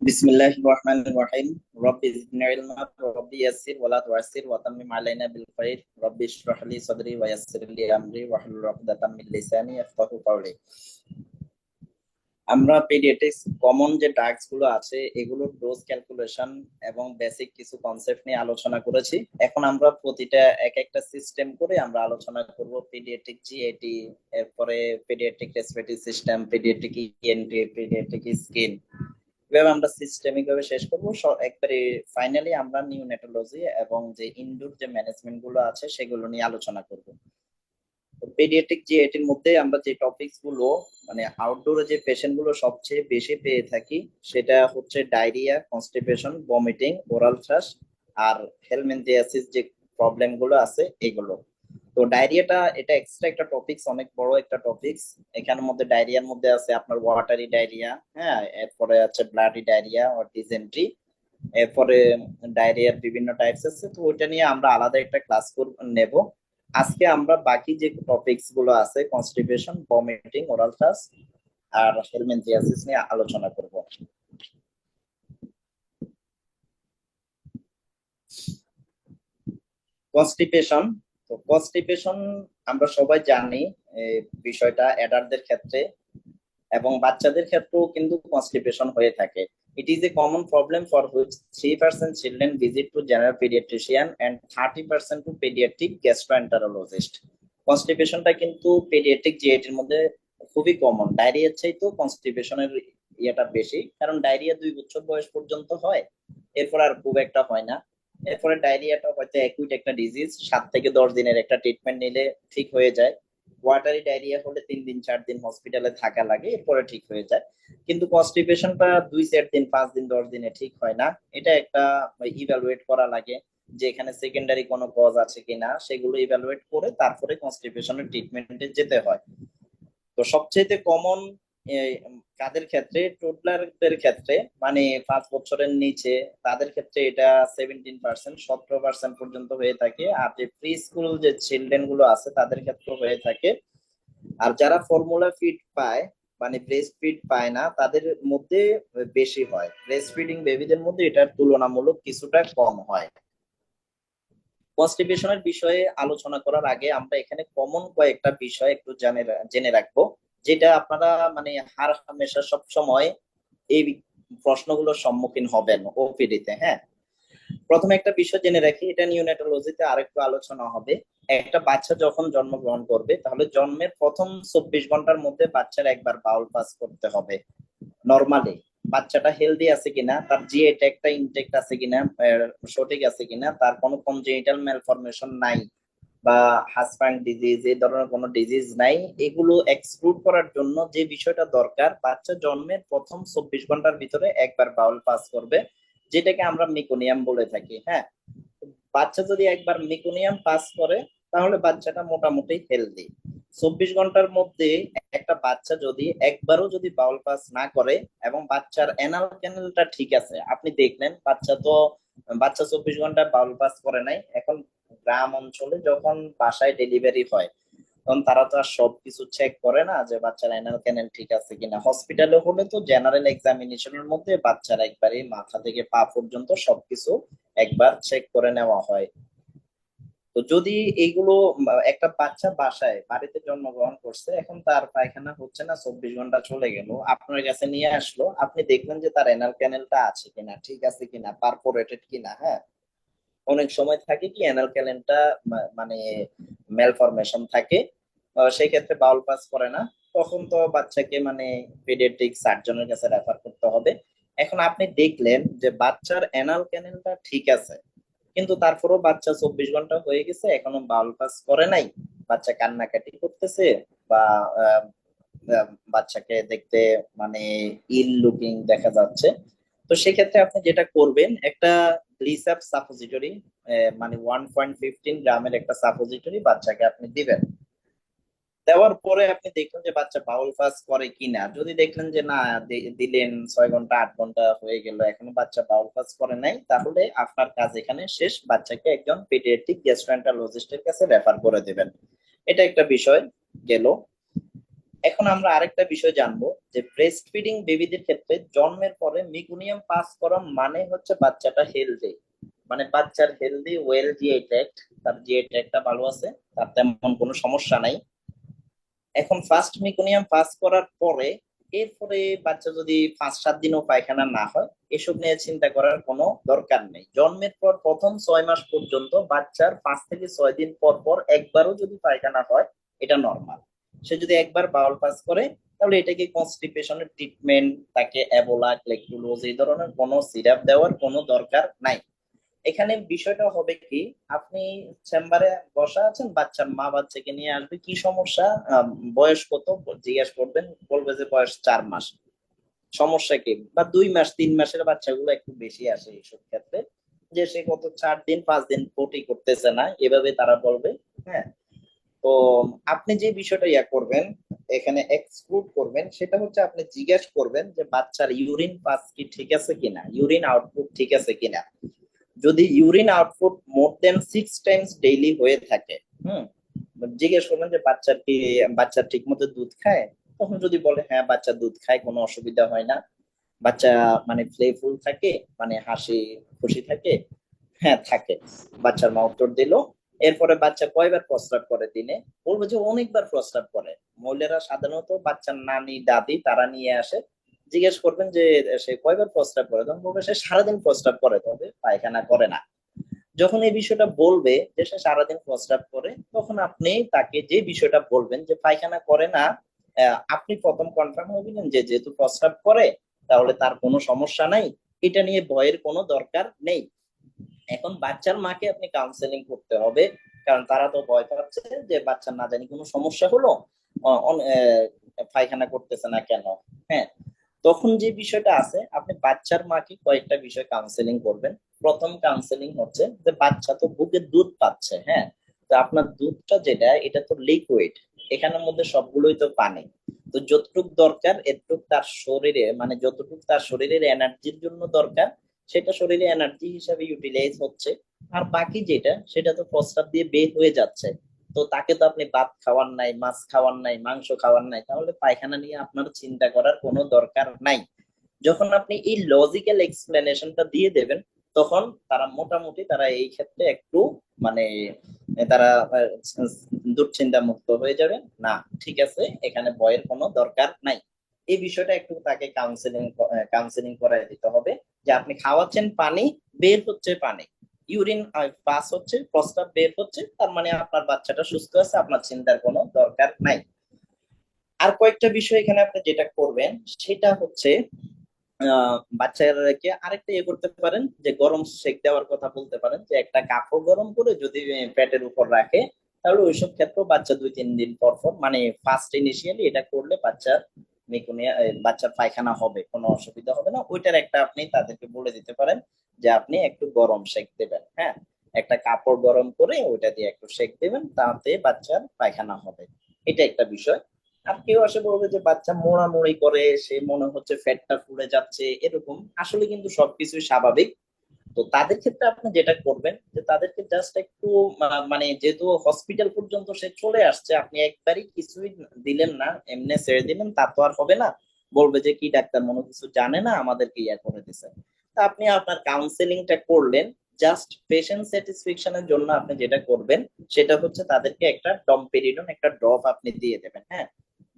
বিসমিল্লাহির রহমানির রহিম। রব্বি জিদনি ইলমা রব্বি ইয়াসসির ওয়া লা তু'আসসির ওয়া তাম্মিম আলাইনা বিল খাইর রব্বি ইশরাহ লি সাদরি ওয়া ইয়াসসির লি আমরি ওয়াহলুল উকদাতাম মিন লিসানি ইয়াফকাহু কাওলি। আমরা পেডিয়াট্রিক্স কমন যে ড্রাগস গুলো আছে এগুলোর ডোজ ক্যালকুলেশন এবং বেসিক কিছু কনসেপ্ট নিয়ে আলোচনা করেছি। এখন আমরা প্রতিটা এক একটা সিস্টেম করে আমরা আলোচনা করব। পেডিয়াট্রিক জিএটি, এরপরে paediatric respiratory system, paediatric ENT, paediatric skin, এভাবে আমরা সিস্টেমিক ভাবে শেষ করবো। একবারে ফাইনালি আমরা নিউনেটোলজি এবং যে ইনডোর যে ম্যানেজমেন্ট গুলো আছে সেগুলো নিয়ে আলোচনা করব। পেডিয়াট্রিক যে এটির মধ্যে আমরা যে টপিকস গুলো মানে আউটডোরে যে পেশেন্ট গুলো সবচেয়ে বেশি পেয়ে থাকি সেটা হচ্ছে diarrhoea, constipation, vomiting, oral thrush আর হেলমিনথিয়াসিস যে প্রবলেম গুলো আছে এগুলো। তো ডায়রিয়াটা এটা এক্সট্রা একটা টপিকস, অনেক বড় একটা টপিকস। এখানের মধ্যে ডায়রিয়ার মধ্যে আছে আপনার ওয়াটারি ডায়রিয়া, হ্যাঁ, এরপরে আছে ব্লাডি ডায়রিয়া অর ডিসেন্ট্রি, এরপরে ডায়রিয়ার বিভিন্ন টাইপস আছে। তো ওইটা নিয়ে আমরা আলাদা একটা ক্লাস নেব। আজকে আমরা বাকি যে টপিকস গুলো আছে কনস্টিপেশন, ভমিটিং, ওরাল থ্রাশ আর হেলমিনথিয়াসিস নিয়ে আলোচনা করব। কনস্টিপেশন, তো কনস্টিপেশন আমরা সবাই জানি এই বিষয়টা অ্যাডাল্টদের ক্ষেত্রে এবং বাচ্চাদের ক্ষেত্রেও কিন্তু কনস্টিপেশন হয়ে থাকে। It is a common problem for which 3% children visit to general paediatrician and 30% to paediatric gastroenterologist. কনস্টিপেশনটা কিন্তু পেডিয়াট্রিক জিআইটির মধ্যে খুবই কমন। ডায়রিয়ার চাইতেও কনস্টিপেশনের ইয়েটা বেশি, কারণ ডায়রিয়া 2 বছর বয়স পর্যন্ত হয়, এরপর আর খুব একটা হয় না। এরপরে ডায়রিয়াটা হয়তো অ্যাকুইট একটা ডিজিজ, 7 থেকে 10 দিনের একটা ট্রিটমেন্ট নিলে ঠিক হয়ে যায়। ওয়াটারি ডায়রিয়া হলে 3 দিন 4 দিন হসপিটালে থাকা লাগে, এরপরে ঠিক হয়ে যায়। কিন্তু কনস্টিপেশনটা 2 4 দিন 5 দিন 10 দিনে ঠিক হয় না। এটা একটা ইভ্যালুয়েট করা লাগে যে এখানে সেকেন্ডারি কোনো কজ আছে কিনা, সেগুলো ইভ্যালুয়েট করে তারপরে কনস্টিপেশনের ট্রিটমেন্টে যেতে হয়। তো সবচেয়ে কমন কাদের ক্ষেত্রে, টোডলারদের ক্ষেত্রে, মানে 5 বছরের নিচে, তাদের ক্ষেত্রে এটা 17% পর্যন্ত হয়ে থাকে। আর যে প্রি স্কুল যে চিলড্রেন গুলো আছে তাদের ক্ষেত্রে হয়ে থাকে। আর যারা ফর্মুলা ফিড পায় মানে ব্রেস্ট ফিড পায় না তাদের মধ্যে বেশি হয়। ব্রেস্ট ফিডিং বেবিদের মধ্যে এটার তুলনামূলক কিছুটা কম হয়। কনস্টিপেশনের বিষয়ে আলোচনা করার আগে আমরা এখানে কমন কয়েকটা বিষয় একটু জেনে রাখবো, যেটা আপনারা মানে হার হামেশা সব সময় এই প্রশ্নগুলোর সম্মুখীন হবেন ওপিডি তে। হ্যাঁ, প্রথমে একটা বিষয় জেনে রাখি, এটা নিউনেটোলজিতে আরেকটু আলোচনা হবে। একটা বাচ্চা যখন জন্মগ্রহণ করবে তাহলে জন্মের প্রথম 24 ঘন্টার মধ্যে বাচ্চার একবার বাউল পাস করতে হবে নরমালি। বাচ্চাটা হেলদি আছে কিনা, তার জিএটা একটা ইনটেক্ট আছে কিনা, সঠিক আছে কিনা, তার কোনো কনজেনিটাল ম্যালফরমেশন নাই বা হাসপ্যান্ড ডিজিজ এই ধরনের কোনো ডিজিজ নাই, এগুলো এক্সক্লুড করার জন্য যে বিষয়টা দরকার, বাচ্চা জন্মের প্রথম 24 ঘন্টার ভিতরে একবার বাউল পাস করবে, যেটাকে আমরা মেকোনিয়াম বলে থাকি। হ্যাঁ, বাচ্চা যদি একবার মেকোনিয়াম পাস করে তাহলে বাচ্চাটা মোটামুটি হেলদি। 24 ঘন্টার মধ্যে একটা বাচ্চা যদি একবারও যদি বাউল পাস না করে এবং বাচ্চার অ্যানাল ক্যানেলটা ঠিক আছে, আপনি দেখলেন বাচ্চা 24 ঘন্টা বাউল পাস করে নাই। এখন গ্রাম অঞ্চলে যখন বাসায় ডেলিভারি হয় তখন তারা তো আর সবকিছু চেক করে না যে বাচ্চার অ্যানাল ক্যানেল ঠিক আছে কিনা। হসপিটালে হলে তো জেনারেল এক্সামিনেশনের মধ্যে বাচ্চার একবারে মাথা থেকে পা পর্যন্ত সবকিছু একবার চেক করে নেওয়া হয়। তো যদি এইগুলো একটা বাচ্চা বাসায় বাড়িতে জন্মগ্রহণ করছে, এখন তার পায়খানা হচ্ছে না, 24 ঘন্টা চলে গেল, আপনার কাছে নিয়ে আসলো, আপনি দেখলেন যে তার এনাল ক্যানেলটা আছে কিনা, ঠিক আছে কিনা, পারফোরেটেড কিনা। হ্যাঁ, অনেক সময় থাকে কি এনাল ক্যানেলটা মানে ম্যালফরমেশন থাকে, সেই ক্ষেত্রে বাউল পাস করে না, তখন তো বাচ্চাকে মানে পেডিয়াট্রিক সার্জনের কাছে রেফার করতে হবে। এখন আপনি দেখলেন যে বাচ্চার এনাল ক্যানেলটা ঠিক আছে, কিন্তু তারপরও বাচ্চা 24 ঘন্টা হয়ে গেছে এখনো বাউল পাস করে নাই, বাচ্চা কান্নাকাটি করতেছে বা আহ, বাচ্চাকে দেখতে মানে ইল লুকিং দেখা যাচ্ছে, তো সেক্ষেত্রে আপনি যেটা করবেন একটা গ্লিসাপ সাপোজিটরি, মানে 1.15 গ্রামের একটা সাপোজিটরি বাচ্চাকে আপনি দিবেন। দেওয়ার পরে আপনি দেখলেন যে বাচ্চা বাউল পাস করে কিনা, যদি দেখলেন যে না, দিলেন 6 ঘন্টা 8 ঘন্টা হয়ে গেল এখনো বাচ্চা বাউল পাস করে নাই, তাহলে আপনার কাজ এখানে শেষ, বাচ্চাকে একজন পেডিয়াট্রিক গ্যাস্ট্রোএন্টারোলজিস্টের কাছে রেফার করে দেবেন। এটা একটা বিষয় গেল। এখন আমরা আরেকটা বিষয় জানবো যে ব্রেস্ট ফিডিং বেবিদের ক্ষেত্রে জন্মের পরে মিকুনিয়াম পাস করা মানে হচ্ছে বাচ্চাটা হেলদি, মানে বাচ্চার হেলদি ওয়েল জিআই ট্র্যাক্ট, তার জিআই ট্র্যাক্টটা ভালো আছে, তার তেমন কোনো সমস্যা নাই। এখন ফার্স্ট মেকোনিয়াম পাস করার পরে এরপরে বাচ্চা যদি 5-7 দিনও পায়খানা না হয়, এসব নিয়ে চিন্তা করার কোনো দরকার নেই। জন্মের পর প্রথম 6 মাস পর্যন্ত বাচ্চার 5 থেকে 6 দিন পর পর একবারও যদি পায়খানা হয়, এটা নর্মাল। সে যদি একবার বাউল পাস করে, তাহলে এটাকে কনস্টিপেশনের ট্রিটমেন্ট, তাকে অ্যাবোলা ল্যাকটুলোজ এই ধরনের কোনো সিরাপ দেওয়ার কোনো দরকার নাই। এখানে বিষয়টা হবে কি, আপনি চেম্বারে বসা আছেন, বাচ্চার মা বাচ্চাকে নিয়ে আসবে, কি সমস্যা, বয়স কত জিজ্ঞাসা করবেন, বলবে যে বয়স 4 মাস। সমস্যা কি, বা 2 মাস 3 মাসের বাচ্চাগুলো একটু বেশি আসে এইসব ক্ষেত্রে, যে সে কত 4 দিন 5 দিন পটি করতেছে না, এভাবে তারা বলবে। হ্যাঁ, তো আপনি যে বিষয়টা করবেন, এখানে এক্সক্লুড করবেন, সেটা হচ্ছে আপনি জিজ্ঞেস করবেন যে বাচ্চার ইউরিন পাস কি ঠিক আছে কিনা, ইউরিন আউটপুট ঠিক আছে কিনা। যদি ইউরিন আউটপুট মোর দেন 6 টাইমস ডেইলি হয়ে থাকে, হুম, জিজ্ঞেস করবেন যে বাচ্চা ঠিক মতো দুধ খায়। তখন যদি বলে হ্যাঁ বাচ্চা দুধ খায়, কোনো অসুবিধা হয় না, বাচ্চা মানে প্লেফুল থাকে, মানে হাসি খুশি থাকে, হ্যাঁ থাকে, বাচ্চার মা উত্তর দিল। এরপরে বাচ্চা কয়বার প্রস্রাব করে দিনে, বলবো যে অনেকবার প্রস্রাব করে। মহিলারা সাধারণত বাচ্চার নানি দাদি তারা নিয়ে আসে, জিজ্ঞেস করবেন যে সে কয়বার প্রস্রাব করে, তখন বলবে সে সারাদিন প্রস্রাব করে, তবে পায়খানা করে না। যখন এই বিষয়টা বলবে যে সে সারাদিন প্রস্রাব করে, তখন আপনি তাকে যে বিষয়টা বলবেন যে পায়খানা করে না, আপনি প্রথম কনফার্ম হবেন যে যেহেতু প্রস্রাব করে, তাহলে তার কোনো সমস্যা নাই, এটা নিয়ে ভয়ের কোনো দরকার নেই। এখন বাচ্চার মাকে আপনি কাউন্সেলিং করতে হবে, কারণ তারা তো ভয় পাচ্ছে যে বাচ্চার না জানি কোনো সমস্যা হলো, পায়খানা করতেছে না কেন। হ্যাঁ, তখন যে বিষয়টা আছে, আপনি বাচ্চার মাকে কয়েকটা বিষয় কাউন্সেলিং করবেন। প্রথম কাউন্সেলিং হচ্ছে যে বাচ্চা তো বুকে দুধ পাচ্ছে, হ্যাঁ, তো আপনার দুধটা যেটা, এটা তো লিকুইড, এখানের মধ্যে সবগুলোই তো পানি। তো যতটুক দরকার এতটুক তার শরীরে, মানে যতটুক তার শরীরের এনার্জির জন্য দরকার, সেটা শরীরে এনার্জি হিসাবে ইউটিলাইজ হচ্ছে। আর বাকি যেটা, সেটা তো প্রস্রাব দিয়ে বের হয়ে যাচ্ছে। তো তাকে তো আপনি ভাত খাওয়ার নাই, মাছ খাওয়ার নাই, মাংস খাওয়ার নাই, তাহলে পায়খানা নিয়ে আপনার চিন্তা করার কোনো দরকার নাই। যখন আপনি এই লজিক্যাল এক্সপ্লেনেশনটা দিয়ে দেবেন, তখন তারা মোটামুটি তারা এই ক্ষেত্রে একটু মানে তারা দুশ্চিন্তা মুক্ত হয়ে যাবে। না, ঠিক আছে, এখানে ভয়ের কোনো দরকার নাই। এই বিষয়টা একটু তাকে কাউন্সেলিং করাই দিতে হবে, যে আপনি খাওয়াচ্ছেন পানি, বের হচ্ছে পানি, ইউরিন পাস হচ্ছে, প্রস্রাব বের হচ্ছে, তার মানে আপনার বাচ্চাটা সুস্থ আছে, আপনার চিন্তার কোনো দরকার নাই। আর কয়েকটা বিষয় এখানে আপনি যেটা করবেন, সেটা হচ্ছে বাচ্চাদেরকে আরেকটা করতে পারেন, যে গরম সেক দেওয়ার কথা বলতে পারেন, যে একটা কাপড় গরম করে যদি পেটের উপর রাখে, তাহলে ওইসব ক্ষেত্রে বাচ্চা 2-3 দিন পর পর, মানে ফার্স্ট ইনিশিয়ালি এটা করলে বাচ্চার মেকুনিয়া বাচ্চার পায়খানা হবে, কোনো অসুবিধা হবে না। ওইটার একটা আপনি তাদেরকে বলে দিতে পারেন যে আপনি একটু গরম সেক দেবেন, হ্যাঁ, একটা কাপড় গরম করে ওইটা দিয়ে একটু সেক দেবেন, তাতে বাচ্চার পায়খানা হবে। এটা একটা বিষয়। আর কেউ আসে বলবে যে বাচ্চা মোড়ামুড়ি করে, সে মনে হচ্ছে ফ্যাটটা ফুলে যাচ্ছে, এরকম আসলে কিন্তু সবকিছুই স্বাভাবিক। তো তাদের ক্ষেত্রে আপনি যেটা করবেন, যে তাদেরকে জাস্ট একটু মানে যেহেতু হসপিটাল পর্যন্ত সে চলে আসছে, আপনি একবারই কিছুই দিলেন না, এমনি ছেড়ে দিলেন, তা তো আর হবে না। বলবে যে কি ডাক্তার মনে কিছু জানে না, আমাদেরকে করে দিছে। তা আপনি আপনার কাউন্সেলিংটা করলেন। জাস্ট পেশেন্ট স্যাটিসফ্যাকশনের জন্য আপনি যেটা করবেন, সেটা হচ্ছে তাদেরকে একটা ডমপেরিডন একটা ড্রপ আপনি দিয়ে দেবেন। হ্যাঁ,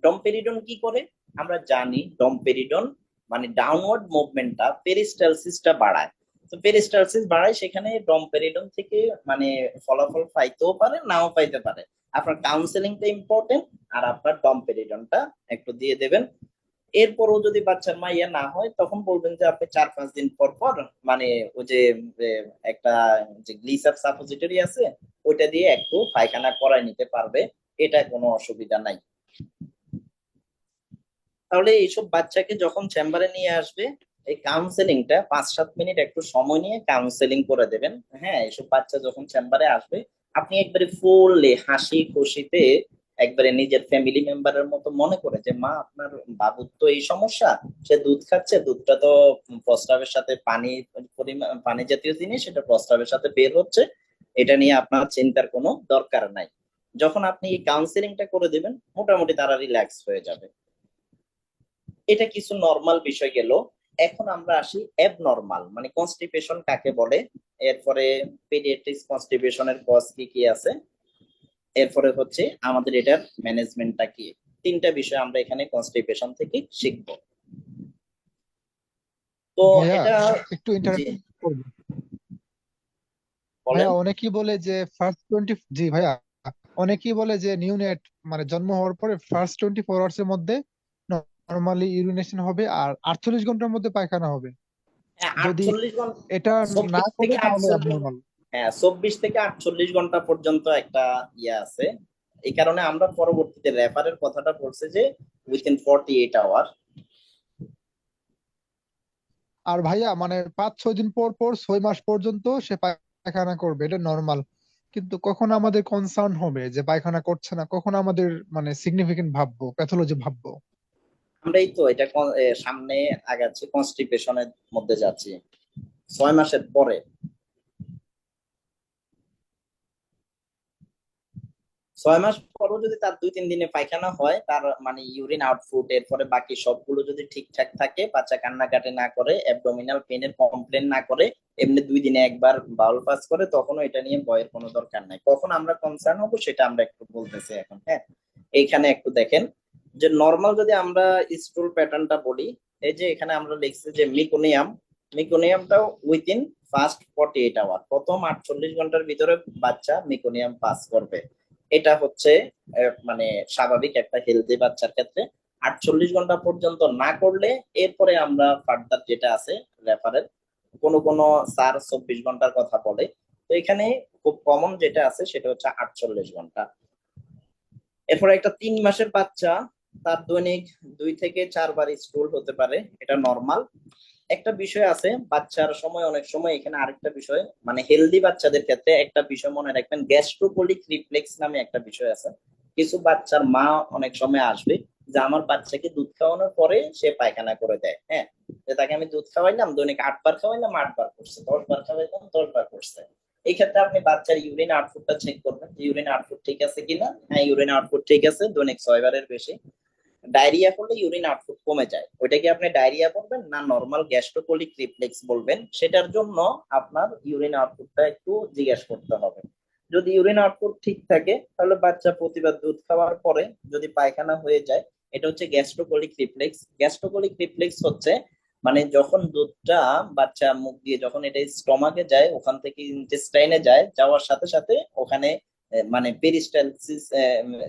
ডমপেরিডন কি করে, আমরা জানি ডমপেরিডন মানে ডাউনওয়ার্ড মুভমেন্টটা, পেরিস্টালসিসটা বাড়ায়। তো পেরিস্টালসিস বাড়ায়, সেখানে ডমপেরিডন থেকে মানে ফলাফল পাইতেও পারে, নাও পাইতে পারে। আপনার কাউন্সেলিংটা ইম্পর্টেন্ট, আর আপনার ডমপেরিডনটা একটু দিয়ে দেবেন। এরপরও যদি বাচ্চার মা না হয়, তখন বলবেন যে আপনি 4-5 দিন পর পর, মানে ওই যে একটা যে গ্লিসাপ সাপোজিটরি আছে, ওইটা দিয়ে একটু পায়খানা করায় নিতে পারবে, এটা কোনো অসুবিধা নাই। তাহলে এইসব বাচ্চাকে যখন চেম্বারে নিয়ে আসবে, এই কাউন্সেলিংটা 5-7 মিনিট একটু সময় নিয়ে কাউন্সেলিং করে দেবেন। হ্যাঁ, এইসব বাচ্চা যখন চেম্বারে আসবে, আপনি একবারে ফুললি হাসি খুশিতে, একবারে নিজের ফ্যামিলি মেম্বারের মতো মনে করে যে মা আপনার বাবুর তো এই সমস্যা, সে দুধ খাচ্ছে, দুধটা তো প্রস্রাবের সাথে পানি পরিমাণ, পানি জাতীয় জিনিস, সেটা প্রস্রাবের সাথে বের হচ্ছে, এটা নিয়ে আপনার চিন্তার কোনো দরকার নাই। যখন আপনি এই কাউন্সিলিংটা করে দিবেন মোটামুটি তারা রিল্যাক্স হয়ে যাবে। এটা কিছু নরমাল বিষয় গেল। এখন আমরা আসি অ্যাবনরমাল, মানে কনস্টিপেশন কাকে বলে, এরপরে পেডিয়াট্রিক্স কনস্টিপেশনের কজ কি কি আছে, এরপরে হচ্ছে আমাদের এটার ম্যানেজমেন্টটা কি। তিনটা বিষয় আমরা এখানে কনস্টিপেশন থেকে শিখবো। তো ভাইয়া এটা, একটু জি ইন্টারাপ্ট করবো। বলেন। ভাইয়া অনেকেই বলে যে জি ভাইয়া, অনেকেই বলে যে নিউনেট মানে জন্ম হওয়ার পরে ফার্স্ট 24 আওয়ার্স এর মধ্যে নর্মালি ইউরিনেশন হবে আর 48 ঘন্টার মধ্যে পায়খানা হবে। হ্যাঁ, যদি 48 ঘন্টা, এটা না 24 করে থেকে তাহলে 48, অ্যাবনর্মাল। হ্যাঁ 24 থেকে 48 ঘন্টা পর্যন্ত একটা ইয়ে আছে। এই কারণে আমরা পরবর্তীতে রেফারের কথাটা বলছে যে উইথিন 48 আওয়ার। আর ভাইয়া মানে 5-6 দিন পর পর 6 মাস পর্যন্ত সে পায়খানা করবে, এটা নর্মাল। কিন্তু কখন আমাদের কনসার্ন হবে যে পায়খানা করছে না, কখন আমাদের মানে সিগনিফিকেন্ট ভাববো, প্যাথোলজি ভাববো? আমরা এই তো এটা সামনে আগাচ্ছি, কনস্টিপেশনের মধ্যে যাচ্ছি 6 মাসের পরে। 6 মাস পরও যদি তার 2-3 দিনে পায়খানা হয়, তার মানে ইউরিন আউটপুট এরপরে বাকি সবগুলো যদি ঠিকঠাক থাকে, বাচ্চা কান্নাকাটি না করে, অ্যাবডোমিনাল পেনের কমপ্লেন না করে, এমনি 2 দিনে একবার বাউল পাস করে, তখনও এটা নিয়ে ভয়ের কোনো দরকার নাই। কখন আমরা কনসার্ন হবো সেটা আমরা একটু বলতেছি এখন। হ্যাঁ, এইখানে একটু দেখেন যে নর্মাল যদি আমরা স্টুল প্যাটার্নটা বলি, এই যে এখানে আমরা লিখছি যে মিকোনিয়াম, মিকোনিয়ামটাও উইদিন ফার্স্ট 48 আওয়ার, প্রথম 48 ঘন্টার ভিতরে বাচ্চা মিকোনিয়াম পাস করবে। এটা হচ্ছে মানে স্বাভাবিক একটা হেলদি বাচ্চার ক্ষেত্রে। 48 ঘন্টা পর্যন্ত না করলে এরপরে আমরা ফার্দার যেটা আছে রেফারেল, কোন কোন স্যার 24 ঘন্টার কথা বলে। তো এখানে খুব কমন যেটা আছে সেটা হচ্ছে 48 ঘন্টা। এরপরে একটা 3 মাসের বাচ্চা, তার দৈনিক 2 থেকে 4 বার স্টুল হতে পারে, এটা নর্মাল। একটা বিষয় আছে বাচ্চার সময়, অনেক সময় এখানে আরেকটা বিষয়, মানে হেলদি বাচ্চাদের ক্ষেত্রে একটা বিষয় মনে রাখবেন, গ্যাস্ট্রোকোলিক রিফ্লেক্স নামে একটা বিষয় আছে। কিছু বাচ্চার মা অনেক সময় আসবে যে আমার বাচ্চাকে দুধ খাওয়ানোর পরে সে পায়খানা করে দেয়। হ্যাঁ, যে তাকে আমি দুধ খাওয়াইলাম, দৈনিক 8 বার খাওয়াইলাম, 8 বার করছে, 10 বার খাওয়াইলাম, 10 বার করছে। এই ক্ষেত্রে আপনি বাচ্চার ইউরিন আউটপুটটা চেক করবেন যে ইউরিন আউটপুট ঠিক আছে কিনা। হ্যাঁ, ইউরিন আউটপুট ঠিক আছে, দৈনিক 6 বারের বেশি। ডায়রিয়া করলে ইউরিন আউটপুট কমে যায়, ওইটা কি আপনি ডায়রিয়া বলবেন না নর্মাল গ্যাস্ট্রোকোলিক রিফ্লেক্স বলবেন, সেটার জন্য আপনার ইউরিন আউটপুটটা একটু জিজ্ঞেস করতে হবে। যদি ইউরিন আউটপুট ঠিক থাকে তাহলে বাচ্চা প্রতিবার দুধ খাওয়ার পরে যদি পায়খানা হয়ে যায়, এটা হচ্ছে গ্যাস্ট্রোকোলিক রিফ্লেক্স। গ্যাস্ট্রোকোলিক রিফ্লেক্স হচ্ছে মানে যখন দুধটা বাচ্চা মুখ দিয়ে যখন এটা স্টমাকে যায়, ওখান থেকে ইন্টেস্টাইনে যায়, যাওয়ার সাথে সাথে ওখানে মানে পেরিস্টালসিস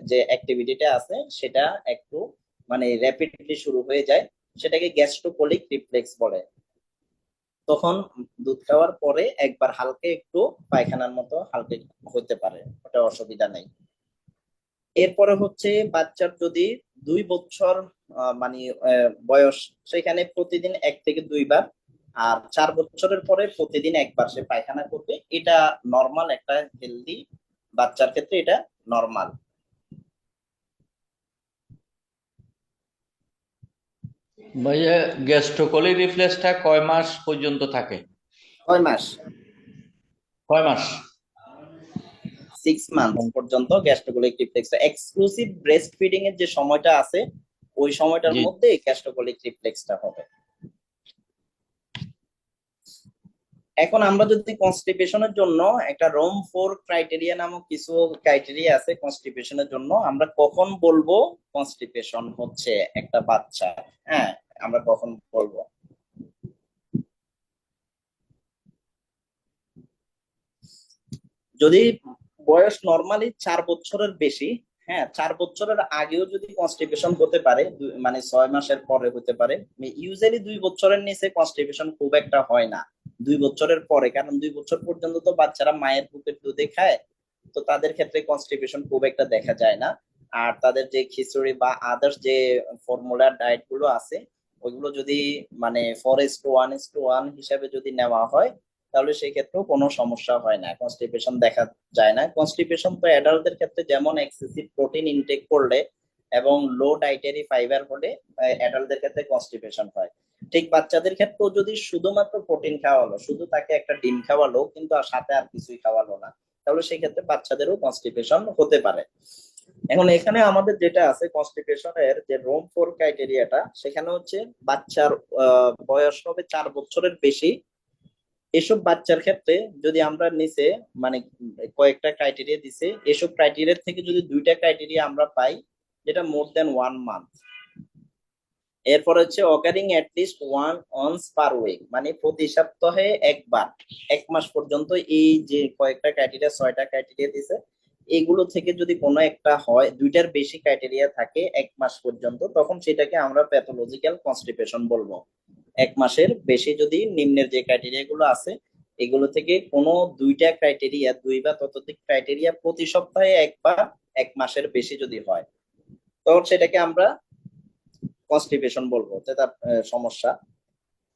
যে অ্যাক্টিভিটিটা আছে সেটা একটু মানে র্যাপিডলি শুরু হয়ে যায়, সেটাকে গ্যাস্ট্রোকোলিক রিফ্লেক্স বলে। তখন দুধ খাওয়ার পরে একবার হালকা একটু পায়খানার মতো হালকা হতে পারে, ওটা অসুবিধা নেই। এরপরে হচ্ছে বাচ্চার যদি 2 বছর মানে বয়স, সেখানে প্রতিদিন 1 থেকে 2 বার। আর 4 বছরের পরে প্রতিদিন একবার সে পায়খানা করবে, এটা নর্মাল একটা হেলদি বাচ্চার ক্ষেত্রে এটা নর্মাল। ভাইয়া গ্যাস্ট্রোকলি রিফ্লেক্সটা কয় মাস পর্যন্ত থাকে? 6 মাস, কয় মাস? 6 মান্থ পর্যন্ত গ্যাস্ট্রোকোলিক রিফ্লেক্স। এক্সক্লুসিভ ব্রেস্ট ফিডিং এর যে সময়টা আছে ওই সময়টার জি। মধ্যে গ্যাস্ট্রোকোলিক রিফ্লেক্সটা হবে। এখন আমরা যদি কনস্টিপেশনের জন্য একটা রোম 4 ক্রাইটেরিয়া নামক কিছু ক্রাইটেরিয়া আছে কনস্টিপেশনের জন্য, আমরা কখন বলবো কনস্টিপেশন হচ্ছে একটা বাচ্চা। হ্যাঁ, আমরা কখন বলবো, যদি বয়স নর্মালি 4 বছরের বেশি, হ্যাঁ 4 বছরের আগেও যদি কনস্টিপেশন হতে পারে, মানে 6 মাসের পরে হতে পারে। ইউজুয়ালি 2 বছরের নিচে কনস্টিপেশন খুব একটা হয় না, 2 বছরের পরে, কারণ 2 বছর পর্যন্ত তো বাচ্চারা মায়ের বুকের দুধে খায়, তো তাদের ক্ষেত্রে কনস্টিপেশন খুব একটা দেখা যায় না। আর তাদের যে খিচুড়ি বা আদার্স যে ফর্মুলার ডায়েট গুলো আছে ওইগুলো যদি মানে 4:1:1 হিসাবে যদি নেওয়া হয়, তাহলে সেই ক্ষেত্রেও কোনো সমস্যা হয় না, কনস্টিপেশন দেখা যায় না। কনস্টিপেশন তো অ্যাডাল্টদের ক্ষেত্রে যেমন এক্সেসিভ প্রোটিন ইনটেক করলে এবং লো ডাইটারি ফাইবার হলে অ্যাডাল্টদের ক্ষেত্রে কনস্টিপেশন হয়, ঠিক বাচ্চাদের ক্ষেত্রেও যদি শুধুমাত্র প্রোটিন খাওয়ালো, শুধু তাকে একটা ডিম খাওয়ালো কিন্তু আর সাথে আর কিছুই খাওয়ালো না, তাহলে সেই ক্ষেত্রে বাচ্চাদেরও কনস্টিপেশন হতে পারে। এখন এখানে আমাদের যেটা আছে কনস্টিপেশনের যে রোম 4 ক্রাইটেরিয়াটা, সেখানে হচ্ছে বাচ্চার বয়স হবে 4 বছরের বেশি। এসব বাচ্চার ক্ষেত্রে যদি আমরা নিচে মানে কয়েকটা ক্রাইটেরিয়া দিছে, এসব ক্রাইটেরিয়া থেকে যদি 2টা ক্রাইটেরিয়া আমরা পাই, যেটা মোর দেন 1 মান্থ, এরপর হচ্ছে occurring least once per week, মানে প্রতি সপ্তাহে একবার, 1 মাস পর্যন্ত। এই যে কয়েকটা ক্রাইটেরিয়া, 6টা ক্রাইটেরিয়া দিছে, এগুলো থেকে যদি কোনো একটা হয়, 2টার বেশি ক্রাইটেরিয়া থাকে 1 মাস পর্যন্ত, তখন সেটাকে আমরা প্যাথোলজিক্যাল কনস্টিপেশন বলবো। 1 মাসের বেশি যদি নিম্নের যে ক্রাইটেরিয়া গুলো আছে এগুলো থেকে কোনো 2টা ক্রাইটেরিয়া, 2 বা ততোধিক ক্রাইটেরিয়া প্রতি সপ্তাহে একবার 1 মাসের বেশি যদি হয়, তখন সেটাকে আমরা কনস্টিপেশন বলবো, যেটা সমস্যা।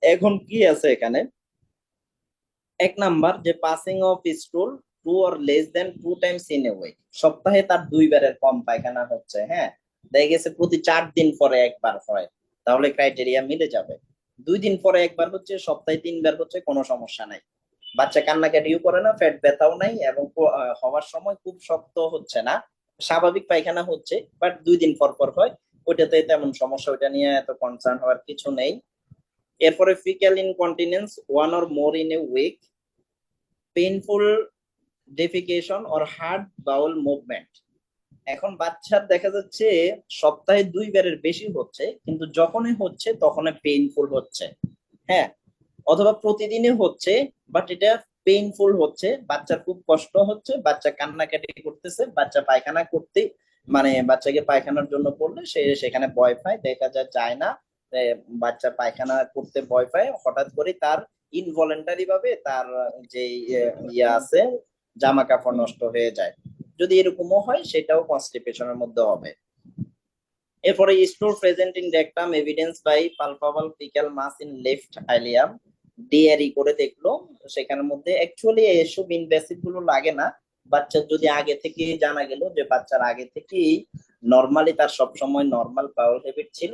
এখন কি আছে এখানে, 1 নাম্বার যে passing of স্টুল 2 or less than 2 times in a week, সপ্তাহে তার 2বারের কম পায়খানা হচ্ছে, হ্যাঁ, দেখা গেছে প্রতি 4 দিন পরে একবার হয়, তাহলে ক্রাইটেরিয়া মিলে যাবে। 2 দিন পরে একবার হচ্ছে, সপ্তাহে 3বার হচ্ছে, কোনো সমস্যা নাই। বাচ্চা কান্নাকাটিও করে না, পেট ব্যথাও নাই, এবং হওয়ার সময় খুব শক্ত হচ্ছে না, স্বাভাবিক পায়খানা হচ্ছে, বাট 2 দিন পর পর হয়, ওইটাতে তেমন সমস্যা, ওইটা নিয়ে এত কনসার্ন হওয়ার কিছু নেই। এরপরে faecal incontinence 1 or more in a week, painful defecation or hard bowel movement. এখন বাচ্চার দেখা যাচ্ছে সপ্তাহে 2বারের বেশি হচ্ছে, কিন্তু যখনই হচ্ছে তখনই পেইনফুল হচ্ছে, হ্যাঁ, অথবা প্রতিদিনই হচ্ছে, বাট এটা পেইনফুল হচ্ছে, বাচ্চার খুব কষ্ট হচ্ছে, বাচ্চা কান্নাকাটি করতেছে, বাচ্চা পায়খানা করতে মানে বাচ্চাকে পায়খানার জন্য বললে সে সেখানে ভয় পায়, দেখা যায় না, বাচ্চা পায়খানা করতে ভয় পায়, হঠাৎ করে তার ইনভলেন্টারি ভাবে তার যে ইয়ে আছে জামা কাপড় নষ্ট হয়ে যায়, যদি এরকমও হয় সেটাও কনস্টিপেশনের মধ্যে হবে। এরপরে stool present in rectum evidence by palpable faecal mass in left ileum, DRE করে দেখলো, সেখানের মধ্যে অ্যাকচুয়ালি এসব ইনভেসিভ গুলো লাগে না। বাচ্চার যদি আগে থেকে জানা গেল যে বাচ্চার আগে থেকেই নর্মালি তার সবসময় নর্মাল বাউল হ্যাবিট ছিল,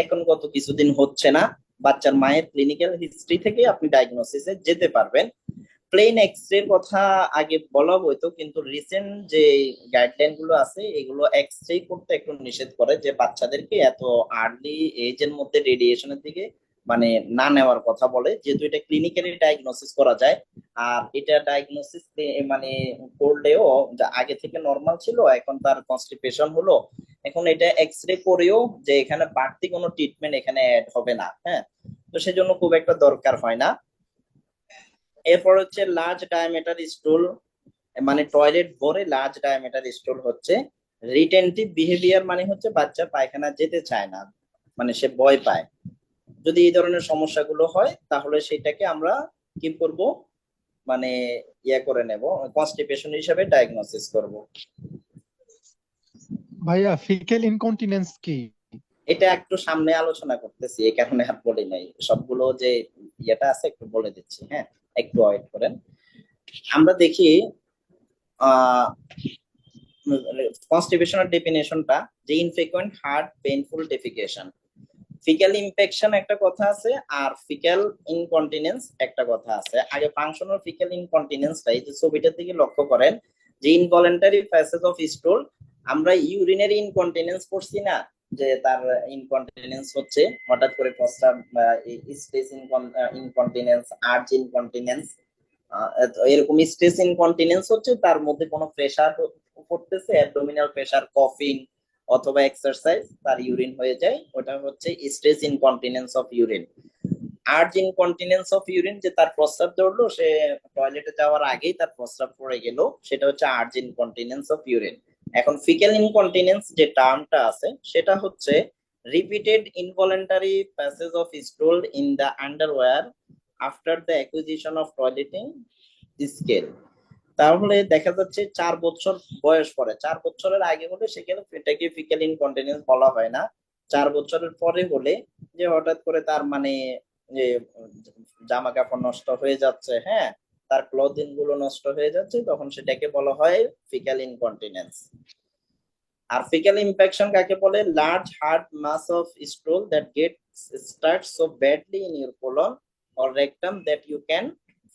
এখন গত কিছুদিন হচ্ছে না, বাচ্চার মায়ের ক্লিনিক্যাল হিস্ট্রি থেকে আপনি ডায়াগনোসিসে যেতে পারবেন। প্লেন এক্সরে কথা আগে বলা হইতো, কিন্তু রিসেন্ট যে গাইডলাইন গুলো আছে এগুলো এক্সরে করতে একটু নিষেধ করে, যে বাচ্চাদেরকে এত আর্লি এজের মধ্যে রেডিয়েশনের দিকে মানে না নেওয়ার কথা বলে, যেহেতু এটা ক্লিনিক্যালি ডায়াগনোসিস করা যায়। আর এটা ডায়াগনোসিস মানে করলেও আগে থেকে নর্মাল ছিল, এখন তার কনস্টিপেশন হলো, এখন এটা এক্সরে করেও যে এখানে বাড়তি কোনো ট্রিটমেন্ট এখানে অ্যাড হবে না, হ্যাঁ, তো সেজন্য খুব একটা দরকার হয় না। এরপর হচ্ছে লার্জ ডায়ামিটার স্টুল, মানে টয়লেট ভরে লার্জ ডায়ামিটার স্টুল হচ্ছে রিটেনটিভ বিহেভিয়ার, মানে হচ্ছে বাচ্চা পায়খানা যেতে চায় না, মানে সে ভয় পায়। যদি এই ধরনের সমস্যাগুলো হয় তাহলে সেটাকে আমরা কি করব, মানে ইয়ে করে নেব, কনস্টিপেশন হিসেবে ডায়াগনোসিস করব। ভাইয়া ফিকেল ইনকন্টিনেন্স কি? এটা একটু সামনে আলোচনা করতেছি, এই কারণে আর বলি নাই, সবগুলো যে ইয়েটা আছে একটু বলে দিচ্ছি, হ্যাঁ, একটু ওয়েট করেন। আমরা দেখি কনস্টিপেশনের ডেফিনেশনটা, যে infrequent hard painful defecation, faecal infection একটা কথা আছে, আর ফিক্যাল ইনকন্টিনেন্স একটা কথা আছে। আগে ফাংশনাল ফিক্যাল ইনকন্টিনেন্সটা, এই যে ছবিটার দিকে লক্ষ্য করেন, যে ইনভলেন্টারি প্যাসেজ অফ স্টুল, আমরা ইউরিনারি ইনকন্টিনেন্স পড়ছি না, যে তার ইনকন্টিনেন্স হচ্ছে হঠাৎ করে প্রস্রাব, স্পেস ইনকন্টিনেন্স, আর্জ ইনকন্টিনেন্স, এরকম স্ট্রেস ইনকন্টিনেন্স হচ্ছে তার মধ্যে কোনো প্রেসার পড়তেছে, অ্যাবডোমিনাল প্রেসার, কফিং অথবা এক্সারসাইজ, তার ইউরিন হয়ে যায়, ওটা হচ্ছে stress incontinence of urine. Urge incontinence of urine, যে তার প্রস্রাব ধরলো, সে টয়লেটে যাওয়ার আগেই তার প্রস্রাব পড়ে গেল, সেটা হচ্ছে আর্জ ইনকন্টিনেন্স অফ ইউরিন। এখন ফিক্যাল ইনকন্টিনেন্স যে টার্মটা আছে সেটা হচ্ছে repeated involuntary passage of স্টুল in the underwear after the acquisition of toileting scale. তাহলে দেখা যাচ্ছে 4 বছর বয়স পরে, 4 বছরের আগে হলে সেখানে এটাকে ফিক্যাল ইনকন্টিনেন্স বলা হয় না। 4 বছরের পরে হলে, যে হঠাৎ করে তার মানে যে জামা কাপড় নষ্ট হয়ে যাচ্ছে, হ্যাঁ, তার ক্লোদিং গুলো নষ্ট হয়ে যাচ্ছে, তখন সেটাকে বলা হয় ফিক্যাল ইনকন্টিনেন্স। আর ফিক্যাল ইনফেকশন কাকে বলে? Large hard mass of stool that gets start so badly in your colon or rectum that you can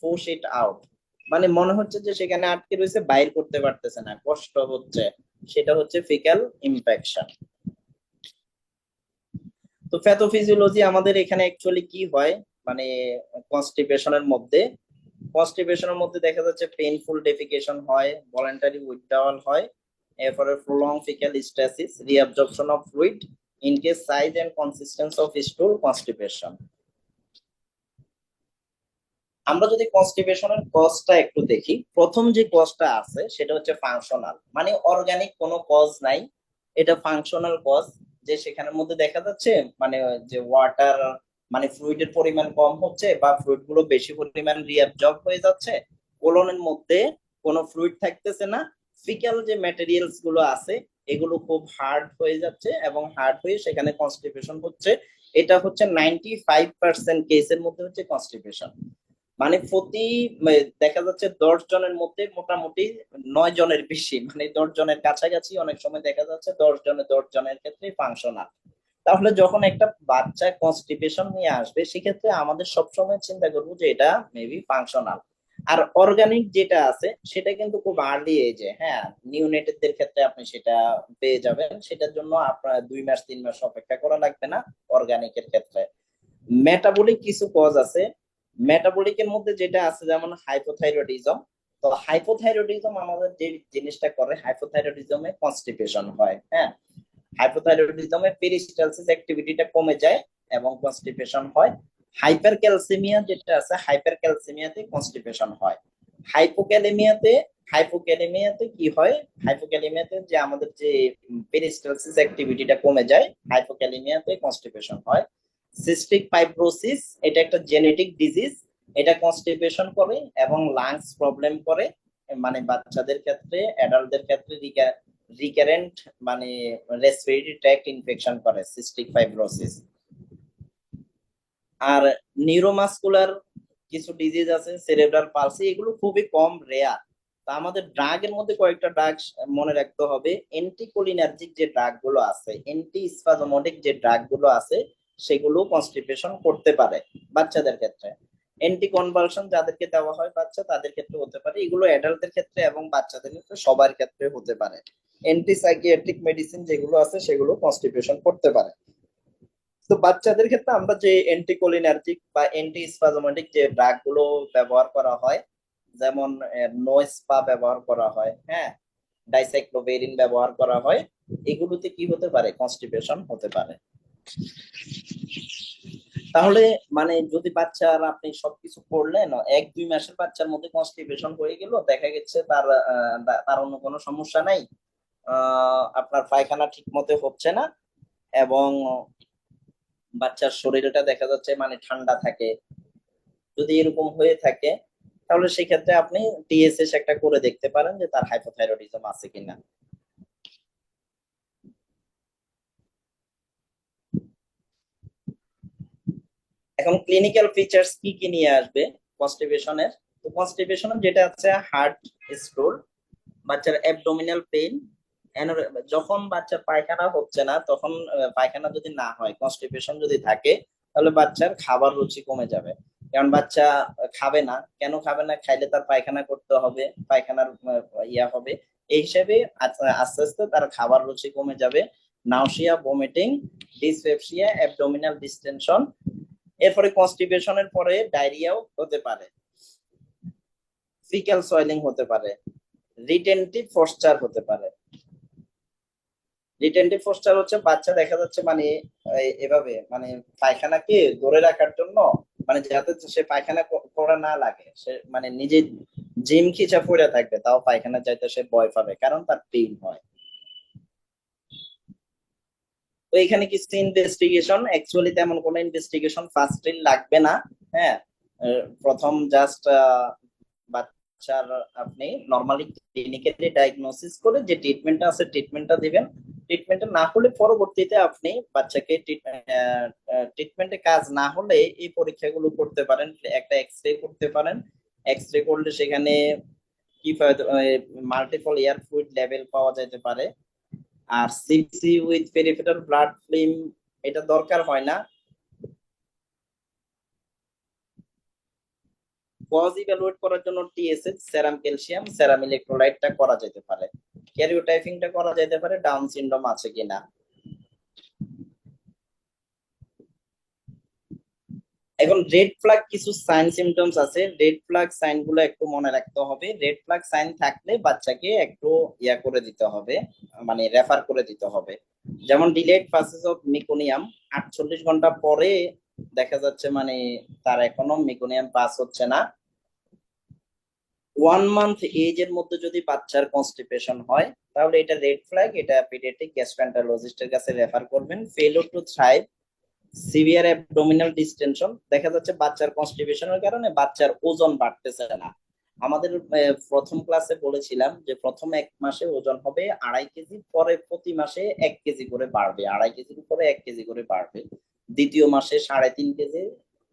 push it out, মানে মনে হচ্ছে যে সেখানে আটকে রয়েছে, বাইর করতে পারতেছে না, কষ্ট হচ্ছে, সেটা হচ্ছে ফিক্যাল ইনফেকশন। তো প্যাথোফিজিওলজি আমাদের এখানে অ্যাকচুয়ালি কি হয়, মানে কনস্টিপেশনের মধ্যে, দেখা যাচ্ছে পেইনফুল ডেফিকেশন হয়, ভলান্টারি উইথড্রয়াল হয়, এরপরে prolong faecal stasis, reabsorption of fluid, increase size and consistence of stool, constipation. আমরা যদি কনস্টিপেশনের কজটা একটু দেখি, প্রথম যে কজটা আছে সেটা হচ্ছে ফাংশনাল, মানে অর্গানিক কোনো কজ নাই, এটা ফাংশনাল কজ। যে সেখানের মধ্যে দেখা যাচ্ছে মানে যে ওয়াটার, মানে ফ্লুইডের পরিমাণ কম হচ্ছে বা ফ্লুইড গুলো বেশি পরিমাণ রিঅ্যাবজর্ব হয়ে যাচ্ছে, কোলনের মধ্যে কোনো ফ্লুইড থাকতেছে না, ফিক্যাল যে ম্যাটেরিয়ালস গুলো আছে এগুলো খুব হার্ড হয়ে যাচ্ছে এবং হার্ড হয়ে সেখানে কনস্টিপেশন হচ্ছে। এটা হচ্ছে 95% কেসের মধ্যে হচ্ছে কনস্টিপেশন। মানে প্রতি দেখা যাচ্ছে 10 জনের মধ্যে মোটামুটি 9 জনের বেশি, মানে 10 জনের কাছাকাছি অনেক সময় দেখা যাচ্ছে 10 জনের ক্ষেত্রে ফাংশনাল। তাহলে যখন একটা বাচ্চা কনস্টিপেশন নিয়ে আসবে সেক্ষেত্রে আমাদের সবসময় চিন্তা করবো যে এটা মেবি ফাংশনাল। আর অর্গানিক যেটা আছে সেটা কিন্তু খুব আর্লি এজে, হ্যাঁ, নিউনেটেডদের ক্ষেত্রে আপনি সেটা পেয়ে যাবেন, সেটার জন্য আপনার 2 মাস 3 মাস অপেক্ষা করা লাগবে না অর্গানিকের ক্ষেত্রে। মেটাবলিক কিছু কজ আছে, মেটাবলিকের মধ্যে যেটা আছে যেমন হাইপোথাইরয়েডিজম। তো হাইপোথাইরয়েডিজম আমাদের যে জিনিসটা করে, হাইপোথাইরয়েডিজমে কনস্টিপেশন হয়, হ্যাঁ, হাইপোথাইরয়েডিজমে পেরিস্টালসিস অ্যাক্টিভিটিটা কমে যায় এবং কনস্টিপেশন হয়। হাইপার ক্যালসিমিয়া যেটা আছে, হাইপার ক্যালসিমিয়াতে কনস্টিপেশন হয়। হাইপোক্যালেমিয়াতে, হাইপোক্যালেমিয়াতে কি হয়, হাইপোক্যালেমিয়াতে যে আমাদের যে পেরিস্টালসিস অ্যাক্টিভিটিটা কমে যায়, হাইপোক্যালেমিয়াতে কনস্টিপেশন হয়। সিস্টিক ফাইব্রোসিস, এটা একটা জেনেটিক ডিজিজ, এটা কনস্টিপেশন করে এবং লাংস প্রবলেম করে, মানে বাচ্চাদের ক্ষেত্রে, অ্যাডাল্টদের ক্ষেত্রে রিকারেন্ট মানে রেসপিরেটরি ট্র্যাক্ট ইনফেকশন করে সিস্টিক ফাইব্রোসিস। আর নিউরোমাসকুলার কিছু ডিজিজ আছে, সেরেব্রাল পালসি, এগুলো খুবই কম রেয়ার। তা আমাদের ড্রাগের মধ্যে কয়েকটা ড্রাগ মনে রাখতে হবে। অ্যান্টিকোলিনার্জিক যে ড্রাগ গুলো আছে, অ্যান্টি স্পাজমোডিক যে ড্রাগ গুলো আছে, সেগুলো কনস্টিপেশন করতে পারে বাচ্চাদের ক্ষেত্রে। অ্যান্টি কনভালশন যাদেরকে দেওয়া হয় বাচ্চা তাদের ক্ষেত্রে হতে পারে, এগুলো অ্যাডাল্টদের ক্ষেত্রে এবং বাচ্চাদের ক্ষেত্রে সবার ক্ষেত্রে হতে পারে। অ্যান্টি সাইকিয়াট্রিক মেডিসিন যেগুলো আছে সেগুলো কনস্টিপেশন করতে পারে। তো বাচ্চাদের ক্ষেত্রে আমরা যে অ্যান্টিকোলিনার্জিক বা অ্যান্টি স্পাজমেটিক যে ড্রাগ গুলো ব্যবহার করা হয়, যেমন নোস্পা ব্যবহার করা হয়, হ্যাঁ, ডাইসাইক্লোভেরিন ব্যবহার করা হয়, এগুলোতে কি হতে পারে, কনস্টিপেশন হতে পারে। তাহলে মানে যদি বাচ্চার আপনি সবকিছু করলেন, 1-2 মাসের বাচ্চার মধ্যে কনস্টিপেশন হয়ে গেল, দেখা গেছে তার অন্য কোনো সমস্যা নাই, আপনার পায়খানা ঠিক মতো হচ্ছে না, এবং বাচ্চার শরীরটা দেখা যাচ্ছে মানে ঠান্ডা থাকে, যদি এরকম হয়ে থাকে তাহলে সেক্ষেত্রে আপনি টিএসএস একটা করে দেখতে পারেন যে তার হাইপোথাইরয়েডিজম আছে কিনা। এখন ক্লিনিক্যাল ফিচার্স কি কি নিয়ে আসবে কনস্টিপেশনের? তো কনস্টিপেশনের যেটা আছে হার্ট স্টোর, বাচ্চার অ্যাবডোমিনাল পেইন, যখন বাচ্চার পায়খানা হচ্ছে না তখন, পায়খানা যদি না হয়, কনস্টিপেশন যদি থাকে, তাহলে বাচ্চার খাবার রুচি কমে যাবে। কারণ বাচ্চা খাবে না, কেন খাবে না, খাইলে তার পায়খানা করতে হবে, পায়খানার ইয়া হবে, এই হিসেবে আস্তে আস্তে তার খাবার রুচি কমে যাবে। নাউসিয়া, ভমিটিং, ডিসপেপসিয়া, অ্যাবডোমিনাল ডিস্টেনশন, এরপরে কনস্টিপেশনের পরে ডায়রিয়াও হতে পারে, ফিক্যাল সয়েলিং হতে পারে, রিটেনটিভ ফস্টার হতে পারে। রিটেনটিভ ফস্টার হচ্ছে বাচ্চা দেখা যাচ্ছে মানে এভাবে মানে পায়খানাকে ধরে রাখার জন্য, মানে যাতে সে পায়খানা করা না লাগে, সে মানে নিজে জিম খিচা পড়ে থাকবে, তাও পায়খানা যাইতে সে ভয় পাবে কারণ তার পেইন হয়। তো এখানে কিছু ইনভেস্টিগেশন, অ্যাকচুয়ালি তেমন কোনো ইনভেস্টিগেশন ফার্স্ট লাগবে না, হ্যাঁ, প্রথম জাস্ট বাচ্চার আপনি নর্মালি ক্লিনিক্যালি ডায়াগনোসিস করে যে ট্রিটমেন্টটা আছে ট্রিটমেন্টটা দিবেন। ট্রিটমেন্টটা না হলে পরবর্তীতে আপনি বাচ্চাকে ট্রিটমেন্টে কাজ না হলে এই পরীক্ষাগুলো করতে পারেন, একটা এক্সরে করতে পারেন। এক্সরে করলে সেখানে কি মাল্টিপল এয়ার ফ্লুইড লেভেল পাওয়া যেতে পারে। আর CBC with peripheral blood film এটা দরকার হয় না। কজ ইভ্যালুয়েট করার জন্য টিএসএইচ, সেরাম ক্যালসিয়াম, সেরাম ইলেক্ট্রোলাইটটা করা যেতে পারে, ক্যারিওটাইপিংটা করা যেতে পারে ডাউন সিনড্রোম আছে কিনা। এখন রেড ফ্ল্যাগ কিছু সাইন সিমটমস আছে, রেড ফ্ল্যাগ সাইন গুলো একটু মনে রাখতে হবে। রেড ফ্ল্যাগ সাইন থাকলে বাচ্চাকে একটু ইয়া করে দিতে হবে, মানে রেফার করে দিতে হবে। যেমন ডিলেড পাসেজ অফ মিকোনিয়াম, 48 ঘন্টা পরে দেখা যাচ্ছে মানে তার এখনো মিকোনিয়াম পাস হচ্ছে না। 1 মান্থ এজ এর মধ্যে যদি বাচ্চার কনস্টিপেশন হয় তাহলে এটা রেড ফ্ল্যাগ, এটা পিডিয়াট্রিক গ্যাস্ট্রোএন্টারোলজিস্টের কাছে রেফার করবেন। Failure two thrive, severe abdominal distension, দেখা যাচ্ছে বাচ্চার কনস্টিপেশনের কারণে বাচ্চার ওজন বাড়তেছে না। আমাদের প্রথম ক্লাসে বলেছিলাম যে প্রথম 1 মাসে ওজন হবে 2.5 কেজি, পরে প্রতি মাসে 1 কেজি করে বাড়বে, 2.5 কেজির উপরে 1 কেজি করে বাড়বে। দ্বিতীয় মাসে 3.5 কেজি,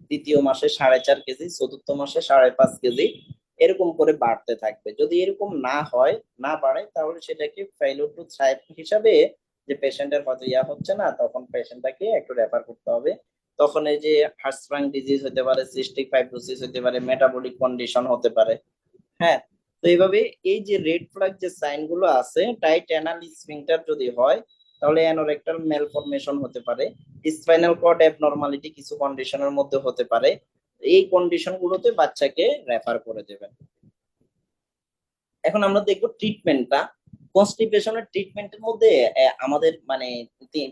তৃতীয় মাসে 4.5 কেজি, চতুর্থ মাসে 5.5 কেজি, এরকম করে বাড়তে থাকবে। যদি এরকম না হয়, না বাড়ে, তাহলে সেটাকে ফেইলিওর টু থ্রাইভ হিসাবে, যে পেশেন্টের হয়তো ইয়া হচ্ছে না, তখন পেশেন্টটাকে একটু রেফার করতে হবে। তখন এই যে হার্টস্ট্রাং ডিজিজ হতে পারে, সিস্টিক ফাইব্রোসিস হতে পারে, মেটাবলিক কন্ডিশন হতে পারে। হ্যাঁ, তো এইভাবে এই যে রেড ফ্ল্যাগ যে সাইন গুলো আছে, টাইট অ্যানাল স্ফিংটার যদি হয় তাহলে অ্যানোরেক্টাল ম্যালফরমেশন হতে পারে, স্পাইনাল কর্ড অ্যাবনরমালিটি কিছু কন্ডিশনের মধ্যে হতে পারে। এই কন্ডিশন গুলোতে বাচ্চাকে রেফার করে দেবেন। এখন আমরা দেখবো ট্রিটমেন্টটা। কনস্টিপেশনের ট্রিটমেন্টের মধ্যে আমাদের মানে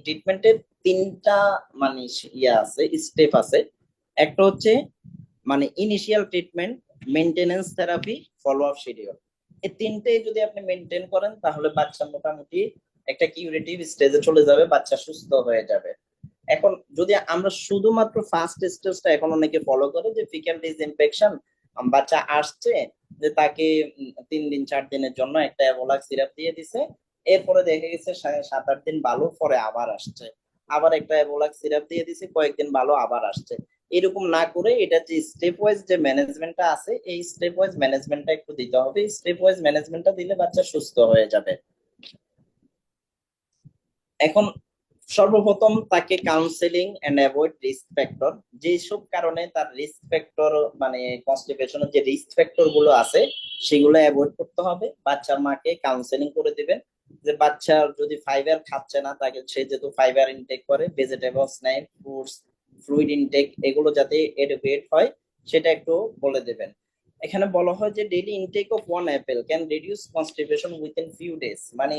ট্রিটমেন্টের 3টা মানে ইয়া আছে, স্টেপ আছে। একটা হচ্ছে মানে initial treatment, maintenance therapy, follow up schedule. এই 3টেই যদি আপনি মেনটেন করেন তাহলে বাচ্চা মোটামুটি একটা কিউরেটিভ স্টেজে চলে যাবে, বাচ্চা সুস্থ হয়ে যাবে। এখন যদি আমরা শুধুমাত্র ফার্স্ট স্টেজটা এখন অনেকে ফলো করে, যে ফিক্যাল ডিসইনফেকশন, বাচ্চা আসছে, যে তাকে 3 দিন 4 দিনের জন্য একটা অ্যাভোলাক্স সিরাপ দিয়ে দিছে, এরপরে দেখে গেছে 7-8 দিন ভালো, পরে আবার আসছে, আবার একটা অ্যাভোলাক্স সিরাপ দিয়ে দিছে, কয়েকদিন ভালো, আবার আসছে। এরকম না করে এটা যে স্টেপ ওয়াইজ যে ম্যানেজমেন্টটা আছে, এই স্টেপ ওয়াইজ ম্যানেজমেন্টটা একটু দিতে হবে। স্টেপ ওয়াইজ ম্যানেজমেন্টটা দিলে বাচ্চা সুস্থ হয়ে যাবে। এখন সর্বপ্রথম তাকে counselling and avoid risk factor, যেসব কারণে তার রিস্ক ফ্যাক্টর মানে কনস্টিপেশনের যে রিস্ক ফ্যাক্টর গুলো আছে সেগুলো অ্যাভয়েড করতে হবে। বাচ্চার মাকে কাউন্সেলিং করে দিবেন যে বাচ্চা যদি ফাইবার খাচ্ছে না, তাকে সে যেহেতু ফাইবার ইনটেক করে, ভেজিটেবলস নেয়, ফ্রুটস, ফ্লুইড ইনটেক এগুলো যাতে এডুকেট হয় সেটা একটু বলে দেবেন। এখানে বলা হয় যে daily intake of 1 Apple can reduce constipation within few days, মানে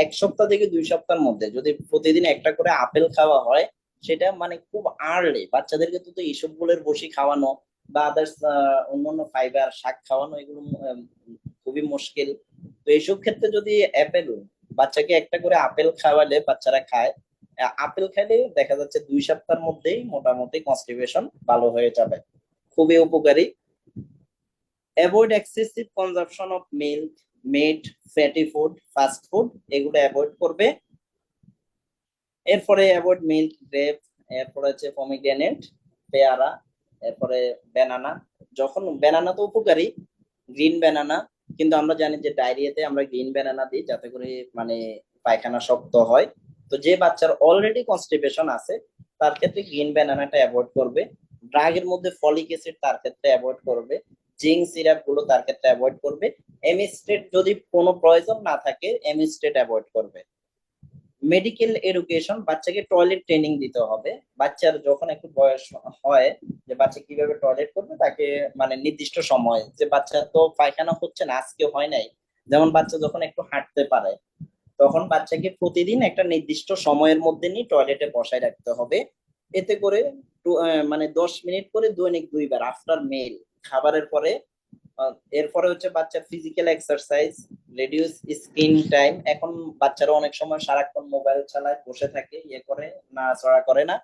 1 সপ্তাহ থেকে 2 সপ্তাহের মধ্যে যদি প্রতিদিন একটা করে আপেল খাওয়া হয়, সেটা মানে খুব আর্লি বাচ্চাদেরকে তো এইসবগুলোর বসি খাওয়ানো বা আদার্স অন্যান্য ফাইবার শাক খাওয়ানো এগুলো খুবই মুশকিল। তো এইসব ক্ষেত্রে যদি অ্যাপেল, বাচ্চাকে একটা করে আপেল খাওয়ালে বাচ্চারা খায়, আপেল খাইলে দেখা যাচ্ছে 2 সপ্তাহের মধ্যেই মোটামুটি কনস্টিপেশন ভালো হয়ে যাবে, খুবই উপকারী। Avoid excessive consumption of milk, meat, fatty food, fast food, এগুলো অ্যাভয়েড করবে। এরপরে অ্যাভয়েড মিল্ক, গ্রেপ, এরপরে হচ্ছে পমিগ্রেনেট, পেয়ারা, এরপরে ব্যানানা। যখন ব্যানানা তো উপকারী, গ্রিন ব্যানানা, কিন্তু আমরা জানি যে ডায়রিয়াতে আমরা গ্রিন ব্যানানা দিই যাতে করে মানে পায়খানা শক্ত হয়। তো যে বাচ্চার অলরেডি কনস্টিপেশন আছে তার ক্ষেত্রে গ্রিন ব্যানানাটা অ্যাভয়েড করবে। ড্রাগের মধ্যে ফলিক অ্যাসিড তার ক্ষেত্রে অ্যাভয়েড করবে। জিঙ্ক সিরাপ গুলো তার ক্ষেত্রে অ্যাভয়েড করবে। এমিস্টেট যদি কোনো প্রয়োজন না থাকে এমিস্টেট অ্যাভয়েড করবে। মেডিকেল এডুকেশন, বাচ্চাকে টয়লেট ট্রেনিং দিতে হবে। বাচ্চার যখন একটু বয়স হয় যে বাচ্চা কিভাবে টয়লেট করবে, তাকে মানে নির্দিষ্ট সময়, যে বাচ্চা তো পায়খানা হচ্ছে না আজকে হয় নাই, যেমন বাচ্চা যখন একটু হাঁটতে পারে তখন বাচ্চাকে প্রতিদিন একটা নির্দিষ্ট সময়ের মধ্যে নিয়ে টয়লেটে বসায় রাখতে হবে। এতে করে মানে 10 মিনিট করে দৈনিক 2 বার আফটার মিল, খাবারের পরে। এরপরে হচ্ছে বাচ্চার physical exercise, reduce screen time. এখন বাচ্চারা অনেক সময় সারাক্ষণ মোবাইল চালায়, বসে থাকে, ইয়ে করে, নাড়াচড়া করে না,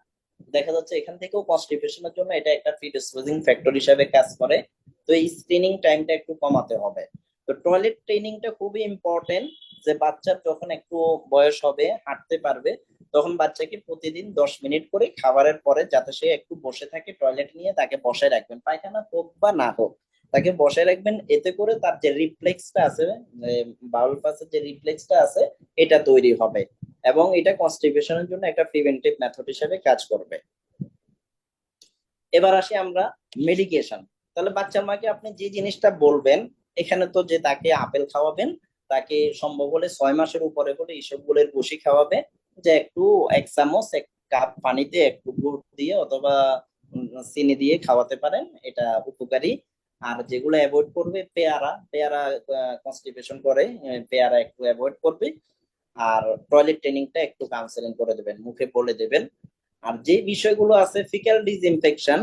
দেখা যাচ্ছে এখান থেকেও কনস্টিপেশনের জন্য এটা একটা প্রিডিসপোজিং ফ্যাক্টর হিসেবে কাজ করে। তো এই স্ক্রিনিং টাইমটা একটু কমাতে হবে। তো টয়লেট ট্রেনিংটা খুবই ইম্পর্টেন্ট, যে বাচ্চার যখন একটু বয়স হবে, হাঁটতে পারবে, তখন বাচ্চাকে প্রতিদিন 10 মিনিট করে খাবারের পরে যাতে সে একটু বসে থাকে, টয়লেট নিয়ে তাকে বসায় রাখবেন, পায়খানা হোক বা না হোক তাকে বসায় রাখবেন। এতে করে তার যে রিফ্লেক্সটা আছে, বাউল পাসের যে রিফ্লেক্সটা আছে, এটা তৈরি হবে এবং এটা কনস্টিপেশনের জন্য একটা প্রিভেন্টিভ মেথড হিসেবে কাজ করবে। এবার আসি আমরা মেডিকেশন। তাহলে বাচ্চার মাকে আপনি যে জিনিসটা বলবেন, এখানে তো যে তাকে আপেল খাওয়াবেন, তাকে সম্ভব হলে 6 মাসের উপরে হলে ইসবগুলের ভুসি খাওয়াবে, যে একটু 1 চামচ 1 কাপ পানিতে একটু গুড় দিয়ে অথবা চিনি দিয়ে খাওয়াতে পারেন, এটা উপকারী। আর যেগুলো অ্যাভয়েড করবে, পেয়ারা পেয়ারা কনস্টিপেশন করে, পেয়ারা একটু অ্যাভয়েড করবে। আর টয়লেট ট্রেনিংটা একটু কাউন্সেলিং করে দেবেন, মুখে বলে দেবেন। আর যে বিষয়গুলো আছে, ফিক্যাল ডিসইনফেকশন,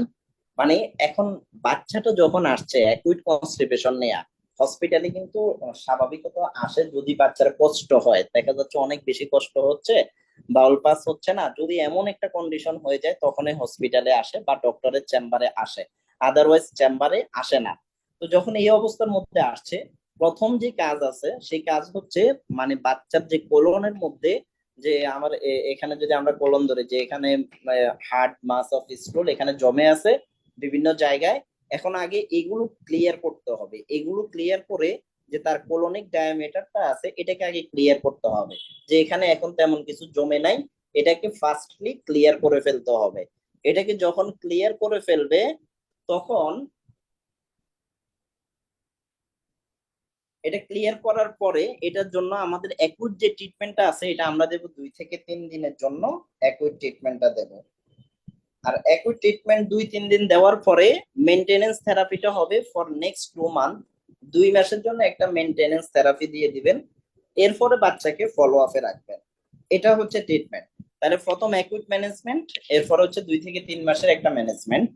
মানে এখন বাচ্চাটা যখন আসছে অ্যাকুইট কনস্টিপেশন নেয়া, হসপিটালে কিন্তু স্বাভাবিকত আসে যদি বাচ্চার কষ্ট হয়, দেখা যাচ্ছে অনেক বেশি কষ্ট হচ্ছে, বাউল পাস হচ্ছে না, যদি এমন একটা কন্ডিশন হয়ে যায় তখনই হসপিটালে আসে বা ডক্টরের চেম্বারে আসে, আদারওয়াইজ চেম্বারে আসে না। তো যখন এই অবস্থার মধ্যে আসছে, প্রথম যে কাজ আছে সেই কাজ হচ্ছে মানে বাচ্চার যে কোলনের মধ্যে, যে আমার এখানে যদি আমরা কোলন ধরি, যে এখানে হার্ড মাস অফ স্টুল এখানে জমে আছে বিভিন্ন জায়গায়, এখন আগে এগুলো ক্লিয়ার করতে হবে। এগুলো ক্লিয়ার করে যে তার কোলনিক ডায়ামিটারটা আছে এটাকে আগে ক্লিয়ার করতে হবে, যে এখানে এখন তেমন কিছু জমে নাই, এটাকে ফার্স্টলি ক্লিয়ার করে ফেলতে হবে। এটাকে যখন ক্লিয়ার করে ফেলবে, তখন এটা ক্লিয়ার করার পরে এটার জন্য আমাদের অ্যাকুইট যে ট্রিটমেন্টটা আছে এটা আমরা দেবো 2 থেকে 3 দিনের জন্য, অ্যাকুইট ট্রিটমেন্টটা দেবো। আর অ্যাকুইট ট্রিটমেন্ট 2-3 দিন দেওয়ার পরে মেইনটেনেন্স থেরাপিটা হবে ফর নেক্সট 2 মান্থ। 2 মাসের জন্য একটা মেইনটেনেন্স থেরাপি দিয়ে দিবেন, এরপরে বাচ্চাকে ফলো আপে রাখবেন। এটা হচ্ছে ট্রিটমেন্ট। তাহলে প্রথম অ্যাকুইট ম্যানেজমেন্ট, এরপর হচ্ছে 2 থেকে 3 মাসের একটা ম্যানেজমেন্ট।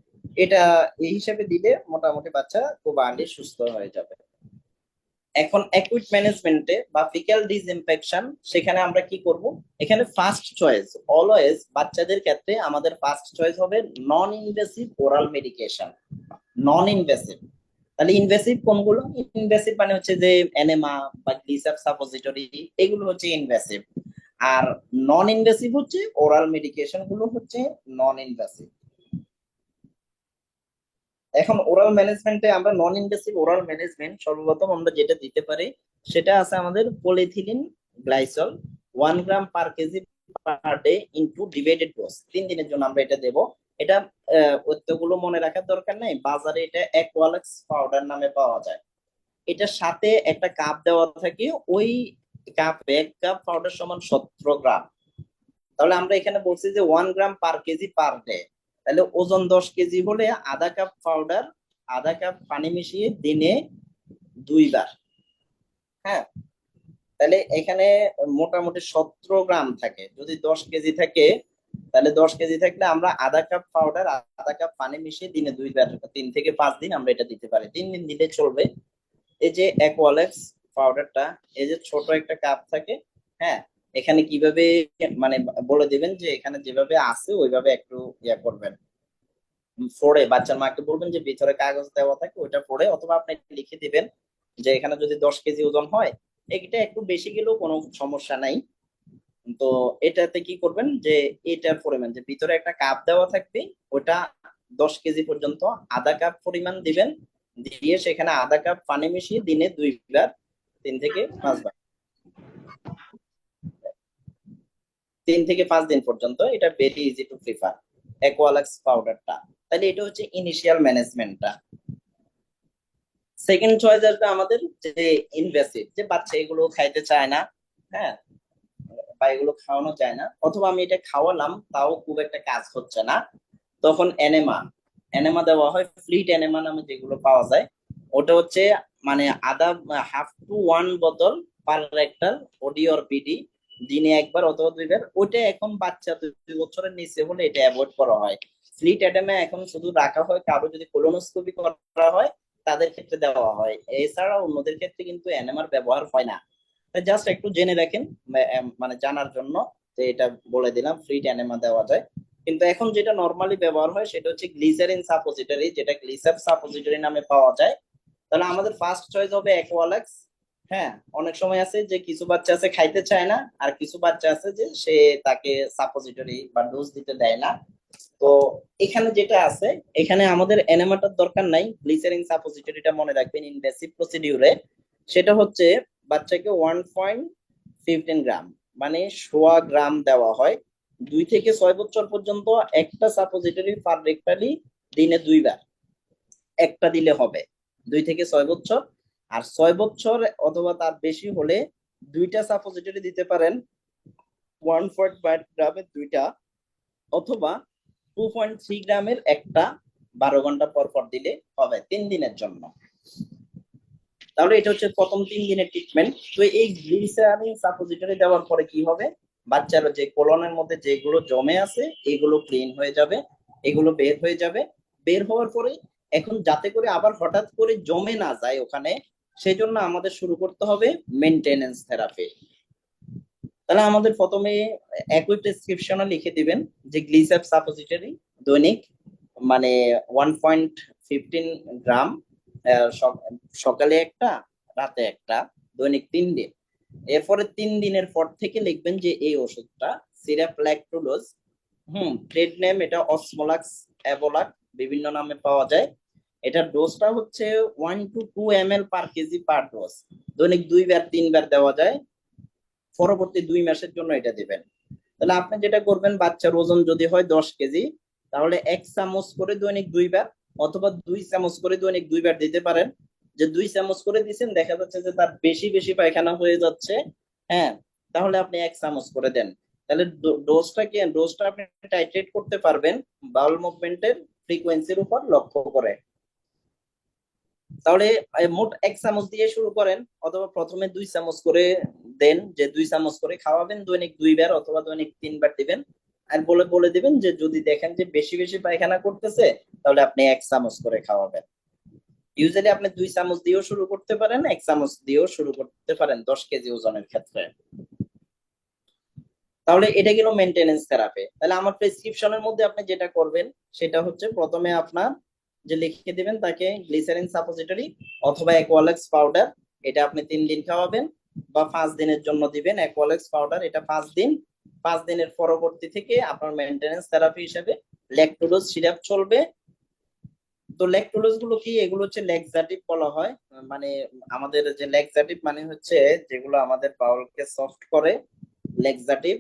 এটা এই হিসেবে দিলে মোটামুটি বাচ্চা খুব আর্লি সুস্থ হয়ে যাবে। এখন অ্যাকুইট ম্যানেজমেন্টে বা ফিক্যাল ডিসইনফেকশন, সেখানে আমরা কি করব, এখানে ফার্স্ট চয়েস অলওয়েজ বাচ্চাদের ক্ষেত্রে আমাদের ফার্স্ট চয়েস হবে non invasive oral medication. Non invasive, তাহলে ইনভেসিভ কোনগুলো? ইনভেসিভ মানে হচ্ছে যে এনেমা বা গ্লিসাপ সাপোজিটরি, এগুলো হচ্ছে ইনভেসিভ। আর নন ইনভেসিভ হচ্ছে ওরাল মেডিকেশন গুলো হচ্ছে নন ইনভেসিভ। এখন ওরাল ম্যানেজমেন্টে আমরা নন ইনভেসিভ ওরাল ম্যানেজমেন্ট সর্বপ্রথম আমরা যেটা দিতে পারি সেটা আছে আমাদের polyethylene glycol 1 gram per kg per day into divided dose. 3 দিনের জন্য আমরা এটা দেব। এটা অতগুলো মনে রাখার দরকার নেই, বাজারে এটা অ্যাকোয়ালেক্স পাউডার নামে পাওয়া যায়। এটার সাথে একটা কাপ দেওয়া থাকে, ওই কাপে 1 কাপ পাউডার সমান 17 গ্রাম। তাহলে আমরা এখানে বলছি যে 1 গ্রাম/কেজি পার ডে, তাহলে ওজন 10 কেজি হলে আধা কাপ পাউডার, আধা কাপ পানি মিশিয়ে দিনে 2 বার। হ্যাঁ, তাহলে এখানে মোটামুটি 17 গ্রাম থাকে। যদি 10 কেজি থাকে, তাহলে 10 কেজি থাকলে আমরা আধা কাপ পাউডার আধা কাপ পানি মিশিয়ে দিনে 2 বার 3 থেকে 5 দিন আমরা এটা দিতে পারি। 3 দিন দিলে চলবে। এই যে অ্যাকোয়ালেক্স পাউডারটা, এই যে ছোট একটা কাপ থাকে, হ্যাঁ, এখানে কিভাবে মানে বলে দিবেন যে এখানে যেভাবে আছে ওইভাবে একটু ইয়া করবেন, ফোড়ে বাচ্চার মাকে বলবেন যে ভিতরে কাগজ দেওয়া থাকে ওইটা ফোড়ে, অথবা আপনি লিখে দিবেন যে এখানে যদি 10 কেজি ওজন হয়, এটা একটু বেশি গেলেও কোনো সমস্যা নাই। তো এটাতে কি করবেন যে এটার পরিমাণ, যে ভিতরে একটা কাপ দেওয়া থাকবে, ওটা 10 কেজি পর্যন্ত আধা কাপ পরিমাণ দিবেন, দিয়ে সেখানে আধা কাপ পানি মিশিয়ে দিনে 2 বার 3 থেকে 5 বার 3 থেকে 5 দিন পর্যন্ত, এটা ভেরি ইজি টু প্রিফার অ্যাকোয়ালাক্স পাউডারটা। তাহলে এটা হচ্ছে ইনিশিয়াল ম্যানেজমেন্টটা। সেকেন্ড চয়েস আসবে আমাদের যে ইনভেসিভ, যে বাচ্চা এগুলো খাইতে চায় না, হ্যাঁ, বা এগুলো খাওয়ানো যায় না, অথবা আমি এটা খাওয়ালাম তাও খুব একটা কাজ হচ্ছে না, তখন এনেমা এনেমা দেওয়া হয়। ফ্লিট এনেমা নামে যেগুলো পাওয়া যায়, ওটা হচ্ছে মানে আধা হাফ টু 1 বোতল পার রেক্টাল ওডি অর পিডি, দিনে 1 বার অথবা 2 বার। ওইটা এখন বাচ্চা 2 বছরের নিচে হলে এটা অ্যাভয়েড করা হয়। ফ্লিট এনেমা এখন শুধু রাখা হয় কারো যদি কোলোনোস্কোপি করা হয় তাদের ক্ষেত্রে দেওয়া হয়, এছাড়া অন্যদের ক্ষেত্রে কিন্তু এনেমার ব্যবহার হয় না। জাস্ট একটু জেনে রাখেন, মানে জানার জন্য যে এটা বলে দিলাম, ফ্লিট এনেমা দেওয়া যায়। কিন্তু এখন যেটা নর্মালি ব্যবহার হয় সেটা হচ্ছে গ্লিসারিন সাপোজিটরি, যেটা গ্লিসাপ সাপোজিটরি নামে পাওয়া যায়। তাহলে আমাদের ফার্স্ট চয়েস হবে অ্যাকোয়ালাক্স। হ্যাঁ, অনেক সময় আছে যে কিছু বাচ্চা আছে খাইতে চায় না, আর কিছু বাচ্চা আছে যে সে তাকে সাপোজিটরি বা ডোজ দিতে দেয় না। তো এখানে যেটা আছে, এখানে আমাদের এনেমাটার দরকার নাই, গ্লিসারিন সাপোজিটরিটা মনে রাখবেন ইনভেসিভ প্রসিডিউরে। সেটা হচ্ছে বাচ্চাকে 1.15 গ্রাম মানে 1.25 গ্রাম দেওয়া হয় 2 থেকে 6 বছর পর্যন্ত, একটা সাপোজিটরি পার রেক্টালি দিনে 2 বার। একটা দিলে হবে, 2 থেকে 6 বছর। আর 6 বছর অথবা তার বেশি হলে দুইটা সাপোজিটরি দিতে পারেন, 1.5 গ্রামের দুইটা, অথবা 2.3 গ্রামের একটা, 12 ঘন্টা পর পর দিলে হবে 3 দিনের জন্য। তাহলে এটা হচ্ছে প্রথম 3 দিনের ট্রিটমেন্ট। তো এই গ্লিসারিন সাপোজিটরি দেওয়ার পরে কি হবে, বাচ্চার যে কোলনের মধ্যে যেগুলো জমে আছে এগুলো ক্লিন হয়ে যাবে, এগুলো বের হয়ে যাবে। বের হওয়ার পরে এখন যাতে করে আবার হঠাৎ করে জমে না যায় ওখানে, সেজন্য আমাদের শুরু করতে হবে মেইনটেনেন্স থেরাপি। তাহলে আমাদের প্রথমে একই প্রেসক্রিপশনে লিখে দিবেন যে গ্লিস্যাপ সাপোজিটরি দৈনিক মানে 1.15 গ্রাম, সকালে একটা, রাতে একটা, দৈনিক 3 দিন। এরপরে 3 দিনের পর থেকে লিখবেন যে এই ওষুধটা সিরাপ ল্যাকটোলোজ, ট্রেড নেম এটা অসমোলাক্স, অ্যাবোলাক, বিভিন্ন নামে পাওয়া যায়। এটার ডোজটা হচ্ছে 1 to 2 ml per KG per dose, দৈনিক 2 বার 3 বার দেওয়া যায়। পরবর্তী 2 মাসের জন্য এটা দিবেন। তাহলে আপনি যেটা করবেন, বাচ্চার ওজন যদি হয় 10 কেজি, তাহলে 1 চামচ করে দৈনিক 2 বার, অথবা 2 চামচ করে দৈনিক 2 বার দিতে পারেন। যে 2 চামচ করে দিচ্ছেন, দেখা যাচ্ছে যে তার বেশি বেশি পায়খানা হয়ে যাচ্ছে, হ্যাঁ, তাহলে আপনি 1 চামচ করে দেন। তাহলে ডোজটা আপনি টাইট্রেট করতে পারবেন বাউল মুভমেন্টের ফ্রিকোয়েন্সির উপর লক্ষ্য করে। তাহলে মোট 1 চামচ দিয়ে শুরু করেন, অথবা প্রথমে 2 চামচ করে দেন, যে 2 চামচ করে খাওয়াবেন দৈনিক 2 বার, অথবা দৈনিক 3 বার দিবেন। আর বলে বলে দিবেন যে যদি দেখেন যে বেশি বেশি পায়খানা করতেছে, তাহলে আপনি 1 চামচ করে খাওয়াবেন। ইউজুয়ালি আপনি 2 চামচ দিয়েও শুরু করতে পারেন, 1 চামচ দিয়েও শুরু করতে পারেন 10 কেজি ওজনের ক্ষেত্রে। তাহলে এটা গেল মেইনটেনেন্স থেরাপি। তাহলে আমার প্রেসক্রিপশনের মধ্যে আপনি যেটা করবেন সেটা হচ্ছে, প্রথমে আপনার যে লিখে দিবেন তাকে গ্লিসারিন সাপোজিটরি অথবা অ্যাকুয়ালেক্স পাউডার, এটা আপনি 3 দিন খাওয়াবেন, বা 5 দিনের জন্য দিবেন অ্যাকুয়ালেক্স পাউডার, এটা 5 দিন। 5 দিনের পরবর্তী থেকে আপনার মেইনটেনেন্স থেরাপি হিসেবে ল্যাকটোলোজ সিরাপ চলবে। তো ল্যাকটোলোজ গুলো কি, এগুলো হচ্ছে ল্যাক্সাটিভ বলা হয়। মানে আমাদের যে ল্যাক্সাটিভ মানে হচ্ছে যেগুলো আমাদের বাউলকে সফট করে, ল্যাক্সাটিভ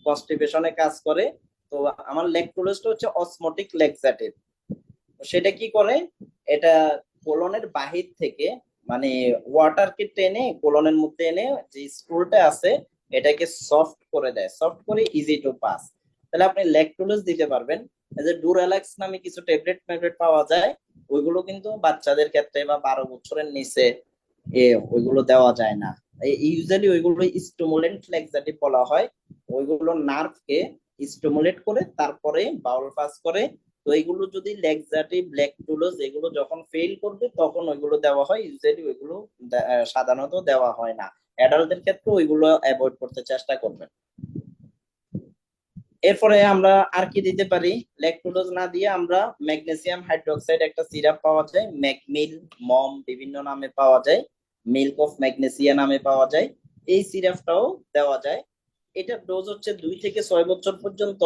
কনস্টিপেশনে কাজ করে। তো আমার ল্যাকটোলোজটা হচ্ছে অসমোটিক ল্যাক্সাটিভ। সেটা কি করে, এটা কোলনের বাহির থেকে মানে ওয়াটারকে টেনে কোলনের মধ্যে এনে যে স্টুলটা আছে এটাকে সফট করে দেয়, সফট করে ইজি টু পাস। তাহলে আপনি ল্যাকটোলোজ দিতে পারবেন। এই যে ডুরালাক্স নামে কিছু ট্যাবলেট পাওয়া যায়, ওইগুলো কিন্তু বাচ্চাদের ক্ষেত্রে বা 12 বছরের নিচে ওইগুলো দেওয়া যায় না। ইউজুয়ালি ওইগুলো স্টিমুলেন্ট ল্যাক্সাটিভ বলা হয়। ওইগুলো নার্ভকে স্টিমুলেট করে তারপরে বাউল পাস করে। তো এগুলো যদি ল্যাক্সাটিভ, ল্যাকটোলোজ এগুলো যখন ফেল করবে তখন ওইগুলো দেওয়া হয়। ইউজুয়ালি ওইগুলো সাধারণত দেওয়া হয় না। অ্যাডাল্টদের ক্ষেত্রে ওইগুলো অ্যাভয়েড করতে চেষ্টা করবেন। এরপরে আমরা আর কি দিতে পারি, ল্যাকটোলোজ না দিয়ে আমরা ম্যাগনেসিয়াম হাইড্রোক্সাইড একটা সিরাপ পাওয়া যায়, ম্যাকমিল, মম বিভিন্ন নামে পাওয়া যায়, মিল্ক অফ ম্যাগনেসিয়া নামে পাওয়া যায়, এই সিরাপটাও দেওয়া যায়। এটার ডোজ হচ্ছে 2 থেকে 6 বছর পর্যন্ত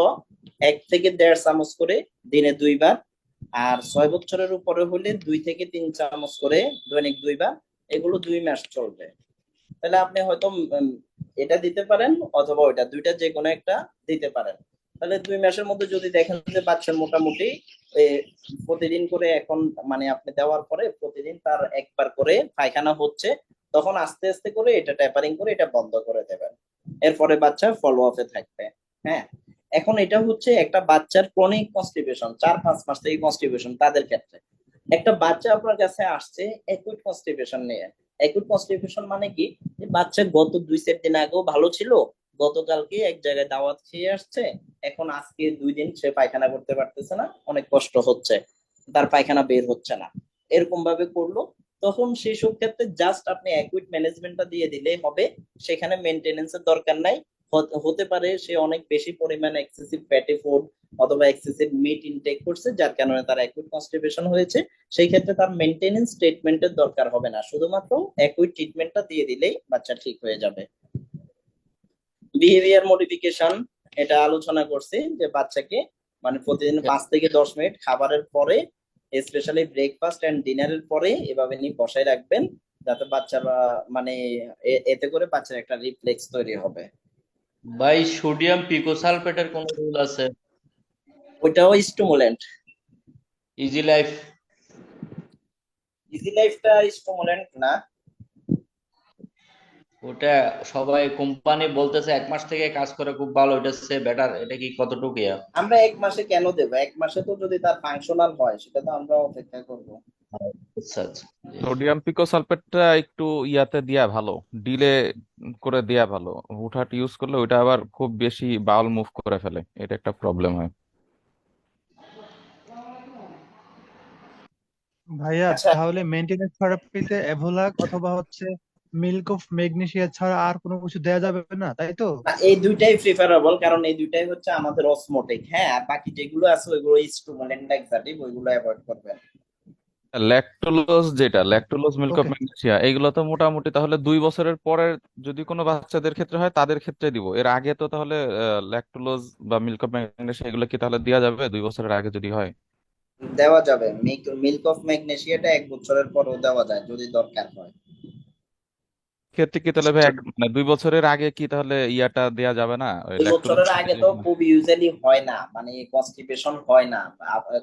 1 থেকে 1.5 চামচ করে দিনে 2 বার। আর 6 বছরের উপরে হলে 2 থেকে 3 চামচ করে দৈনিক 2 বার। এগুলো 2 মাস চলবে। তাহলে আপনি হয়তো এটা দিতে পারেন, অথবা ওইটা, দুইটা যে কোনো একটা দিতে পারেন। তাহলে 2 মাসের মধ্যে যদি দেখেন যে বাচ্চার মোটামুটি প্রতিদিন করে, এখন মানে আপনি দেওয়ার পরে প্রতিদিন তার 1 বার করে পায়খানা হচ্ছে, তখন আস্তে আস্তে করে এটা ট্যাপারিং করে এটা বন্ধ করে দেবেন। এরপরে বাচ্চা ফলো আপে থাকবে। হ্যাঁ, এখন এটা হচ্ছে একটা বাচ্চার ক্রনিক কনস্টিপেশন, 4-5 মাস থেকে কনস্টিপেশন তাদের ক্ষেত্রে। একটা বাচ্চা আপনার কাছে আসছে অ্যাকুইট কনস্টিপেশন নিয়ে। অ্যাকুইট কনস্টিপেশন মানে কি, যে বাচ্চা গত 2-4 দিন আগেও ভালো ছিল, গতকালকে এক জায়গায় দাওয়াত খেয়ে আসছে, এখন আজকে 2 দিন সে পায়খানা করতে পারতেছে না, অনেক কষ্ট হচ্ছে, তার পায়খানা বের হচ্ছে না, এরকম ভাবে করলো। তখন সেই সব ক্ষেত্রে জাস্ট আপনি অ্যাকুইট ম্যানেজমেন্টটা দিয়ে দিলেই হবে, সেখানে মেনটেনেন্সের দরকার নাই। হতে পারে সে অনেক বেশি পরিমাণে এক্সেসিভ ফ্যাটি ফুড অথবা এক্সেসিভ মিট ইনটেক করছে, যার কারণে তার অ্যাকুইট কনস্টিপেশন হয়েছে। সেই ক্ষেত্রে তার মেনটেনেন্স ট্রিটমেন্টের দরকার হবে না, শুধুমাত্র অ্যাকুইট ট্রিটমেন্টটা দিয়ে দিলেই বাচ্চা ঠিক হয়ে যাবে। বিহেভিয়ার মডিফিকেশন, এটা আলোচনা করছি যে বাচ্চাকে মানে প্রতিদিন 5 থেকে 10 মিনিট খাবারের পরে, স্পেশালি ব্রেকফাস্ট এন্ড ডিনারের পরে এভাবে নিয়ে বসায় রাখবেন, যাতে বাচ্চারা মানে এতে করে বাচ্চার একটা রিফ্লেক্স তৈরি হবে। ভাই সোডিয়াম পিকোসালফেটের কোন রোল আছে? ওইটাও স্টিমুলেন্ট। Easy life? ইজি লাইফটা স্টিমুলেন্ট না। ওটা সবাই কোম্পানি বলতেছে 1 মাস থেকে কাজ করে খুব ভালো, এটা সে বেটার, এটা কি কতটুকু ইয়া? আমরা 1 মাসে কেন দেবো? 1 মাসে তো যদি তার ফাংশনাল হয় সেটা তো আমরা অপেক্ষা করব। আচ্ছা আচ্ছা, জি। সোডিয়াম পিকোসালফেটটা একটু ইয়াতে দেয়া ভালো, ডিলে করে দেয়া ভালো। হুটহাট ইউজ করলে ওইটা আবার খুব বেশি বাউল মুভ করে ফেলে, এটা একটা প্রবলেম হয়। ভাইয়া আচ্ছা, তাহলে মেইনটেনেন্স থেরাপিতে এভোলাক অথবা হচ্ছে মিল্ক অফ ম্যাগনেসিয়া ছাড়া আর কোনো কিছু দেয়া যাবে না, তাই তো? না, এই দুইটাই প্রিফারেবল, কারণ এই দুইটাই হচ্ছে আমাদের অসমোটিক। হ্যাঁ, আর বাকি যেগুলো আছে ওইগুলো স্টিমুলেন্ট এক্সাটিভ, ওইগুলো অ্যাভয়েড করবেন। ল্যাকটোলোজ, যেটা ল্যাকটোলোজ, মিল্ক অফ ওকে। ম্যাগনেসিয়া, এগুলো তো মোটামুটি তাহলে 2 বছরের পরে যদি কোনো বাচ্চাদের ক্ষেত্রে হয় তাদের ক্ষেত্রে দিব। এর আগে তো তাহলে ল্যাকটোলোজ বা মিল্ক অফ ম্যাগনেসিয়া এগুলো কি তাহলে দেওয়া যাবে 2 বছরের আগে যদি হয়? দেওয়া যাবে, মিল্ক অফ ম্যাগনেসিয়াটা 1 বছরের পরেও দেওয়া যায় যদি দরকার হয়। ক্ষেত্রে কি তাহলে ভাই মানে 2 বছরের আগে কি তাহলে ইয়াটা দেয়া যাবে না, ওই দুই ল্যাকটোলোজ? বছরের আগে তো খুব ইউজুয়ালি হয় না, মানে কনস্টিপেশন হয় না।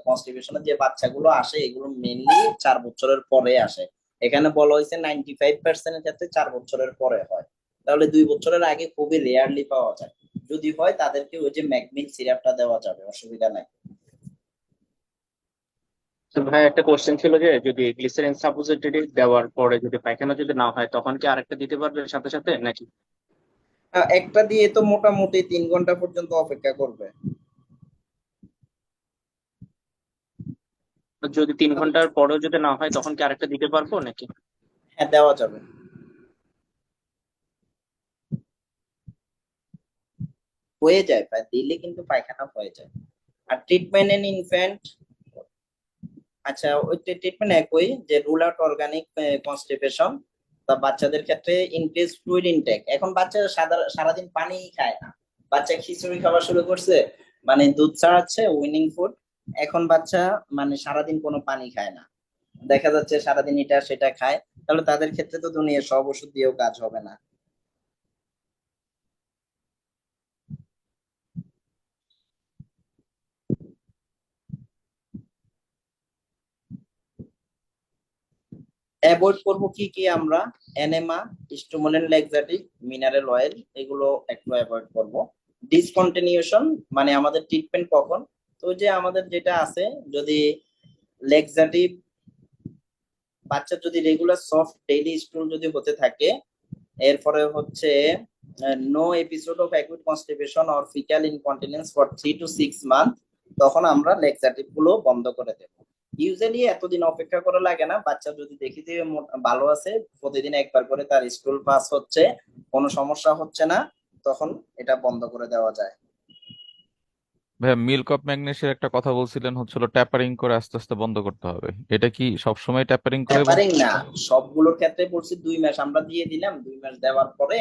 কনস্টিপেশনের যে বাচ্চাগুলো আসে এগুলো মেইনলি 4 বছরের পরে আসে। এখানে বলা হয়েছে 95% এর ক্ষেত্রে 4 বছরের পরে হয়। তাহলে 2 বছরের আগে খুবই রেয়ারলি পাওয়া যায়। যদি হয় তাদেরকে ওই যে ম্যাকমিল সিরাপটা দেওয়া যাবে, অসুবিধা নাই। তো ভাই একটা কোশ্চেন ছিল যে যদি গ্লিসারিন সাপোজিটরি দেওয়ার পরে যদি পায়খানা যদি না হয় তখন কি আরেকটা দিতে পারবে সাথে সাথে নাকি? একটা দিয়ে তো মোটামুটি 3 ঘন্টা পর্যন্ত অপেক্ষা করবে। যদি 3 ঘন্টার পরেও যদি না হয় তখন কি আরেকটা দিতে পারবো নাকি? হ্যাঁ, দেওয়া যাবে। হয়ে যায়, প্রায় দিলে কিন্তু পায়খানা হয়ে যায়। আর ট্রিটমেন্ট ইন ইনফ্যান্ট, আচ্ছা ওই ট্রিটমেন্ট একই, যে রুল আউট অর্গানিক কনস্টিপেশন। তা বাচ্চাদের ক্ষেত্রে ইনক্রিজ ফ্লুইড ইনটেক। এখন বাচ্চা সারাদিন পানি খায় না। বাচ্চা খিচুড়ি খাওয়া শুরু করছে, মানে দুধ ছাড়াচ্ছে উইনিং ফুড। এখন বাচ্চা মানে সারাদিন কোনো পানি খায় না, দেখা যাচ্ছে সারাদিন এটা সেটা খায়। তাহলে তাদের ক্ষেত্রে তো দুনিয়া সব ওষুধ দিয়েও কাজ হবে না। অ্যাভয়েড করব কি কি আমরা? এনেমা, স্টিমুলেন্ট, ল্যাক্সাটিভ, মিনারেল অয়েল, এগুলো একটু অ্যাভয়েড করব। ডিসকন্টিনিউশন মানে আমাদের ট্রিটমেন্ট কখন? তো যে আমাদের যেটা আছে, যদি ল্যাক্সাটিভ, বাচ্চার যদি রেগুলার সফট ডেইলি স্টুল যদি হতে থাকে, এরপরে হচ্ছে no episode of acute constipation or faecal incontinence for 3 to 6 month, তখন আমরা ল্যাক্সাটিভ গুলো বন্ধ করে দেব। ইউজুয়ালি এতদিন অপেক্ষা করা লাগে না। বাচ্চা যদি দেখি যে ভালো আছে, প্রতিদিন একবার করে তার স্কুল পাস হচ্ছে, কোনো সমস্যা হচ্ছে না, তখন এটা বন্ধ করে দেওয়া যায়। ভাইয়া মিল্ক অফ ম্যাগনেসিয়ার একটা কথা বলছিলেন, হচ্ছিল ট্যাপারিং করে আস্তে আস্তে বন্ধ করতে হবে, এটা কি সবসময় ট্যাপারিং করে বন্ধ ট্যাপারিং না, করতে হবে? সবগুলোর ক্ষেত্রে বলছি 2 মাস আমরা দিয়ে দিলাম। 2 মাস দেওয়ার পরে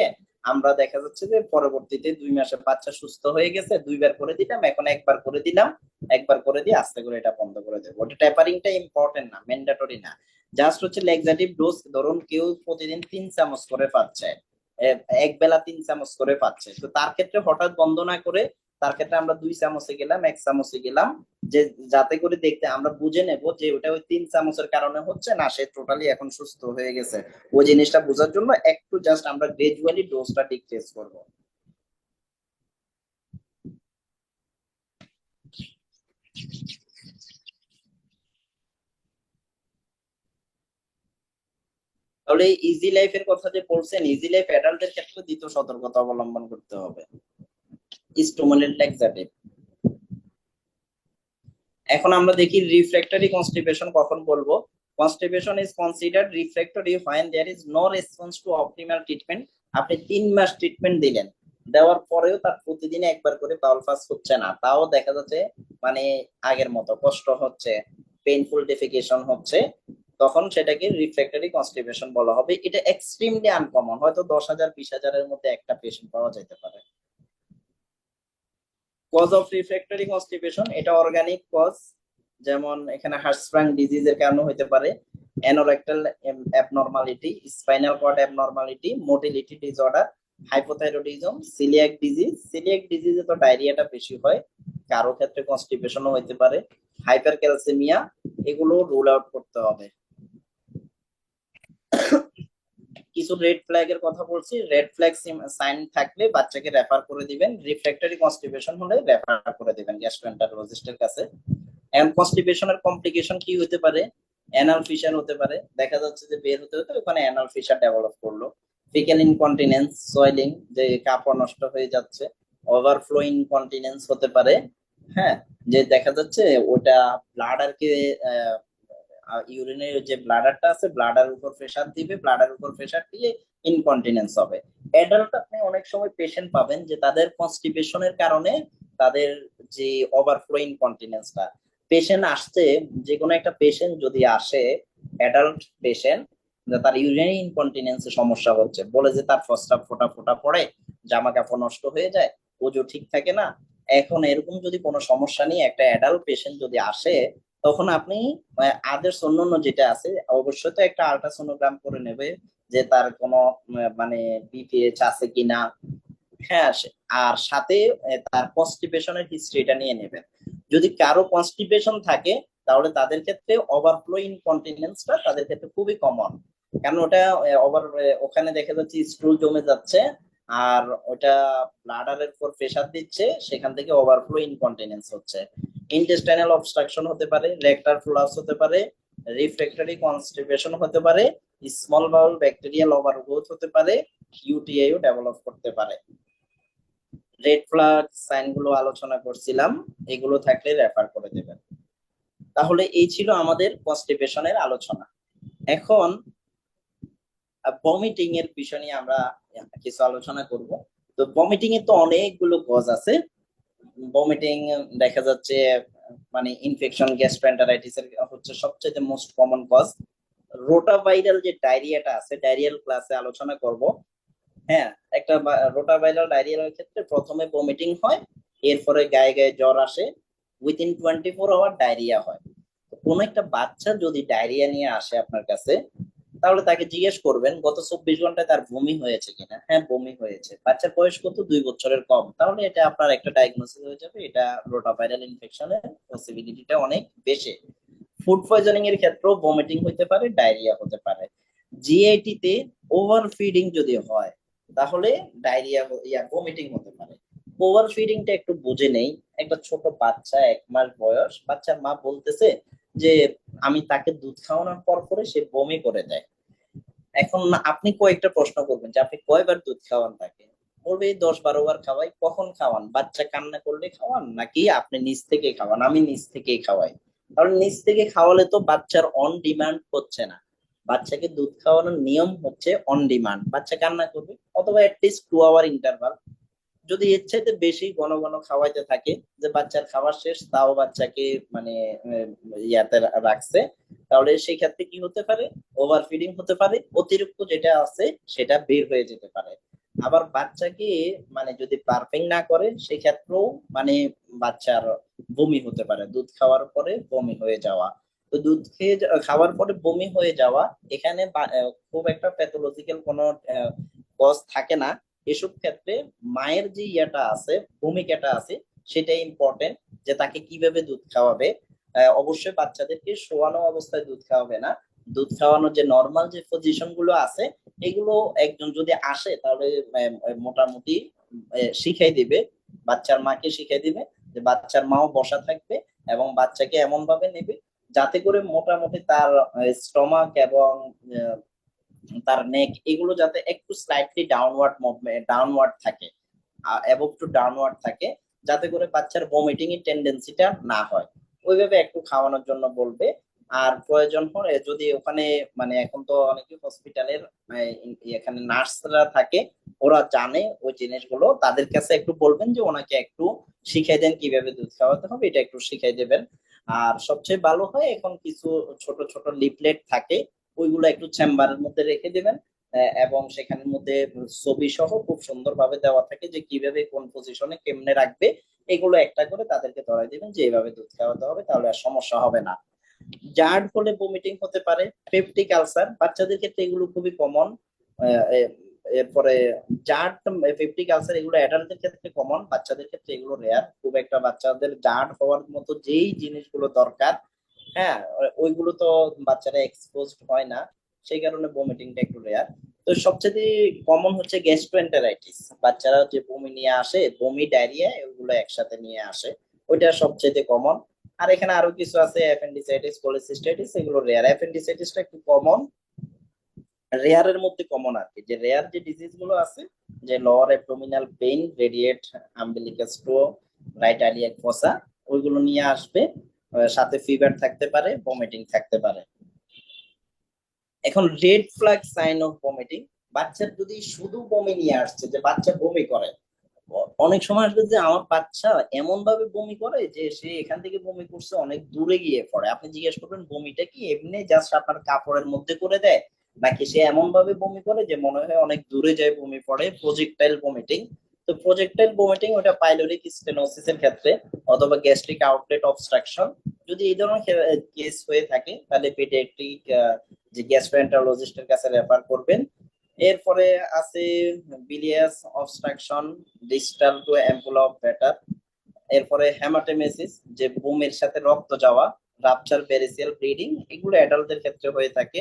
আমরা দেখা যাচ্ছে যে পরবর্তীতে 2 মাসে বাচ্চা সুস্থ হয়ে গেছে, 2বার করে দিলাম, এখন একবার করে দিলাম। একবার করে দিয়ে আস্তে করে এটা বন্ধ করে দেবো। ওটা ট্যাপারিংটা ইম্পর্টেন্ট না, ম্যান্ডেটরি না। জাস্ট হচ্ছে ল্যাক্সাটিভ ডোজ, ধরুন কেউ প্রতিদিন 3 চামচ করে পাচ্ছে, এক বেলা 3 চামচ করে পাচ্ছে, তো তার ক্ষেত্রে হঠাৎ বন্ধ না করে তার ক্ষেত্রে আমরা 2 চামচে গেলাম, 1 চামচে গেলাম, যে যাতে করে দেখতে আমরা বুঝে নেব যে ওটা ওই 3 চামচের কারণে হচ্ছে না, সে টোটালি এখন সুস্থ হয়ে গেছে। ওই জিনিসটা বোঝার জন্য একটু জাস্ট আমরা গ্রাজুয়ালি ডোজটা ডিক্রিজ করব। তাহলে ইজি লাইফের কথা যে বলছেন, ইজি লাইফ অ্যাডাল্টদের ক্ষেত্রে দ্বিতীয় সতর্কতা অবলম্বন করতে হবে, স্টিমুলেন্ট ল্যাক্সাটিভ। এখন আমরা দেখি রিফ্র্যাক্টরি কনস্টিপেশন কখন বলবো। Constipation is considered refractory when there is no response to optimal treatment. আপনি 3 মাস ট্রিটমেন্ট দিলেন, দেওয়ার পরেও তার প্রতিদিন একবার করে বাউল পাস হচ্ছে না, তাও দেখা যাচ্ছে মানে আগের মতো কষ্ট হচ্ছে, পেইনফুল ডেফিকেশন হচ্ছে, তখন সেটাকে রিফ্র্যাক্টরি কনস্টিপেশন বলা হবে। এটা এক্সট্রিমলি আনকমন, হয়তো 10,000 20,000-এর মধ্যে একটা পেশেন্ট পাওয়া যেতে পারে। কজ অফ রিফ্র্যাক্টরি কনস্টিপেশন, এটা অর্গানিক কজ, যেমন এখানে হার্টস্প্রাং ডিজিজের কারণে হতে পারে, anorectal abnormality, spinal cord abnormality, motility disorder, hypothyroidism, coeliac disease. Coeliac ডিজিজে তো ডায়রিয়াটা বেশি হয়, কারো ক্ষেত্রে কনস্টিপেশনও হতে পারে, হাইপার ক্যালসেমিয়া, এগুলো রুল আউট করতে হবে। কিছু রেড ফ্ল্যাগ এর কথা বলছি। রেড ফ্ল্যাগ সাইন থাকলে বাচ্চাকে রেফার করে দিবেন, রিফ্র্যাক্টরি কনস্টিপেশন হলে রেফার করে দিবেন গ্যাস্ট্রোএন্টারোলজিস্টের কাছে। এখন কনস্টিপেশনের কমপ্লিকেশন কি হতে পারে? অ্যানাল ফিশার হতে পারে, দেখা যাচ্ছে যে বের হতে হতে ওখানে অ্যানাল ফিশার ডেভেলপ করলো। ফিক্যাল ইনকন্টিনেন্স, সোয়েলিং, যে কাপড় নষ্ট হয়ে যাচ্ছে। ওভারফ্লো ইনকন্টিনেন্স হতে পারে, হ্যাঁ, যে দেখা যাচ্ছে ওটা ব্লাডারকে, ইউরিনের যে ব্লাডারটা আছে ব্লাডার উপর প্রেসার দিবে, ব্লাডার উপর প্রেসার দিয়ে ইনকন্টিনেন্স হবে। অ্যাডাল্ট আপনি অনেক সময় পেশেন্ট পাবেন যে তাদের কনস্টিপেশনের কারণে তাদের যে ওভারফ্লো ইনকন্টিনেন্সটা, পেশেন্ট আসছে, যে কোনো একটা পেশেন্ট যদি আসে অ্যাডাল্ট পেশেন্ট, তার ইউরিনারি ইনকন্টিনেন্সে সমস্যা হচ্ছে, বলে যে তার প্রস্রাব ফোঁটা ফোঁটা পড়ে, জামা কাপড় নষ্ট হয়ে যায়, ওজো ঠিক থাকে না। এখন এরকম যদি কোনো সমস্যা নিয়ে একটা অ্যাডাল্ট পেশেন্ট যদি আসে, তখন আপনি আদার্স অন্যান্য যেটা আছে অবশ্যই তো একটা আল্ট্রাসোনোগ্রাম করে নেবে যে তার কোনো মানে বিপিএইচ আছে কিনা, হ্যাঁ, আর সাথে তার কনস্টিপেশনের হিস্ট্রিটা নিয়ে নেবেন। যদি কারো কনস্টিপেশন থাকে তাহলে তাদের ক্ষেত্রে ওভারফ্লো ইনকন্টিনেন্সটা তাদের ক্ষেত্রে খুবই কমন, কারণ ওটা ওখানে দেখা যাচ্ছে স্টুল জমে যাচ্ছে, আর ওটা ব্লাডারের উপর প্রেসার দিচ্ছে, সেখান থেকে ওভারফ্লো ইনকন্টিনেন্স হচ্ছে। ইন্টেস্টাইনাল অবস্ট্রাকশন হতে পারে, রেক্টাল প্রোলাপস হতে পারে, রিফ্র্যাক্টরি কনস্টিপেশন হতে পারে, স্মল বাউল ব্যাকটেরিয়াল ওভারগ্রোথ হতে পারে, ইউটিআইও ডেভেলপ করতে পারে। রেড ফ্ল্যাগ সাইন গুলো আলোচনা করছিলাম, এগুলো থাকলে রেফার করে দেবেন। তাহলে এই ছিল আমাদের কনস্টিপেশনের আলোচনা। এখন ভমিটিং এর বিষয় নিয়ে আমরা কিছু আলোচনা করব। তো ভমিটিং এর তো অনেকগুলো কজ আছে। ভমিটিং দেখা যাচ্ছে মানে ইনফেকশন, গ্যাস্ট্রোএন্টারাইটিস এর হচ্ছে সবচেয়ে মোস্ট কমন কজ। রোটাভাইরাল যে ডায়রিয়াটা আছে, ডায়রিয়াল ক্লাসে আলোচনা করব। হ্যাঁ, একটা রোটাভাইরাল ডায়রিয়ার ক্ষেত্রে প্রথমে ভমিটিং হয়, এরপরে গায়ে গায়ে জ্বর আসে, উইথিন 24 আওয়ার ডায়রিয়া হয়। কোন একটা বাচ্চা যদি ডায়রিয়া নিয়ে আসে আপনার কাছে, তাহলে তাকে জিজ্ঞেস করবেন গত 24 ঘন্টায় তার বমি হয়েছে কিনা। হ্যাঁ, বমি হয়েছে। বাচ্চার বয়স কত? 2 বছরের কম। তাহলে এটা আপনার একটা ডায়াগনোসিস হয়ে যাবে, এটা রোটাভাইরাল ইনফেকশনের পসিবিলিটিটা অনেক বেশি। ফুড পয়জনিং এর ক্ষেত্রেও ভমিটিং হতে পারে, ডায়রিয়া হতে পারে। জিআইটি তে ওভার ফিডিং যদি হয় তাহলে ডায়রিয়া ভমিটিং হতে পারে। ওভার ফিডিংটা একটু বুঝে নেই। একটা ছোট বাচ্চা, 1 মাস বয়স, বাচ্চার মা বলতেছে যে আমি তাকে দুধ খাওয়ানোর পর পরে সে বমি করে দেয়। এখন আপনি কয়েকটা প্রশ্ন করবেন যে আপনি কয়বার দুধ খাওয়ান তাকে? বলবে এই 10-12 বার খাওয়াই। কখন খাওয়ান? বাচ্চা কান্না করলে খাওয়ান নাকি আপনি নিজ থেকে খাওয়ান? আমি নিজ থেকেই খাওয়াই। কারণ নিজ থেকে খাওয়ালে তো বাচ্চার অন ডিমান্ড হচ্ছে না। বাচ্চাকে দুধ খাওয়ানোর নিয়ম হচ্ছে অন ডিমান্ড। বাচ্চা কান্না করবে, অথবা অ্যাটলিস্ট 2 আওয়ার ইন্টারভাল। যদি এর চাইতে বেশি ঘন ঘন খাওয়াইতে থাকে, যে বাচ্চার খাবার শেষ তাও বাচ্চাকে মানে ইয়াতে রাখছে, তাহলে সেই ক্ষেত্রে কি হতে পারে? ওভার ফিডিং হতে পারে, অতিরিক্ত যেটা আছে সেটা বের হয়ে যেতে পারে। আবার বাচ্চাকে মানে যদি পারফিং না করে সেক্ষেত্রেও মানে বাচ্চার বমি হতে পারে, দুধ খাওয়ার পরে বমি হয়ে যাওয়া। তো দুধ খেয়ে খাওয়ার পরে বমি হয়ে যাওয়া, এখানে খুব একটা প্যাথোলজিক্যাল কোনো কজ থাকে না। এসব ক্ষেত্রে মায়ের যে ইয়েটা আছে, ভূমিকাটা আছে, সেটাই ইম্পর্টেন্ট, যে তাকে কিভাবে দুধ খাওয়াবে। অবশ্যই বাচ্চাদেরকে শোয়ানো অবস্থায় দুধ খাওয়াবে না। দুধ খাওয়ানোর যে নর্মাল যে পজিশন গুলো আছে এগুলো একজন যদি আসে তাহলে মোটামুটি শিখাই দিবে, বাচ্চার মাকে শিখাই দিবে, যে বাচ্চার মাও বসা থাকবে এবং বাচ্চাকে এমন ভাবে নেবে যাতে করে মোটামুটি তার স্টমাক এবং তার নেক এগুলো যাতে একটু স্লাইটলি ডাউনওয়ার্ড মুভমেন্ট, ডাউনওয়ার্ড থাকে, অ্যাবভ টু ডাউনওয়ার্ড থাকে, যাতে করে বাচ্চার ভমিটিং এর টেন্ডেন্সিটা না হয়। ওইভাবে একটু খাওয়ানোর জন্য বলবে। আর প্রয়োজন হলে যদি ওখানে মানে এখন তো অনেকে হসপিটালের এখানে নার্সরা থাকে, ওরা জানে ওই জিনিসগুলো, তাদের কাছে একটু বলবেন যে ওনাকে একটু শিখাই দেন কিভাবে দুধ খাওয়াতে হবে, এটা একটু শিখাই দেবেন। আর সবচেয়ে ভালো হয় এখন কিছু ছোট ছোট লিফলেট থাকে, ওইগুলো একটু চেম্বারের মধ্যে রেখে দিবেন। এবং সেখানের মধ্যে ছবি সহ খুব সুন্দরভাবে দেওয়া থাকে যে কিভাবে কোন পজিশনে কেমনে রাখবে, এগুলো একটা করে তাদেরকে ধরাই দিবেন যে এইভাবে দুধ খাওয়াতে হবে, তাহলে আর সমস্যা হবে না। জার্ড হলে ভমিটিং হতে পারে। পেপটিক আলসার বাচ্চাদের ক্ষেত্রে এগুলো খুবই কমন। এরপরে জার্ড, পেপটিক আলসার এগুলো অ্যাডাল্টদের ক্ষেত্রে কমন, বাচ্চাদের ক্ষেত্রে এগুলো রেয়ার। খুব একটা বাচ্চাদের জার্ড হওয়ার মতো যেই জিনিসগুলো দরকার, হ্যাঁ, ওইগুলো তো বাচ্চারা এক্সপোজড হয় না, সেই কারণে ভমিটিংটা একটু রেয়ার। তো সবচেয়ে কমন হচ্ছে গ্যাস্ট্রোএন্টারাইটিস, বাচ্চারা যে বমি নিয়ে আসে, বমি ডায়রিয়া এগুলো একসাথে নিয়ে আসে, ওইটা সবচেয়ে কমন। আর এখানে আরো কিছু আছে, অ্যাপেন্ডিসাইটিস, কোলেসিস্টাইটিস, এগুলো রেয়ার। অ্যাপেন্ডিসাইটিসটা একটু কমন, রেয়ারের মধ্যে কমন আর কি। যে রেয়ার যে ডিজিজ গুলো আছে, যে lower abdominal pain, radiate umbilicus flow, right iliac fossa, ওইগুলো নিয়ে আসবে। সাথে ফিভার থাকতে পারে, ভমিটিং থাকতে পারে। এখন red flag sign of vomiting, বাচ্চার যদি শুধু বমি নিয়ে আসছে, যে বাচ্চা বমি করে, অনেক সময় আসবে যে আমার বাচ্চা এমন ভাবে বমি করে যে সে এখান থেকে বমি করছে অনেক দূরে গিয়ে পড়ে, আপনি জিজ্ঞেস করবেন বমিটা কি এমনি জাস্ট আপনার কাপড়ের মধ্যে করে দেয়, নাকি সে এমন ভাবে বমি করে যে মনে হয় অনেক দূরে যায় বমি পড়ে, প্রজেক্টাইল ভমিটিং। তো প্রজেক্টাইল ভমিটিং ওটা পাইলোরিক স্টেনোসিস এর ক্ষেত্রে, অথবা গ্যাস্ট্রিক আউটলেট অবস্ট্রাকশন, যদি এই ধরনের কেস হয়ে থাকে তাহলে পেডিয়াট্রিক যে গ্যাস্ট্রোএন্টারোলজিস্টের কাছে রেফার করবেন। এরপরে আছে bilious obstruction, distal to ampulla of Vater. এরপরে হেমাটেমেসিস, যে বুমের সাথে রক্ত যাওয়া, রাপচার বেরিসিয়াল ব্লিডিং, এগুলো অ্যাডাল্টদের ক্ষেত্রে হয়ে থাকে।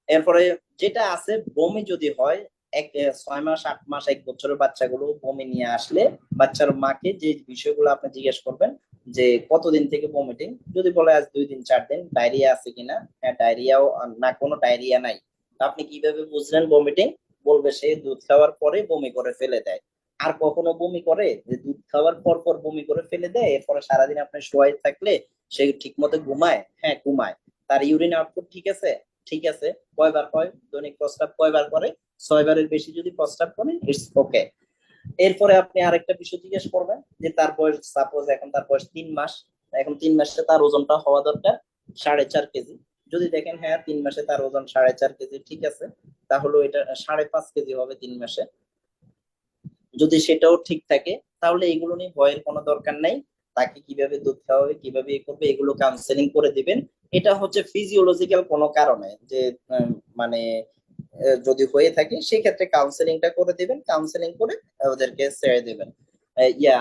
এরপরে যেটা আছে, বমি যদি হয় 6 মাস, 8 মাস, 1 বছরের বাচ্চাগুলো বমি নিয়ে আসলে বাচ্চার মাকে যে বিষয়গুলো আপনি জিজ্ঞেস করবেন, যে কতদিন থেকে ভমিটিং, যদি বলে আজ 2 দিন 4 দিন, ডায়রিয়া আছে কিনা, হ্যাঁ ডায়রিয়াও না, কোনো ডায়রিয়া নাই, তা আপনি কিভাবে বুঝলেন ভমিটিং? বলবে সে দুধ খাওয়ার পরে বমি করে ফেলে দেয়। আর কখনো বমি করে যে দুধ খাওয়ার পর পর বমি করে ফেলে দেয়, এরপরে সারাদিন আপনি শোয়াই থাকলে সে ঠিক মতো ঘুমায়? হ্যাঁ ঘুমায়। তার ইউরিন আউটপুট ঠিক আছে? ঠিক আছে। কয়বার হয়? দৈনিক প্রস্রাব কয়বার করে? 6 বারের বেশি যদি প্রস্রাব করে, ইটস ওকে। এরপরে আপনি আরেকটা বিষয় জিজ্ঞেস করবেন, যে তার বয়স, সাপোজ এখন তার বয়স 3 মাস, এখন 3 মাসে তার ওজনটা হওয়া দরকার 4.5 কেজি। যদি দেখেন হ্যাঁ 3 মাসে তার ওজন 4.5 কেজি, ঠিক আছে, তাহলে এটা 5.5 কেজি হবে 3 মাসে। যদি সেটাও ঠিক থাকে, তাহলে এগুলো নিয়ে ভয়ের কোনো দরকার নাই। তাকে কিভাবে দুধ খাওয়াবে, কিভাবে করবে, এগুলো কাউন্সেলিং করে দিবেন। এটা হচ্ছে ফিজিওলজিক্যাল কোনো কারণে যে মানে যদি হয়ে থাকে, সেক্ষেত্রে কাউন্সেলিংটা করে দিবেন, কাউন্সেলিং করে ওদেরকে ছেড়ে দিবেন। ইয়া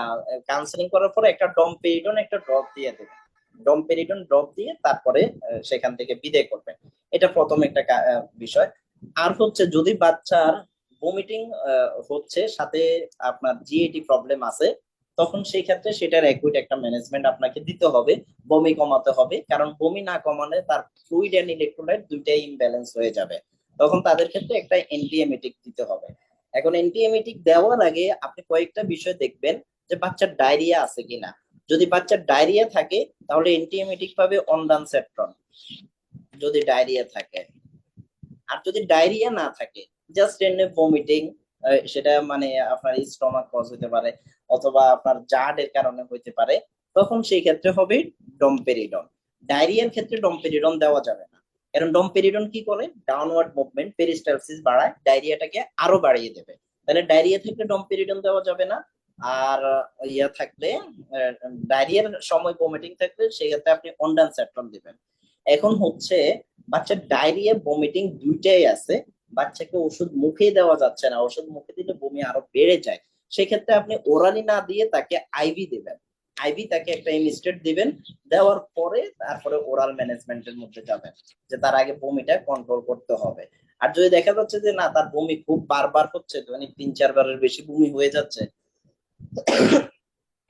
কাউন্সেলিং করার পরে একটা ডমপেরিডন একটা ড্রপ দিয়ে দেবেন, ডমপেরিডন ড্রপ দিয়ে তারপরে সেখান থেকে বিদায় করবেন। এটা প্রথম একটা বিষয়। আর হচ্ছে যদি বাচ্চার ভমিটিং হচ্ছে, সাথে আপনার জিএটি প্রবলেম আছে, তখন সেই ক্ষেত্রে সেটার অ্যাকুইট একটা ম্যানেজমেন্ট আপনাকে দিতে হবে, বমি কমাতে হবে। কারণ বমি না কমালে তার ফ্লুইড এন্ড ইলেকট্রোলাইট দুইটাই ইমব্যালেন্স হয়ে যাবে, তখন তাদের ক্ষেত্রে একটা অ্যান্টিএমেটিক দিতে হবে। এখন অ্যান্টিএমেটিক দেওয়ার আগে আপনি কয়েকটা বিষয় দেখবেন, যে বাচ্চার ডায়রিয়া আছে কিনা। যদি বাচ্চার ডায়রিয়া থাকে, তাহলে অ্যান্টিএমেটিক পাবে অনডানসেট্রন, যদি ডায়রিয়া থাকে। আর যদি ডায়রিয়া না থাকে, জাস্ট এমনি ভমিটিং, সেটা মানে আপনার স্টমাক কজ হতে পারে, অথবা আপনার জার্ড এর কারণে হইতে পারে, তখন সেই ক্ষেত্রে হবে ডমপেরিডন। ডায়রিয়ার ক্ষেত্রে ডমপেরিডন দেওয়া যাবে না, কারণ ডমপেরিডন কি করে, ডাউনওয়ার্ড মুভমেন্ট, পেরিস্টালসিস বাড়ায়, ডায়রিয়াটাকে আরো বাড়িয়ে দেবে। তাহলে ডায়রিয়া থাকলে ডমপেরিডন দেওয়া যাবে না। আর ইয়া থাকলে, ডায়রিয়ার সময় ভমিটিং থাকলে, সেক্ষেত্রে আপনি অনডানসেট্রন দিবেন। এখন হচ্ছে বাচ্চার ডায়রিয়া ভমিটিং দুইটাই আছে, বাচ্চাকে ওষুধ মুখে দেওয়া যাচ্ছে না, ওষুধ মুখে দিলে বমি আরো বেড়ে যায়, সেক্ষেত্রে আপনি ওরালি না দিয়ে তাকে আইভি দিবেন। আইভি তাকে একটা ইনস্টেট দিবেন, দেওয়ার পরে তারপরে ওরাল ম্যানেজমেন্টের মধ্যে যাবেন, যে তার আগে বমিটা কন্ট্রোল করতে হবে। আর যদি দেখা যাচ্ছে যে না, তার বমি খুব বারবার হচ্ছে, মানে 3-4 বারের বেশি বমি হয়ে যাচ্ছে,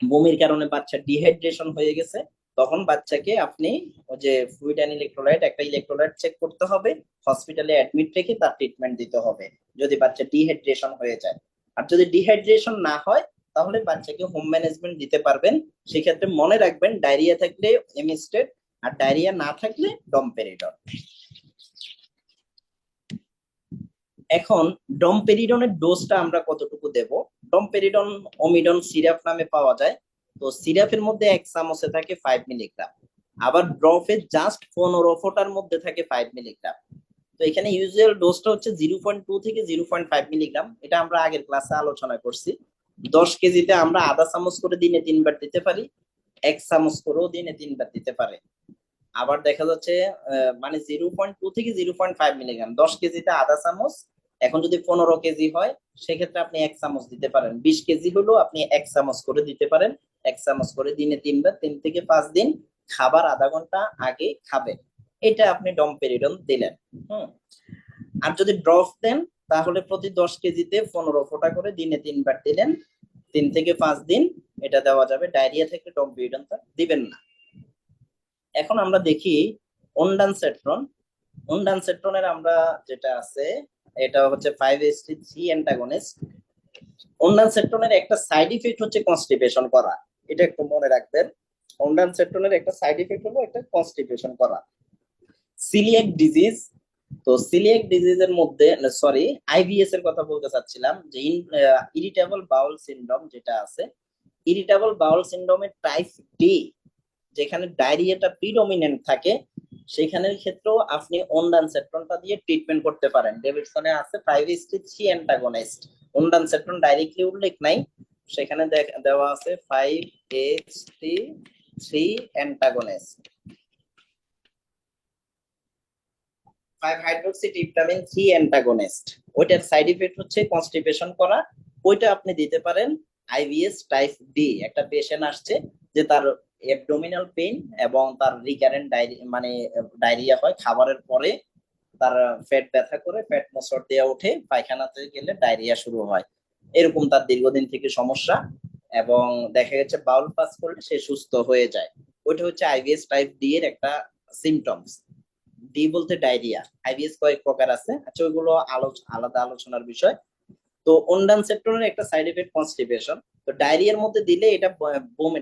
বমির কারণে বাচ্চা ডিহাইড্রেশন হয়ে গেছে, তখন বাচ্চাকে আপনি ওই যে ফ্লুইড এন্ড ইলেকট্রোলাইট, একটা ইলেকট্রোলাইট চেক করতে হবে, হসপিটালে অ্যাডমিট রেখে তার ট্রিটমেন্ট দিতে হবে, যদি বাচ্চা ডিহাইড্রেশন হয়ে যায়। আর যদি ডিহাইড্রেশন না হয়, তাহলে বাচ্চাকে হোম ম্যানেজমেন্ট দিতে পারবেন। সেক্ষেত্রে মনে রাখবেন, ডায়রিয়া থাকলে এমিস্টেড, আর ডায়রিয়া না থাকলে ডমপেরিডন। এখন ডমপেরিডনের ডোজটা আমরা কতটুকু দেব? ডমপেরিডন ওমিডন সিরাপ নামে পাওয়া যায়। তো সিরাপের মধ্যে 1 চামচে থাকে 5 মিলিগ্রাম, আবার ড্রপে জাস্ট 15 ফোঁটার মধ্যে থাকে 5 মিলিগ্রাম। তো এখানে ইউজুয়াল ডোজটা হচ্ছে 0.2 থেকে 0.5 মিলিগ্রাম, এটা আমরা আগের ক্লাসে আলোচনা করছি। 10 কেজিতে আমরা আধা চামচ করে দিনে 3 বার দিতে পারি, 1 চামচ করেও দিনে 3 বার দিতে পারে। আবার দেখা যাচ্ছে মানে 0.2 থেকে 0.5 মিলিগ্রাম, 10 কেজিতে আধা চামচ। এখন যদি 15 কেজি হয়, সেক্ষেত্রে আপনি 1 চামচ দিতে পারেন। 20 কেজি হলেও আপনি 1 চামচ করে দিতে পারেন, 1 চামচ করে দিনে 3 বার, 3 থেকে 5 দিন, খাবার আধা ঘন্টা আগে খাবে। এটা আপনি ডমপেরিডন দিলেন। হুম। আর যদি ড্রপ দেন তাহলে প্রতি 10 কেজিতে 15 ফোঁটা করে দিনে 3 বার দিলেন, 3 থেকে 5 দিন এটা দেওয়া যাবে। ডায়রিয়া থেকে ডম্পিডনটা দিবেন না। এখন আমরা দেখি অনডানসেট্রন। অনডানসেট্রনের আমরা যেটা আছে এটা হচ্ছে 5-HT3 অ্যান্টাগনিস্ট। অনডানসেট্রনের একটা সাইড ইফেক্ট হচ্ছে কনস্টিপেশন করা, এটা একটু মনে রাখবেন। অনডানসেট্রনের একটা সাইড ইফেক্ট হলো একটা কনস্টিপেশন করা। সিলিয়াক ডিজিজ, তো সিলিয়াক ডিজিজের মধ্যে সরি আইবিএস এর কথা বলতে চাচ্ছিলাম, যে ইরিটেবল বাউল সিনড্রোম যেটা আছে, ইরিটেবল বাউল সিনড্রোমের টাইপ ডি, যেখানে ডায়রিয়াটা প্রিডমিনেন্ট থাকে, সেখানের ক্ষেত্রেও আপনি অনডানসেট্রনটা দিয়ে ট্রিটমেন্ট করতে পারেন। ডেভিডসনে আছে 5-HT3 অ্যান্টাগনিস্ট, অনডানসেট্রন ডাইরেক্টলি উল্লেখ নাই, সেখানে দেওয়া আছে 5-HT3 অ্যান্টাগনিস্ট, 5-হাইড্রোক্সিট্রিপটামিন 3 অ্যান্টাগনিস্ট। ওইটার সাইড ইফেক্ট হচ্ছে কনস্টিপেশন করা, ওইটা আপনি দিতে পারেন। আইবিএস টাইপ ডি, একটা পেশেন্ট আসছে যে তার অ্যাবডোমিনাল পেইন এবং তার রিকারেন্ট ডায়রিয়া হয়, খাবারের পরে তার পেট ব্যথা করে, পেট মোচড় দিয়ে ওঠে, পায়খানাতে গেলে ডায়রিয়া শুরু হয়, এরকম তার দীর্ঘদিন থেকে সমস্যা, এবং দেখা গেছে বাউল পাস করলে সে সুস্থ হয়ে যায়। ওইটা হচ্ছে আইবিএস টাইপ ডি এর একটা সিমটমস। ডি বলতে ডায়রিয়া। আইবিএস কয়েক প্রকার আছে, আচ্ছা ওইগুলো আলাদা আলোচনার বিষয়। তো অনডানসেট্রনের একটা সাইড এফেক্ট কনস্টিপেশন, তো ডায়রিয়ার মধ্যে দিলে এটা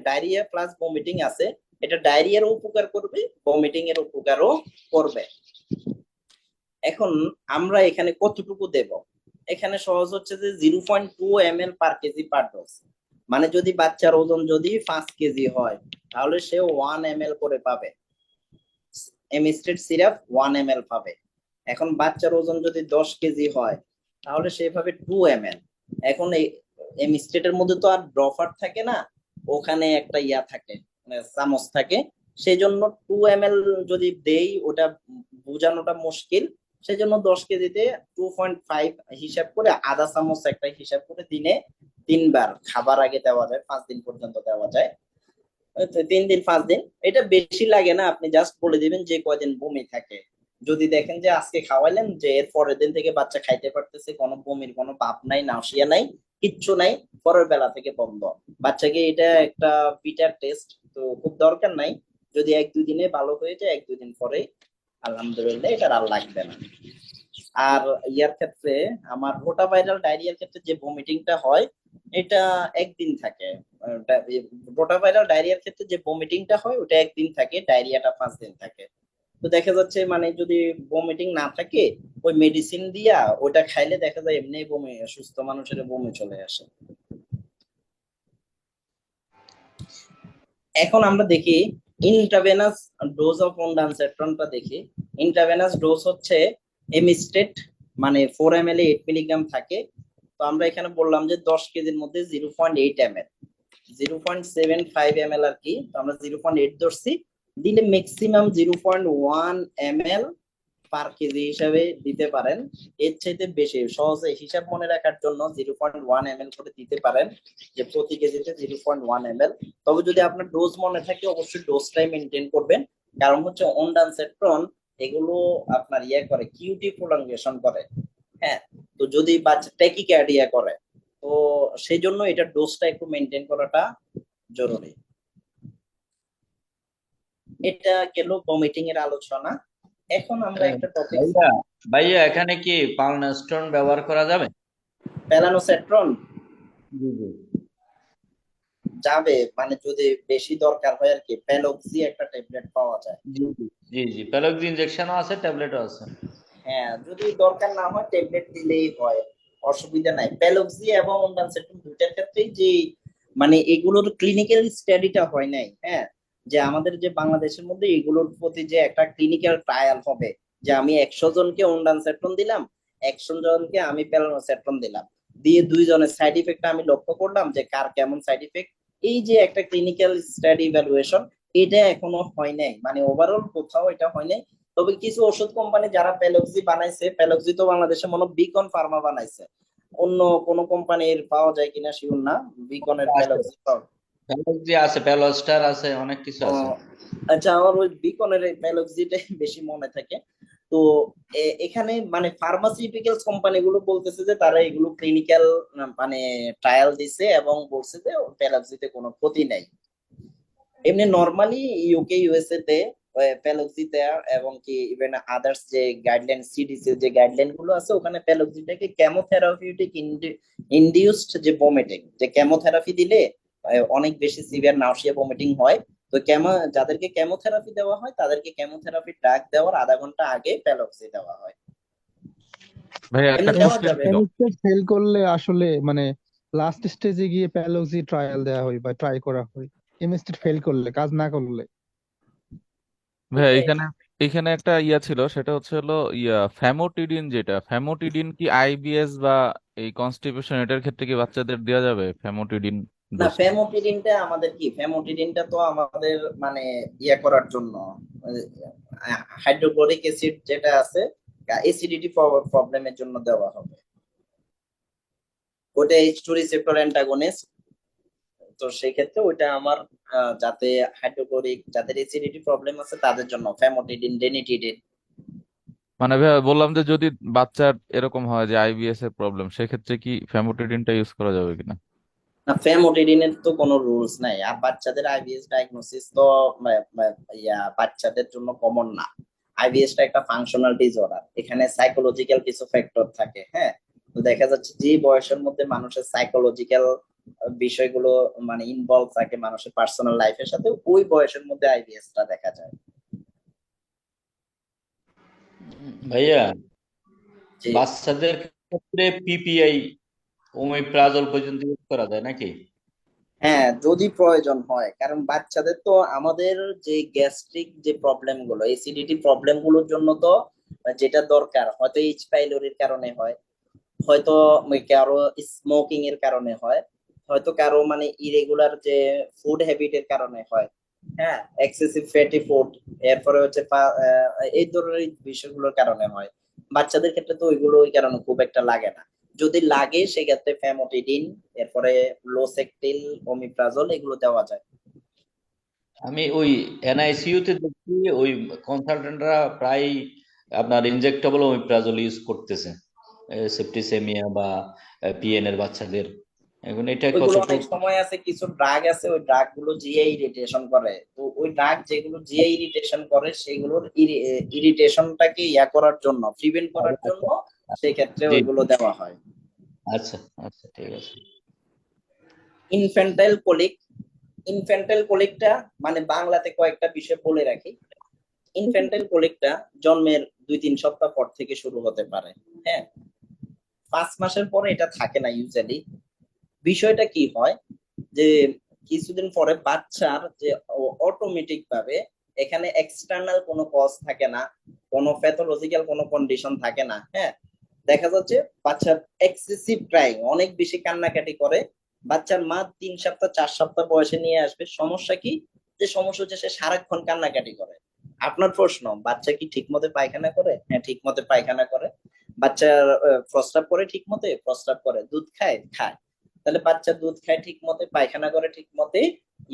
ডায়রিয়া প্লাস ভমিটিং আছে, এটা ডায়রিয়ারও উপকার করবে, ভমিটিং এর উপকারও করবে। এখন আমরা এখানে কতটুকু দেব, এখানে সহজ হচ্ছে যে 0.2 ml পার কেজি পার ডোজ, মানে যদি বাচ্চার ওজন যদি 5 কেজি হয় তাহলে সে 1 ml করে পাবে, এমিস্টেড সিরাপ 1 ml পাবে। এখন বাচ্চার ওজন যদি 10 কেজি হয় তাহলে সেভাবে 2 ml। এখন এই এমিস্টেটের মধ্যে তো আর ড্রপার থাকে না, ওখানে একটা ইয়া থাকে, চামচ থাকে, সেই জন্য 2 ml যদি দেই ওটা বোঝানোটা মুশকিল, সেই জন্য 10 কেজিতে 2.5 হিসাব করে আধা চামচ একটা হিসাব করে দিনে 3 বার খাবার আগে দেওয়া যায়, 5 দিন পর্যন্ত দেওয়া যায়। 3 দিন 5 দিন, এটা বেশি লাগে না, আপনি জাস্ট বলে দিবেন যে কয়দিন বমি থাকে। যদি দেখেন যে আজকে খাওয়াইলেন, যে এর পরের দিন থেকে বাচ্চা খাইতে পারতেছে, কোনো বমির কোনো ভাব নাই, নাউসিয়া নাই, কিচ্ছু নাই, পরের বেলা থেকে বন্ধ, বাচ্চাকে এটা একটা পিটার টেস্ট, তো খুব দরকার নাই। যদি 1-2 দিনে ভালো হয়ে যায়, 1-2 দিন পরে আলহামদুলিল্লাহ এটা আর লাগবে না। আর ইয়ার ক্ষেত্রে আমার রোটাভাইরাল ডায়রিয়ার ক্ষেত্রে যে ভমিটিংটা হয় এটা একদিন থাকে। রোটাভাইরাল ডায়রিয়ার ক্ষেত্রে যে ভমিটিংটা হয় ওটা একদিন থাকে, ডায়রিয়াটা 5 দিন থাকে। তো দেখা যাচ্ছে মানে যদি ভমিটিং না থাকে, ওই মেডিসিন দিয়া ওটা খাইলে দেখা যায় এমনি বমি, সুস্থ মানুষের বমি চলে আসে। এখন আমরা দেখি ইন্ট্রাভেনাস ডোজ অফ অনডানসেট্রনটা দেখি। ইন্ট্রাভেনাস ডোজ হচ্ছে এমিস্টেট, মানে 4 ml 8 মিলিগ্রাম থাকে। তো আমরা এখানে বললাম যে 10 কেজির মধ্যে 0.8 ml, 0.75 ml আর কি, তো আমরা 0.8 ধরছি, দিলে ম্যাক্সিমাম 0.1 ml পার কেজি হিসাবে দিতে পারেন। এর চাইতে বেশি সহজে হিসাব মনে রাখার জন্য 0.1 ml করে দিতে পারেন, যে প্রতি কেজিতে 0.1 ml। তবে যদি আপনার ডোজ মনে থাকে অবশ্যই ডোজটাই মেনটেন করবেন, কারণ হচ্ছে অনডানসেট্রন এগুলো আপনার ইয়ে করে, কিউটি প্রলঙ্গেশন করে। হ্যাঁ, তো যদি বাচ্চা ট্যাকিকার্ডিয়া করে, তো সেই জন্য এটা ডোজটা একটু মেনটেন করাটা জরুরি। এটা গেল ভমিটিং এর আলোচনা। এখন আমরা একটা টপিক, ভাইয়া ভাইয়া এখানে কি পালনাস্টন ব্যবহার করা যাবে? প্যালানোসেট্রন জি জি যাবে, মানে যদি বেশি দরকার হয় আর কি, প্যালক্সি একটা ট্যাবলেট পাওয়া যায়। জি জি জি প্যালোক্সি ইনজেকশনও আছে, ট্যাবলেটও আছে। হ্যাঁ, যদি দরকার না হয় ট্যাবলেট দিলেই হয়, অসুবিধা নাই। প্যালক্সি এবং অনডানসেট্রন দুইটার ক্ষেত্রেই যে মানে এগুলোর ক্লিনিক্যাল স্টাডিটা হয় নাই, হ্যাঁ, যে আমাদের যে বাংলাদেশের মধ্যে এগুলোর প্রতি যে একটা ক্লিনিক্যাল ট্রায়াল হবে, যে আমি 100 জনকে অনডানসেট্রন দিলাম, 100 জনকে আমি প্যালানোসেট্রন দিলাম, দিয়ে 2 জনের সাইড ইফেক্ট আমি লক্ষ্য করলাম যে কার কেমন সাইড ইফেক্ট, এই যে একটা ক্লিনিক্যাল স্টাডি ইভ্যালুয়েশন, এটা এখনো হয় নাই, মানে ওভারঅল কোথাও এটা হয় নাই। তবে কিছু ওষুধ কোম্পানি যারা প্যালক্সি বানাইছে, প্যালক্সি তো বাংলাদেশে মনে হয় বিকন ফার্মা বানাইছে, অন্য কোন কোম্পানির পাওয়া যায় কিনা শিওর না, বিকনের প্যালক্সি। প্যালোক্সি আছে, প্যালোস্টার আছে, অনেক কিছু আছে। আচ্ছা, আমার ওই বিকনের প্যালক্সিটাই বেশি মনে থাকে। তো এখানে মানে ফার্মাসিউটিক্যালস কোম্পানিগুলো বলতেছে যে তারা এগুলো ক্লিনিক্যাল মানে ট্রায়াল দিছে এবং বলছে যে প্যারাক্সিতে কোনো ক্ষতি নাই। এমনি নরমালি ইউকে ইউএসএ তে প্যালোক্সিটা এবং কি ইভেন আদার্স যে গাইডলাইন সিডিসি যে গাইডলাইন গুলো আছে ওখানে প্যালোক্সিটাকে কেমোথেরাপিউটিক ইনডিউসড যে ভমিটিং, যে কেমোথেরাপি দিলে অনেক বেশি সিভিয়ার নাউসিয়া ভমিটিং হয়, তো যাদেরকে কেমোথেরাপি দেওয়া হয় তাদেরকে কেমোথেরাপি ড্রাগ দেওয়ার আধা ঘন্টা আগে প্যালোক্সি দেওয়া হয়। ভাই একটা এমনি দেওয়া কোশ্চেন যাবে। ছিল। কেমিস্ট্রি ফেল করলে আসলে মানে লাস্ট স্টেজে গিয়ে প্যালোক্সি ট্রায়াল দেওয়া হয় বা ট্রাই করা হয়। কেমিস্ট্রি ফেল করলে, কাজ না করলে। ভাই এখানে এখানে একটা ইয়া ছিল, সেটা হচ্ছে হলো ফ্যামোটিডিন, যেটা ফ্যামোটিডিন কি আইবিএস বা এই কনস্টিপেশন এটার ক্ষেত্রে কি বাচ্চাদের দেওয়া যাবে ফ্যামোটিডিন না, ডোজ? ফ্যামোটিডিনটা আমাদের কি, ফ্যামোটিডিনটা তো আমাদের মানে ইয়া করার জন্য হাইড্রোক্লোরিক অ্যাসিড যেটা আছে অ্যাসিডিটি প্রবলেমের জন্য দেওয়া হবে। ওটা H2 রিসেপ্টর অ্যান্টাগনিস্ট, তো সেই ক্ষেত্রে ওইটা আমার যাতে হাইড্রোক্লোরিক, যাদের অ্যাসিডিটি প্রবলেম আছে তাদের জন্য ফ্যামোটিডিন, ডেনিটিডিন। মানে ভাই বললাম যে যদি বাচ্চার এরকম হয় যে আইবিএস এর প্রবলেম, সেক্ষেত্রে কি ফ্যামোটিডিনটা ইউজ করা যাবে কিনা? না, ফ্যামোটিডিনের তো কোনো রুলস নাই, আর বাচ্চাদের আইবিএস ডায়াগনোসিস তো বাচ্চাদের জন্য কমন না। আইবিএসটা একটা ফাংশনাল ডিসঅর্ডার, এখানে সাইকোলজিক্যাল কিছু ফ্যাক্টর থাকে। হ্যাঁ, তো দেখা যাচ্ছে যে বয়সের মধ্যে মানুষের সাইকোলজিক্যাল বিষয়গুলো মানে ইনভলভ থাকে মানুষের পার্সোনাল লাইফের সাথে, ওই বয়সের মধ্যে আইবিএসটা দেখা যায়। ভাইয়া, যে বাচ্চাদের ক্ষেত্রে পিপিআই ওমিপ্রাজল পর্যন্ত ইউজ করা যায় নাকি? হ্যাঁ, যদি প্রয়োজন হয়, কারণ বাচ্চাদের তো আমাদের যে গ্যাস্ট্রিক যে প্রবলেম গুলো, এসিডিটি প্রবলেম গুলোর জন্য তো যেটা দরকার, হয়তো এইচ পাইলোরির কারণে হয়, হয়তো কারো স্মোকিং এর কারণে হয়, হয়তো কারো মানে ইরেগুলার যে ফুড হ্যাবিটের কারণে হয়। হ্যাঁ, এক্সেসিভ ফ্যাটি ফুড, এরপরে হচ্ছে এই ধরনের বিষয়গুলোর কারণে হয়। বাচ্চাদের ক্ষেত্রে তো ওইগুলো ওই কারণে খুব একটা লাগে না। যদি লাগে সেক্ষেত্রে ফ্যামোটিডিন, এরপরে লোসেকটিল, ওমিপ্রাজল এগুলো দেওয়া যায়। আমি ওই এনআইসিইউ তে দেখি ওই কনসালটেন্টরা প্রায় আপনার ইনজেক্টেবল ওমিপ্রাজল ইউজ করতেছে সেপ্টিসেমিয়া বা পিএন এর বাচ্চাদের। এখন এটা ওইগুলো অনেক কতটুকু? সময় আছে, কিছু ড্রাগ আছে ওই ড্রাগ গুলো জিআই ইরিটেশন করে, তো ওই ড্রাগ যেগুলো জিআই ইরিটেশন করে সেগুলোর ইরিটেশনটাকে ইয়া করার জন্য, প্রিভেন্ট করার জন্য সেই ক্ষেত্রে জি, ওইগুলো দেওয়া হয়। আচ্ছা আচ্ছা, ঠিক আছে। ইনফ্যান্টাইল কোলিক, ইনফ্যান্টাইল কোলিকটা মানে বাংলাতে কয়েকটা বিষয় বলে রাখি। ইনফ্যান্টাইল কোলিকটা জন্মের 2-3 সপ্তাহ পর থেকে শুরু হতে পারে। হ্যাঁ, 5 মাসের পরে এটা থাকে না ইউজুয়ালি। বিষয়টা কি হয় যে কিছুদিন পরে বাচ্চার যে অটোমেটিক ভাবে, এখানে এক্সটার্নাল কোনো কজ থাকে না, কোনো প্যাথোলজিক্যাল কোনো কন্ডিশন থাকে না। হ্যাঁ, দেখা যাচ্ছে বাচ্চার এক্সেসিভ ক্রাইং, অনেক বেশি কান্নাকাটি করে, বাচ্চার মা 3 সপ্তাহ 4 সপ্তাহ বয়সে নিয়ে আসবে। সমস্যা কি, যে সমস্যা হচ্ছে সে সারাক্ষণ কান্নাকাটি করে। আপনার প্রশ্ন, বাচ্চা কি ঠিক মতো পায়খানা করে? হ্যাঁ, ঠিক মতো পায়খানা করে। বাচ্চা প্রস্রাব করে ঠিক মতো? প্রস্রাব করে। দুধ খায়? খায়। তাহলে বাচ্চা দুধ খায় ঠিক মতো, পায়খানা করে ঠিক মতো,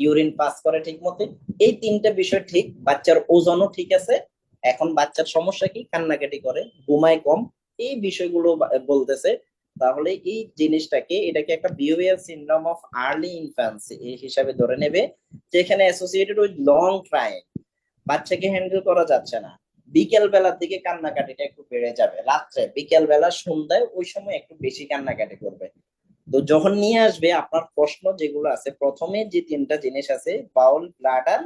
ইউরিন পাস করে ঠিক মতো, এই 3টে বিষয় ঠিক। বাচ্চার ওজনও ঠিক আছে। এখন বাচ্চার সমস্যা কি, কান্নাকাটি করে, ঘুমায় কম, এই বিষয়গুলো বলতেছে। তাহলে এই জিনিসটাকে, এটাকে একটা behaviour syndrome of early infancy এই হিসাবে ধরে নেবে, যেখানে অ্যাসোসিয়েটেড উইথ লং ক্রাইম, বাচ্চাকে হ্যান্ডেল করা যাচ্ছে না। বিকেল বেলার দিকে কান্নাকাটিটা একটু বেড়ে যাবে, রাত্রে, বিকেল বেলা, সন্ধ্যায়, ওই সময় একটু বেশি কান্নাকাটি করবে। তো যখন নিয়ে আসবে, আপনার প্রশ্ন যেগুলো আছে, প্রথমে যে 3টা জিনিস আছে, বাউল, ব্লাডার,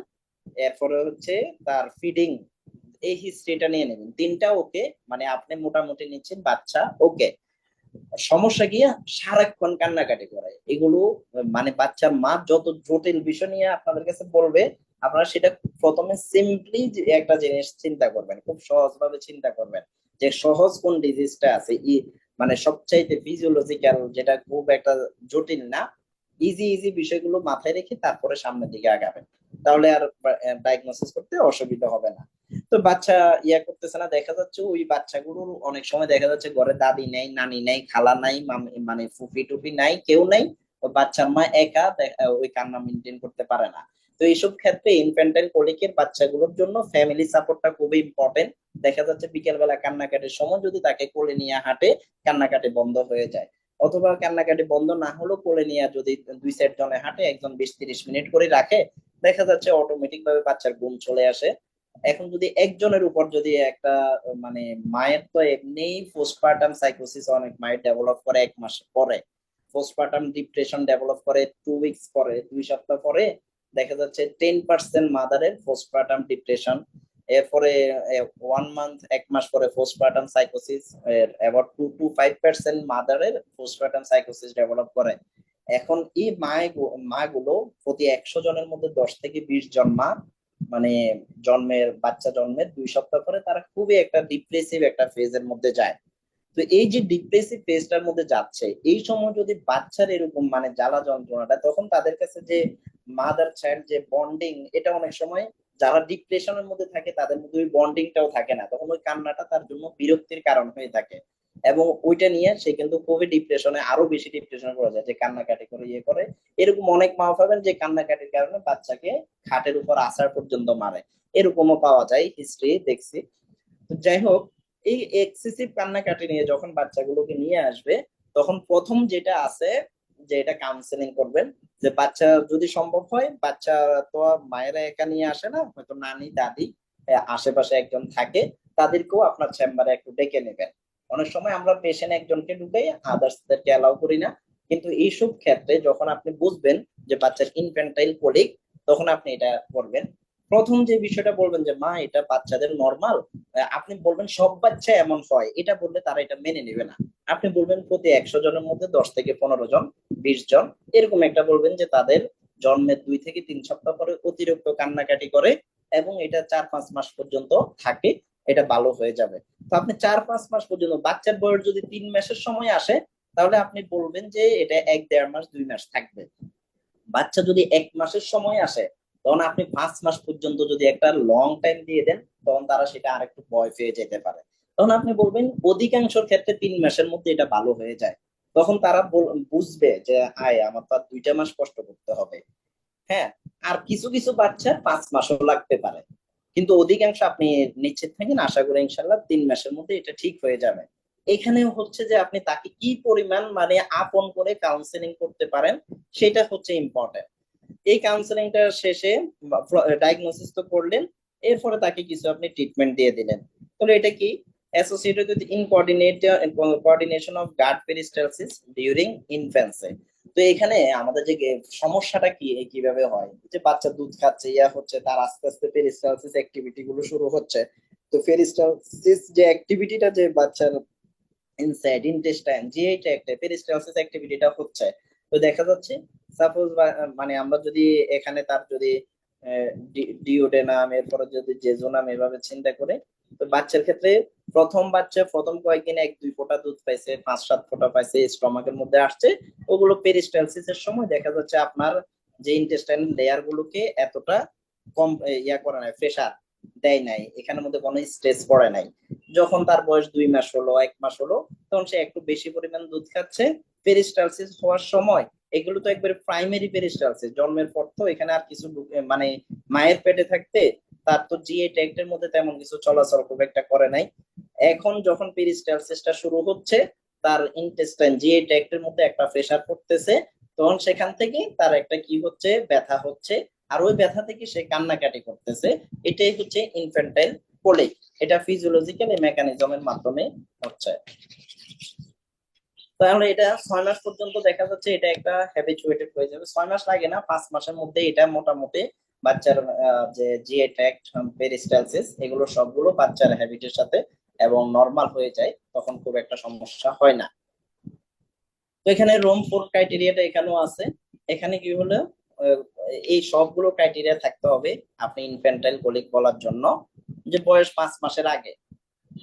এরপরে হচ্ছে তার ফিডিং, এই হিস্ট্রিটা নিয়ে নেবেন। 3টা ওকে, মানে আপনি মোটামুটি নিচ্ছেন, বাচ্চা ওকে। সমস্যা কি, সারাক্ষণ কান্নাকাটি করে, এগুলো মানে বাচ্চার মা যত জটিল বিষয় নিয়ে আপনাদের কাছে বলবে, আপনারা সেটা প্রথমে সিম্পলি একটা জিনিস চিন্তা করবেন, খুব সহজ ভাবে চিন্তা করবেন যে সহজ কোন ডিজিজটা আছে, মানে সবচাইতে ফিজিওলজিক্যাল, যেটা খুব একটা জটিল না, ইজি ইজি বিষয়গুলো মাথায় রেখে তারপরে সামনের দিকে আগাবেন, তাহলে আর ডায়াগনোসিস করতে অসুবিধা হবে না। তো বাচ্চা ইয়া করতেছে না, দেখা যাচ্ছে ওই বাচ্চাগুলোর অনেক সময় দেখা যাচ্ছে ঘরে দাদি নেই, নানি নেই, খালা নাই, মানে ফুফি টুফি নাই, কেউ নাই, ওই বাচ্চার মা একা ওই কান্না মেনটেন করতে পারে না। তো এইসব ক্ষেত্রে ইনফ্যান্টাইল কোলিকের বাচ্চাগুলোর জন্য ফ্যামিলি সাপোর্টটা খুবই ইম্পর্টেন্ট। দেখা যাচ্ছে বিকেলবেলা কান্নাকাটির সময় যদি তাকে কোলে নিয়ে হাঁটে, কান্নাকাটি বন্ধ হয়ে যায়। অথবা কান্নাকাটি বন্ধ না হলেও কোলে নিয়ে যদি 2 সেট জনে হাঁটে, একজন 20-30 মিনিট করে রাখে, দেখা যাচ্ছে অটোমেটিক ভাবে বাচ্চার ঘুম চলে আসে। এখন যদি একজনের উপর যদি একটা মানে মায়ের তো এমনি পোস্টপার্টাম সাইকোসিস অনেক মায়ের ডেভেলপ করে 1 মাস পরে, পোস্টপার্টাম ডিপ্রেশন ডেভেলপ করে 2 উইকস পরে, 2 সপ্তাহ পরে। দেখা যাচ্ছে 10% মাদারের পোস্টপার্টাম ডিপ্রেশন, এরপরে 1 মান্থ 1 মাস পরে পোস্টপার্টাম সাইকোসিস, অ্যাবাউট 2 to 5% মাদারের পোস্টপার্টাম সাইকোসিস ডেভেলপ করে। এখন এই মাগুলো প্রতি 100 জনের মধ্যে 10 থেকে 20 জন মা মানে বাচ্চা জন্মের 2 সপ্তাহ পরে তারা খুবই একটা ডিপ্রেসিভ একটা ফেজের মধ্যে যায়। তো এই যে ডিপ্রেসিভ ফেজটার মধ্যে যাচ্ছে, এই সময় যদি বাচ্চার এরকম মানে জ্বালা যন্ত্রণাটা, তখন তাদের কাছে যে মাদার চাইল্ড যে বন্ডিং, এটা অনেক সময় যারা ডিপ্রেশনের মধ্যে থাকে তাদের মধ্যে ওই বন্ডিংটাও থাকে না, তখন ওই কান্নাটা তার জন্য বিরক্তির কারণ হয়ে থাকে। এবং ওইটা নিয়ে সে কিন্তু খুবই ডিপ্রেশনে, আরো বেশি ডিপ্রেশনে পড়ে যায়, যে কান্নাকাটি করে ইয়ে করে। এরকম অনেক মা পাবেন যে কান্নাকাটির কারণে বাচ্চাকে খাটের উপর আসার পর্যন্ত মারে, এরকমও পাওয়া যায়, হিস্ট্রি দেখছি। তো যাই হোক, এই এক্সেসিভ কান্নাকাটি নিয়ে যখন বাচ্চাগুলোকে নিয়ে আসবে, তখন প্রথম যেটা আছে যে এটা কাউন্সেলিং করবেন। যে বাচ্চা যদি সম্ভব হয়, বাচ্চা তো আর মায়েরা একা নিয়ে আসে না, হয়তো নানি দাদি আশেপাশে একজন থাকে, তাদেরকেও আপনার চেম্বারে একটু ডেকে নেবেন। অনেক সময় আমরা পেশেন্ট একজনকে ঢুকাই, আদার্সদেরকে অ্যালাউ করি না। কিন্তু এইসব ক্ষেত্রে যখন আপনি বুঝবেন যে বাচ্চার ইনফ্যান্টাইল কোলিক, তখন আপনি এটা করবেন। প্রথম যে বিষয়টা বলবেন যে মা এটা বাচ্চাদের নর্মাল, আপনি বলবেন সব বাচ্চা এমন হয়, এটা বললে তারা এটা মেনে নেবে না। আপনি বলবেন প্রতি 100 জনের মধ্যে 10 থেকে 15 জন, 20 জন, এরকম একটা বলবেন যে তাদের জন্মের 2 থেকে 3 সপ্তাহ পরে অতিরিক্ত কান্নাকাটি করে, এবং এটা 4-5 মাস পর্যন্ত থাকে, এটা ভালো হয়ে যাবে। তো আপনি 4-5 মাস পর্যন্ত, বাচ্চার বয়স যদি 3 মাসের সময় আসে, তাহলে আপনি বলবেন যে এটা 1-1.5 মাস 2 মাস থাকবে। বাচ্চা যদি 1 মাসের সময় আসে, তখন আপনি 5 মাস পর্যন্ত যদি একটা লং টাইম দিয়ে দেন, তখন তারা সেটা আরেকটু ভয় পেয়ে যেতে পারে। তখন আপনি বলবেন অধিকাংশ ক্ষেত্রে 3 মাসের মধ্যে এটা ভালো হয়ে যায়। তখন তারা বুঝবে যে আমার তো আর 2টা মাস কষ্ট করতে হবে। হ্যাঁ, আর কিছু কিছু বাচ্চার 5 মাসও লাগতে পারে, কিন্তু অধিকাংশ আপনি নিশ্চিত থাকেন, আশা করি ইনশাল্লাহ 3 মাসের মধ্যে এটা ঠিক হয়ে যাবে। এখানে হচ্ছে যে আপনি তাকে কি পরিমাণ মানে আপন করে কাউন্সেলিং করতে পারেন, সেটা হচ্ছে ইম্পর্টেন্ট। এই কাউন্সেলিংটা শেষে ডায়াগনোসিস তো করলেন, এরপরে তাকে কিছু আপনি ট্রিটমেন্ট দিয়ে দিলেন। তাহলে এটা কি associated with coordination of gut peristalsis during infancy. তো এখানে আমাদের যে সমস্যাটা কি কিভাবে হয়, যে বাচ্চা দুধ খাচ্ছে, হচ্ছে, তার আস্তে আস্তে পেরিস্টালসিস অ্যাক্টিভিটি গুলো শুরু হচ্ছে। তো পেরিস্টালসিস যে অ্যাক্টিভিটিটা, যে বাচ্চার ইনসাইড ইন্টেস্টাইন যে একটা পেরিস্টালসিস অ্যাক্টিভিটিটা হচ্ছে, তো দেখা যাচ্ছে সাপোজ মানে আমরা যদি এখানে তার যদি ডিওডেনাম, এরপরে যদি জেজোনাম এভাবে চিন্তা করে, তো বাচ্চার ক্ষেত্রে প্রথম কয়েকদিন 1-2 ফোঁটা দুধ পাইছে, 5-7 ফোঁটা পাইছে, স্টমাকের মধ্যে আসছে, ওগুলো পেরিস্টালসিস এর সময় দেখা যাচ্ছে আপনার যে ইন্টেস্টাইন লেয়ার গুলোকে এতটা কম করে নাই, প্রেসার দেয় নাই, এখানের মধ্যে কোনো স্ট্রেস পড়ে নাই। যখন তার বয়স 2 মাস হলো, 1 মাস হলো, তখন সে একটু বেশি পরিমাণ দুধ খাচ্ছে। পেরিস্টালসিস হওয়ার সময় এগুলো তো একবারে প্রাইমারি পেরিস্টালসিস, জন্মের পর তো এখানে আর কিছু মানে মায়ের পেটে থাকতে তার তো জিএ ট্র্যাক্টের মধ্যে তেমন কিছু চলাচল খুব একটা করে নাই। এখন যখন পেরিস্টালসিসটা শুরু হচ্ছে, তার ইন্টেস্টাইন জিএ ট্র্যাক্টের মধ্যে একটা প্রেসার পড়তেছে, তখন সেখান থেকে তার একটা কি হচ্ছে, ব্যথা হচ্ছে, আর ওই ব্যথা থেকে সে কান্নাকাটি করতেছে। এটাই হচ্ছে ইনফ্যান্টাইল কোলিক। এটা ফিজিওলজিক্যাল মেকানিজমের মাধ্যমে হচ্ছে। তাহলে এটা 6 মাস পর্যন্ত দেখা যাচ্ছে এটা একটা হ্যাবিচুয়েটেড হয়ে যাবে। 6 মাস লাগে না, 5 মাসের মধ্যে এটা মোটামুটি বাচ্চার যে জিএ ট্র্যাক্ট, পেরিস্টালসিস, এগুলো সবগুলো বাচ্চার হ্যাবিটের সাথে এবং নর্মাল হয়ে যায়, তখন খুব একটা সমস্যা হয় না। তো এখানে রোম 4 ক্রাইটেরিয়াটা এখানেও আছে। এখানে কি হলো, এই সবগুলো ক্রাইটেরিয়া থাকতে হবে আপনি ইনফ্যান্টাইল কোলিক বলার জন্য, যে বয়স 5 মাসের আগে।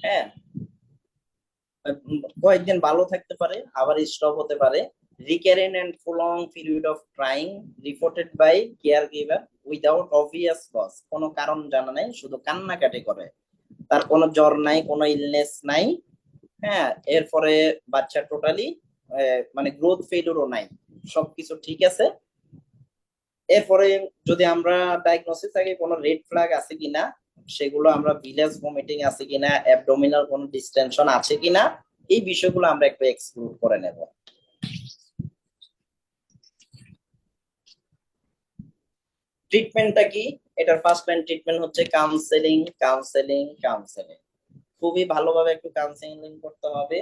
হ্যাঁ, কয়েকদিন ভালো থাকতে পারে, আবার স্টপ হতে পারে। Recurrent and prolong period of crying reported by caregiver without obvious cause, কোনো কারণ জানা নাই, শুধু কান্নাকাটি করে, তার কোনো জ্বর নাই, কোনো ইলনেস নাই। হ্যাঁ, এরপরে বাচ্চা টোটালি মানে গ্রোথ ফেলিউরও নাই, সবকিছু ঠিক আছে। এরপরে যদি আমরা ডায়াগনোসিস আগে কোনো রেড ফ্ল্যাগ আছে কিনা সেগুলো আমরা ভিলেজ ভমিটিং আছে কিনা, অ্যাবডোমিনাল কোনো ডিস্টেনশন আছে কিনা, এই বিষয়গুলো আমরা একটু এক্সক্লুড করে নেব। ট্রিটমেন্টটা কি? এটার ফার্স্ট লাইন ট্রিটমেন্ট হচ্ছে কাউন্সেলিং, কাউন্সেলিং, কাউন্সেলিং। খুবই ভালোভাবে একটু কাউন্সেলিং করতে হবে।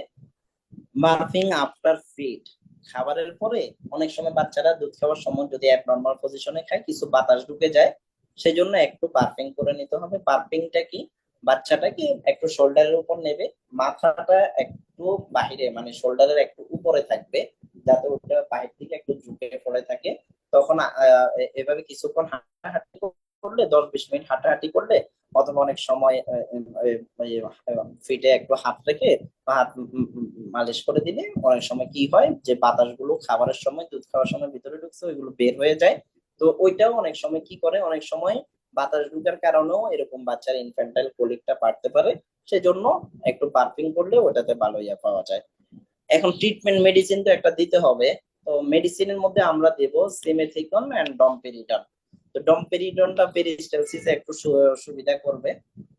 বার্পিং আফটার ফিড, খাবারের পরে অনেক সময় বাচ্চারা দুধ খাওয়ার সময় যদি অ্যাবনর্মাল পজিশনে খায় কিছু বাতাস ঢুকে যায়, সেজন্য একটু বার্পিং করে নিতে হবে। বার্পিংটা কি? বাচ্চাটাকে একটু শোল্ডারের উপর নেবে, মাথাটা একটু বাহিরে মানে শোল্ডারের একটু উপরে থাকবে, যাতে ওটা বাহির থেকে একটু ঝুঁকে পড়ে থাকে। তখন এভাবে কিছুক্ষণ হাঁটাহাঁটি করলে, 10-20 মিনিট হাঁটাহাঁটি করলে, অথবা অনেক সময় ফিটে একটু হাত রেখে হাত মালিশ করে দিলে অনেক সময় কি হয় যে বাতাসগুলো খাবারের সময় দুধ খাওয়ার সময় ভিতরে ঢুকছে ওইগুলো বের হয়ে যায়। তো ওইটাও অনেক সময় কি করে, অনেক সময় বাতাস ঢুকার কারণেও এরকম বাচ্চার ইনফ্যান্টাইল কোলিকটা বাড়তে পারে। সেজন্য একটু বার্পিং করলে ওটাতে ভালো ইয়া পাওয়া যায়। এখন ট্রিটমেন্ট মেডিসিন তো একটা দিতে হবে। তো মেডিসিনের মধ্যে আমরা দেব সিমেথিকন এন্ড ডমপেরিডন। তো ডমপেরিডনটা পেরিস্টালসিসে একটু সুবিধা করবে।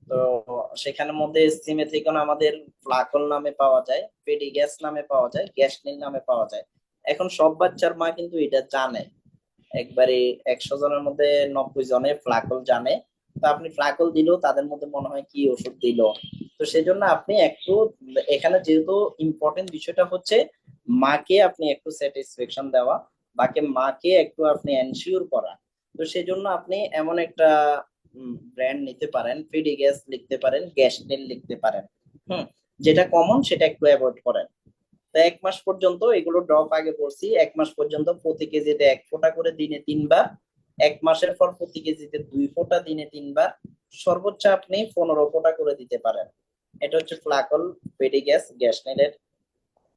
তো সেখানের মধ্যে সিমেথিকন আমাদের ফ্লাকল নামে পাওয়া যায়, পেডিগ্যাস নামে পাওয়া যায়, গ্যাসনিল নামে পাওয়া যায়। এখন সব বাচ্চার মা কিন্তু এটা জানে, একবারে 100 জনের মধ্যে 90 জনে ফ্লাকল জানে। তো আপনি ফ্লাকল দিলেও তাদের মধ্যে মনে হয় কি ওষুধ দিল। তো সেজন্য আপনি একটু এখানে যেহেতু ইম্পর্টেন্ট বিষয়টা হচ্ছে মাকে আপনি একটু স্যাটিসফ্যাকশন দেওয়া, মাকে একটু আপনি এনশিওর করা। তো সেজন্য আপনি এমন একটা ব্র্যান্ড নিতে পারেন, পেডিগ্যাস লিখতে পারেন, গ্যাসনিল লিখতে পারেন। যেটা কমন সেটা একটু অ্যাভয়েড করেন। তো 1 মাস পর্যন্ত এগুলো ড্রপ আগে বলছি, 1 মাস পর্যন্ত প্রতি কেজিতে 1 ফোঁটা করে দিনে 3 বার, 1 মাসের পর প্রতি কেজিতে 2 ফোঁটা দিনে 3 বার, সর্বোচ্চ আপনি 15 ফোঁটা করে দিতে পারেন। এটা হচ্ছে ফ্লাকল, পেডিগ্যাস, গ্যাসনেলের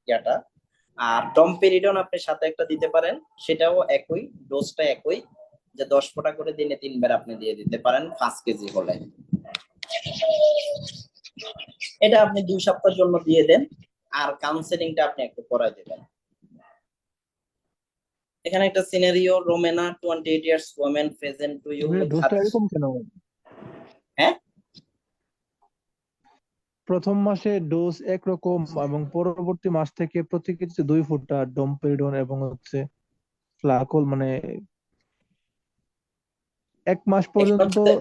ইয়াটা। আর ডমপেরিডন আপনি সাথে একটা দিতে পারেন, সেটাও একই, ডোজটা একই, যে 10 ফোঁটা করে দিনে 3 বার আপনি দিয়ে দিতে পারেন 5 কেজি হলে। এটা আপনি 2 সপ্তাহের জন্য দিয়ে দেন, আর কাউন্সেলিংটা আপনি একটু করাই দেবেন। এখানে একটা scenario, Romena 28 years woman present to you with ডোজটা এরকম কেন? হ্যাঁ, প্রথম মাসে ডোজ একরকম এবং পরবর্তী মাস থেকে প্রতি কেজিতে 2 ফোঁটা ডমপেরিডন এবং ফ্লাকল, মানে 1 মাস এখানে পর্যন্ত। হচ্ছে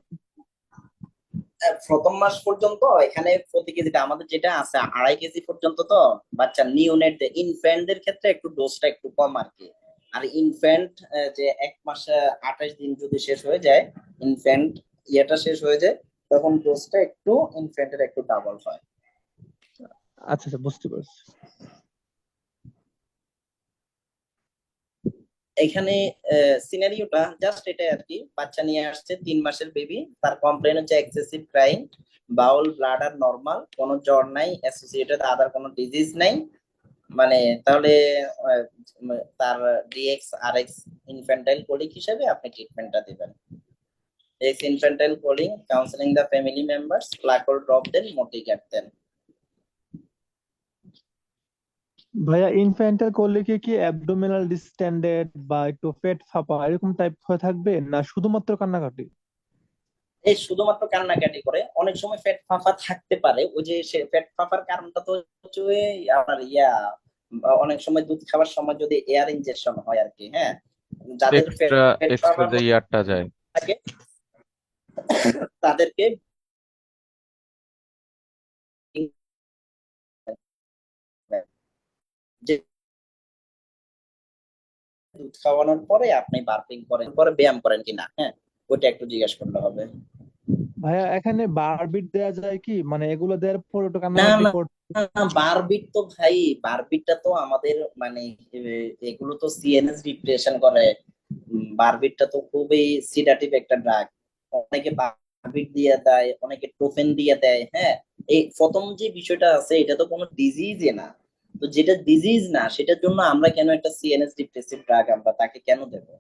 প্রথম মাস পর্যন্ত এখানে প্রতি কেজিটা আমাদের যেটা আছে 2.5 কেজি পর্যন্ত। তো বাচ্চা নিওনেট ইনফ্যান্টদের ক্ষেত্রে একটু ডোজটা একটু কম আর কি। আর ইনফ্যান্ট যে 1 মাসে 28 দিন যদি শেষ হয়ে যায়, ইনফ্যান্ট ইয়েটা শেষ হয়ে যায়, তখন ডোজটা একটু ইনফ্যান্টের একটু ডাবল হয়। আচ্ছা আচ্ছা, বুঝতে পারছি। এখানে সিনারিওটা জাস্ট এটা আর কি, বাচ্চা নিয়ে আসছে 3 মাসের বেবি, তার কমপ্লেন হচ্ছে এক্সেসিভ ক্রাইং, বাউল ব্লাডার নরমাল, কোনো জ্বর নাই, অ্যাসোসিয়েটেড আদার কোনো ডিজিজ নাই। মানে তাহলে আহ, তার ডিএক্স আরএক্স ইনফ্যান্টাইল কোলিক হিসেবে আপনি ট্রিটমেন্টটা দিবেন। এক্স infantile colic, counselling the family members, প্লাকল ড্রপ দেন, মোটিক্যাট দেন। ভাইয়া, ইনফ্যান্টাইল করলে কি অ্যাবডোমিনাল ডিস্টেন্ডেড বা একটু পেট ফাঁপা এরকম টাইপ হয়ে থাকবে, না শুধুমাত্র কান্নাকাটি? এই শুধুমাত্র কান্নাকাটি করে, অনেক সময় পেট ফাঁপা থাকতে পারে। ওই যে সে পেট ফাঁপার কারণটা তো হচ্ছে ওই আপনার অনেক সময় দুধ খাওয়ার সময় যদি এয়ার ইনজেকশন হয় আর কি। হ্যাঁ, যাদের পেট এক্সট্রা এক্সট্রা ফাঁপার যে ইয়ারটা যায়। থাকে তাদেরকে যে দুধ খাওয়ানোর পরে আপনি বার্পিং করেন, পরে ব্যায়াম করেন কিনা, হ্যাঁ ওইটা একটু জিজ্ঞেস করতে হবে। ভাইয়া, এখানে বারবিট দেয়া যায় কি? মানে এগুলো দেওয়ার পর একটু না কান্নাকাটি না করতে? বারবিট তো ভাই, বারবিটটা তো আমাদের মানে এগুলো তো সিএনএস ডিপ্রেশন করে। বারবিটটা তো খুবই সিডাটিভ একটা ড্রাগ। অনেকে বারবিট দিয়ে দেয়, অনেকে টোফেন দিয়ে দেয়। হ্যাঁ, এই প্রথম যে বিষয়টা আছে এটা তো কোনো ডিজিজই না। তো যেটা ডিজিজ না সেটার জন্য আমরা কেন একটা সিএনএস ডিপ্রেসিভ ড্রাগ আমরা তাকে কেন দেবো?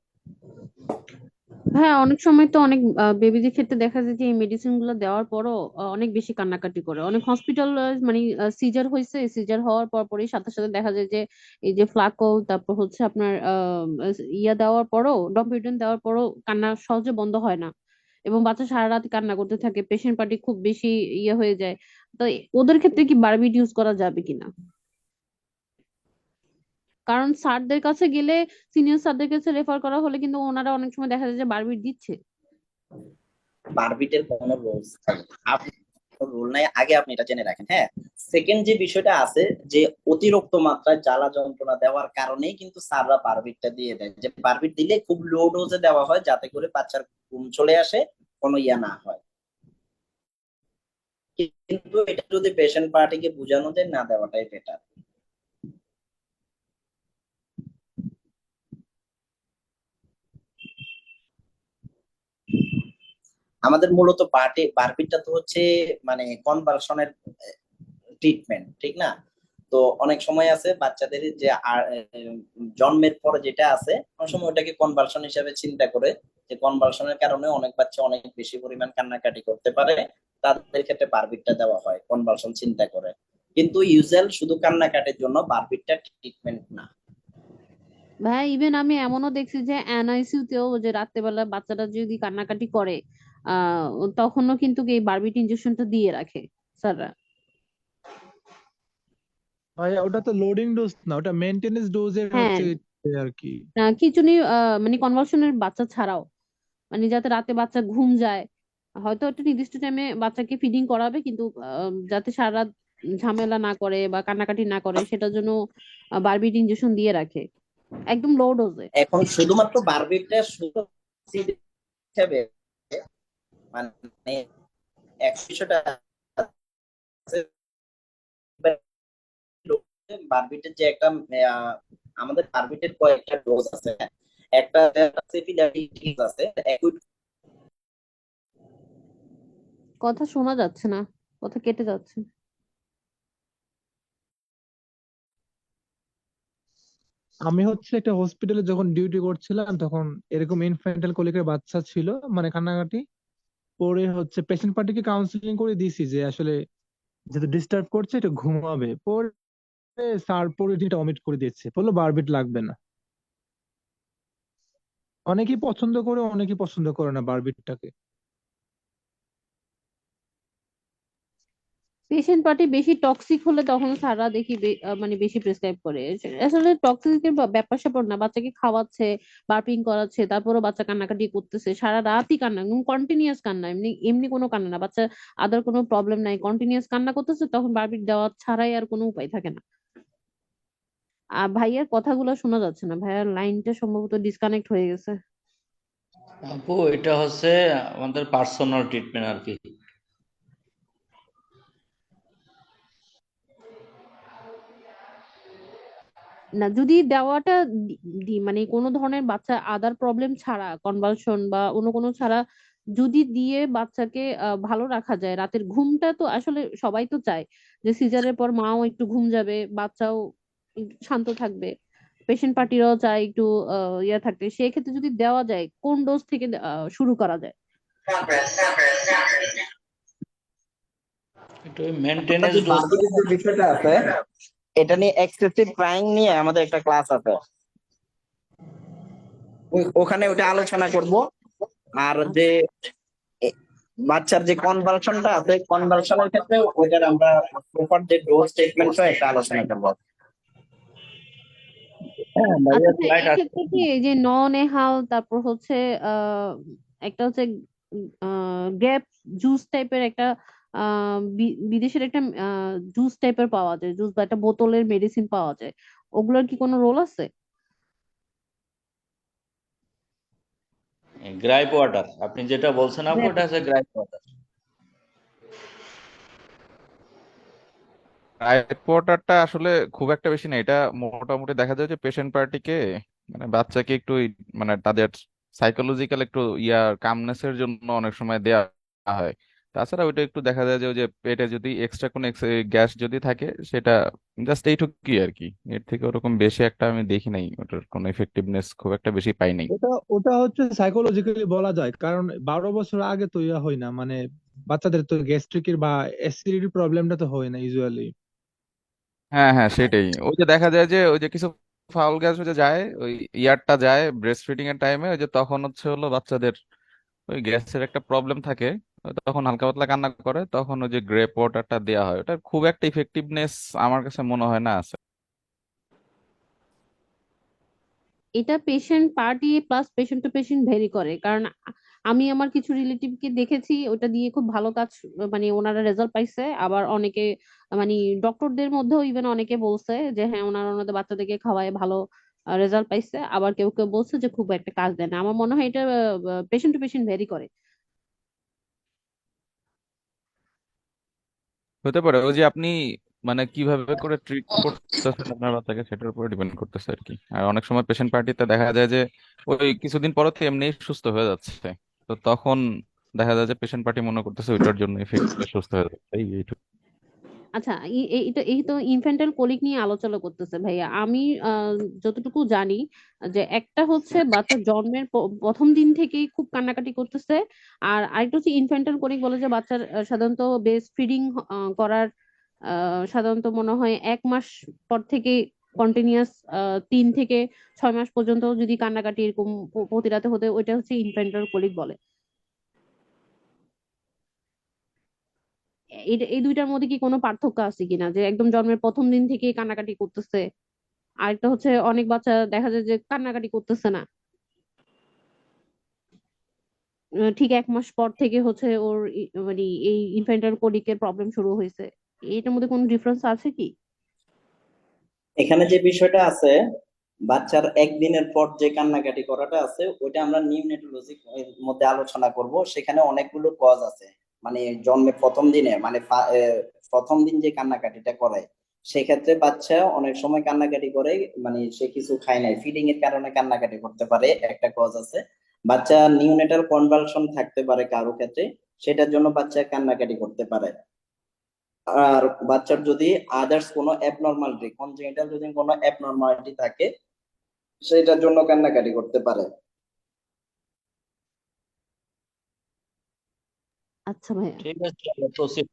হ্যাঁ, অনেক সময় তো অনেক বেবিদের ক্ষেত্রে দেখা যায় যে এই মেডিসিন গুলো দেওয়ার পরও অনেক বেশি কান্নাকাটি করে। অনেক হসপিটাল মানে সিজার হয়েছে, সিজার হওয়ার পর পরই সাথে সাথে দেখা যায় যে এই যে ফ্লাকো, তারপর হচ্ছে আপনার ইয়া দেওয়ার পরও, ডমপিডিন দেওয়ার পরও কান্না সহজে বন্ধ হয় না, এবং বাচ্চা সারা রাত কান্না করতে থাকে, পেশেন্ট পার্টি খুব বেশি ইয়ে হয়ে যায়। তো ওদের ক্ষেত্রে কি বারবিট ইউজ করা যাবে কিনা? কারণ স্যারদের কাছে গেলে, সিনিয়র স্যারদের কাছে রেফার করা হলে কিন্তু ওনারা অনেক সময় দেখা যায় যে বারবিট দিচ্ছে। বারবিটের কোনো রুলস রুল নাই, আগে আপনি এটা জেনে রাখেন। হ্যাঁ, সেকেন্ড যে বিষয়টা আছে, যে অতিরিক্ত মাত্রায় জ্বালা যন্ত্রণা দেওয়ার কারণেই কিন্তু স্যাররা বারবিটটা দিয়ে দেয়, যে বারবিট দিলে খুব লো ডোজে দেওয়া হয় যাতে করে বাচ্চার ঘুম চলে আসে, কোনো ইয়া না হয়। কিন্তু এটা যদি পেশেন্ট পার্টিকে বোঝানো যায়, না দেওয়াটাই বেটার। আমাদের মূলত বারবিটটা তো হচ্ছে মানে কনভার্সনের ট্রিটমেন্ট, ঠিক না? তো অনেক সময় আছে বাচ্চাদের যে জন্মের পরে যেটা আছে, অনেক সময় ওটাকে কনভার্সন হিসেবে চিন্তা করে, যে কনভার্সনের কারণে অনেক বাচ্চা অনেক বেশি পরিমাণ কান্নাকাটি করতে পারে, তাদের ক্ষেত্রে বারবিটটা দেওয়া হয় কনভার্সন চিন্তা করে। কিন্তু ইউজুয়াল শুধু কান্নাকাটির জন্য বারবিটটা ট্রিটমেন্ট না। ভাই ইভেন আমি এমনও দেখছি যে এনআইসিইউ তেও, যে রাত্রেবেলা বাচ্চাটা যদি কান্নাকাটি করে আহ তখনও কিন্তু এই বারবিট ইনজেকশনটা দিয়ে রাখে স্যাররা। ভাইয়া ওটা তো লোডিং ডোজ না, ওটা মেইনটেনেন্স ডোজের হ্যাঁ, হচ্ছে আর কি। খিঁচুনি মানে কনভালশনের বাচ্চা ছাড়াও, মানে যাতে রাতে বাচ্চা ঘুম যায়। হয়তো একটা নির্দিষ্ট টাইমে বাচ্চাকে ফিডিং করাবে, কিন্তু যাতে সারা রাত ঝামেলা না করে বা কান্নাকাটি না করে সেটার জন্য বারবিট ইনজেকশন দিয়ে রাখে, একদম লো ডোজে। এখন শুধুমাত্র বারবিটটা শুধু হিসেবে মানে এক বিষয়টা আছে, বারবিটের যে একটা আমাদের বারবিটের কয়েকটা ডোজ আছে। একটা সিফিলাইটিস আছে, কথা শোনা যাচ্ছে না, কথা কেটে যাচ্ছে। আমি হচ্ছে একটা হসপিটালে যখন ডিউটি করছিলাম, তখন এরকম ইনফ্যান্টাইল কোলিকের বাচ্চা ছিল, মানে কান্নাকাটি। পরে হচ্ছে পেশেন্ট পার্টিকে কাউন্সিলিং করে দিয়েছি যে আসলে যেহেতু ডিস্টার্ব করছে এটা ঘুমাবে। পরে স্যার পরে এটা অমিট করে দিয়েছে, বললো বারবিট লাগবে না। অনেকেই পছন্দ করে, অনেকেই পছন্দ করে না বারবিটটাকে। পেশেন্ট পার্টি বেশি টক্সিক হলে তখন স্যাররা দেখি মানে বেশি প্রেসক্রাইব করে। আসলে টক্সিকের ব্যাপার স্যাপার না, বাচ্চাকে খাওয়াচ্ছে, বার্পিং করাচ্ছে, তারপরও বাচ্চা কান্নাকাটি করতেছে, সারা রাতই কান্না, কন্টিনিউয়াস কান্না, এমনি এমনি কোনো কান্না না, বাচ্চা আদার কোনো প্রবলেম নাই, কন্টিনিউয়াস কান্না করতেছে, তখন বারবিট দেওয়া ছাড়াই আর কোনো উপায় থাকে না। আর ভাইয়ার কথাগুলো শোনা যাচ্ছে না, ভাইয়ার লাইনটা সম্ভবত ডিসকানেক্ট হয়ে গেছে। আপু এটা হচ্ছে আমাদের পার্সোনাল ট্রিটমেন্ট আর কি। না, যদি দেওয়াটা মানে কোনো ধরনের বাচ্চা আদার প্রবলেম ছাড়া, কনভালশন বা অন্য কোনো ছাড়া যদি দিয়ে বাচ্চাকে ভালো রাখা যায়, রাতের ঘুমটা তো আসলে সবাই তো চায় যে সিজারের পর মাও একটু ঘুম যাবে, বাচ্চাও একটু শান্ত থাকবে, পেশেন্ট পার্টিরাও চায় একটু ইয়ে থাকতে, সেক্ষেত্রে যদি দেওয়া যায় কোন ডোজ থেকে শুরু করা যায়? এটা আমরা মেনটেনেন্স যে ডোজ। বারবিটের যে বিষয়টা আছে, এটা নিয়ে এক্সেসিভ ক্রাইম নিয়ে আমাদের একটা ক্লাস আছে, ওখানে ওটা আলোচনা করব। আর যে এ- বাচ্চার যে কনভালশনটা আছে, কনভালশনের ক্ষেত্রে ওইটার আমরা প্রপার যে ডোজ স্টেটমেন্ট একটা আলোচনা করব। হ্যাঁ আচ্ছা ভাইয়া, আচ্ছা, ফ্লাইট এই আসছে। ক্ষেত্রে কি এই যে ননেহাল, তারপর হচ্ছে আহ একটা হচ্ছে গ্রেপ জুস টাইপের একটা বিদেশের একটা জুস টাইপের পাওয়া যায়, জুস বা একটা বোতলের মেডিসিন পাওয়া যায়, ওগুলোর কি কোনো রোল আছে? গ্রাইপ ওয়াটার আপনি যেটা বলছেন আপু, গ্রেপ। এটা হচ্ছে গ্রাইপ ওয়াটার। রাইপোর্টারটা আসলে খুব একটা বেশি না, এটা মোটামুটি দেখা যায় যে পেশেন্ট পার্টিকে মানে বাচ্চাকে একটু মানে তাদের সাইকোলজিক্যাল একটু কামনেসের জন্য অনেক সময় দেয়া হয়। তাছাড়া ওইটা একটু দেখা যায় যে ওই যে পেটে যদি এক্সট্রা কোনো গ্যাস যদি থাকে সেটা জাস্ট এইটুকুই আর কি, এর থেকে ওরকম বেশি একটা আমি দেখি নাই, ওটার কোনো এফেক্টিভনেস খুব একটা বেশি পাই নাই। ওটা ওটা হচ্ছে সাইকোলজিক্যালি বলা যায়, কারণ 12 বছর আগে তো ইয়া হয় না, মানে বাচ্চাদের তো গ্যাস্ট্রিকের বা অ্যাসিডিটি প্রবলেমটা তো হয় না ইউজুয়ালি। হ্যাঁ হ্যাঁ সেটাই, ওই যে দেখা যায় যে ওই যে কিছু ফাউল গ্যাস হয়ে যায়, ওই ইয়ারটা যায় ব্রেস্ট ফিডিং এর টাইমে, ওই যে তখন হচ্ছে হলো বাচ্চাদের ওই গ্যাসের একটা প্রবলেম থাকে, তখন হালকা পাতলা কান্না করে, তখন ওই যে গ্রেপ ওয়াটারটা দেওয়া হয়, ওটার খুব একটা ইফেক্টিভনেস আমার কাছে মনে হয় না আছে। এটা patient party plus patient to patient very করে, কারণ আমি আমার কিছু রিলেটিভকে দেখেছি ওটা দিয়ে খুব ভালো কাজ, মানে ওনারা রেজাল্ট পাইছে। আবার অনেকে মানে ডক্টরদের মধ্যেও ইভেন অনেকে বলছে যে হ্যাঁ ওনারা ওনাদের বাচ্চাদেরকে খাওয়ায় ভালো রেজাল্ট পাইছে। আবার কেউ কেউ বলছে যে খুব একটা কাজ দেয় না। আমার মনে হয় এটা পেশেন্ট টু পেশেন্ট ভেরি করে। হতে পারে ওই যে আপনি মানে কিভাবে করে ট্রিট করতেছেন আপনার বাচ্চাকে সেটার উপরে ডিপেন্ড করতেছে আর কি। আর অনেক সময় পেশেন্ট পার্টিতে দেখা যায় যে ওই কিছুদিন পর তো এমনি সুস্থ হয়ে যাচ্ছে, তো তখন দেখা যায় যে পেশেন্ট পার্টি মনে করতেছে ওইটার জন্য এফেক্ট সুস্থ হয়ে যাচ্ছে এইটুকু। আচ্ছা, এই তো ইনফ্যান্টাইল কোলিক নিয়ে আলোচনা করতেছে ভাইয়া। আমি যতটুকু জানি যে একটা হচ্ছে বাচ্চা জন্মের প্রথম দিন থেকেই খুব কান্নাকাটি করতেছে। আর আরেকটা হচ্ছে ইনফ্যান্টাইল কোলিক বলে যে বাচ্চার সাধারণত বেস্ট ফিডিং করার সাধারণত মনে হয় 1 মাস পর থেকে কন্টিনিউয়াস 3 থেকে 6 মাস পর্যন্ত যদি কান্নাকাটি এরকম প্রতি রাতে হতে, ওইটা হচ্ছে ইনফ্যান্টাইল কোলিক বলে। এই দুইটার মধ্যে কি কোনো পার্থক্য আছে কিনা, যে একদম জন্মের প্রথম দিন থেকে কান্নাকাটি করতেছে, আরেকটা হচ্ছে অনেক বাচ্চা দেখা যায় যে কান্নাকাটি করতেছে না, ঠিক 1 মাস পর থেকে হচ্ছে ওর মানে এই ইনফ্যান্টাইল কোলিকের প্রবলেম শুরু হয়েছে। এটার মধ্যে কোনো ডিফারেন্স আছে কি? এখানে যে বিষয়টা আছে, বাচ্চার একদিনের পর যে কান্নাকাটি করাটা আছে ওইটা আমরা নিউনেটোলজি মধ্যে আলোচনা করব। সেখানে অনেকগুলো কজ আছে, মানে জন্মের প্রথম দিনে মানে প্রথম দিন যে কান্নাকাটিটা করে, সেক্ষেত্রে বাচ্চা অনেক সময় কান্নাকাটি করে, মানে সে কিছু খায় নাই, ফিডিং এর কারণে কান্নাকাটি করতে পারে, একটা কজ আছে। বাচ্চা নিউনেটাল কনভালশন থাকতে পারে কারো ক্ষেত্রে, সেটার জন্য বাচ্চা কান্নাকাটি করতে পারে। আর বাচ্চার যদি আদার্স কোনো অ্যাবনর্মালিটি, কনজেনিটাল যদি কোনো অ্যাবনর্মালিটি থাকে, সেটার জন্য কান্নাকাটি করতে পারে। আচ্ছা ভাইয়া। ঠিক আছে, প্রসিড।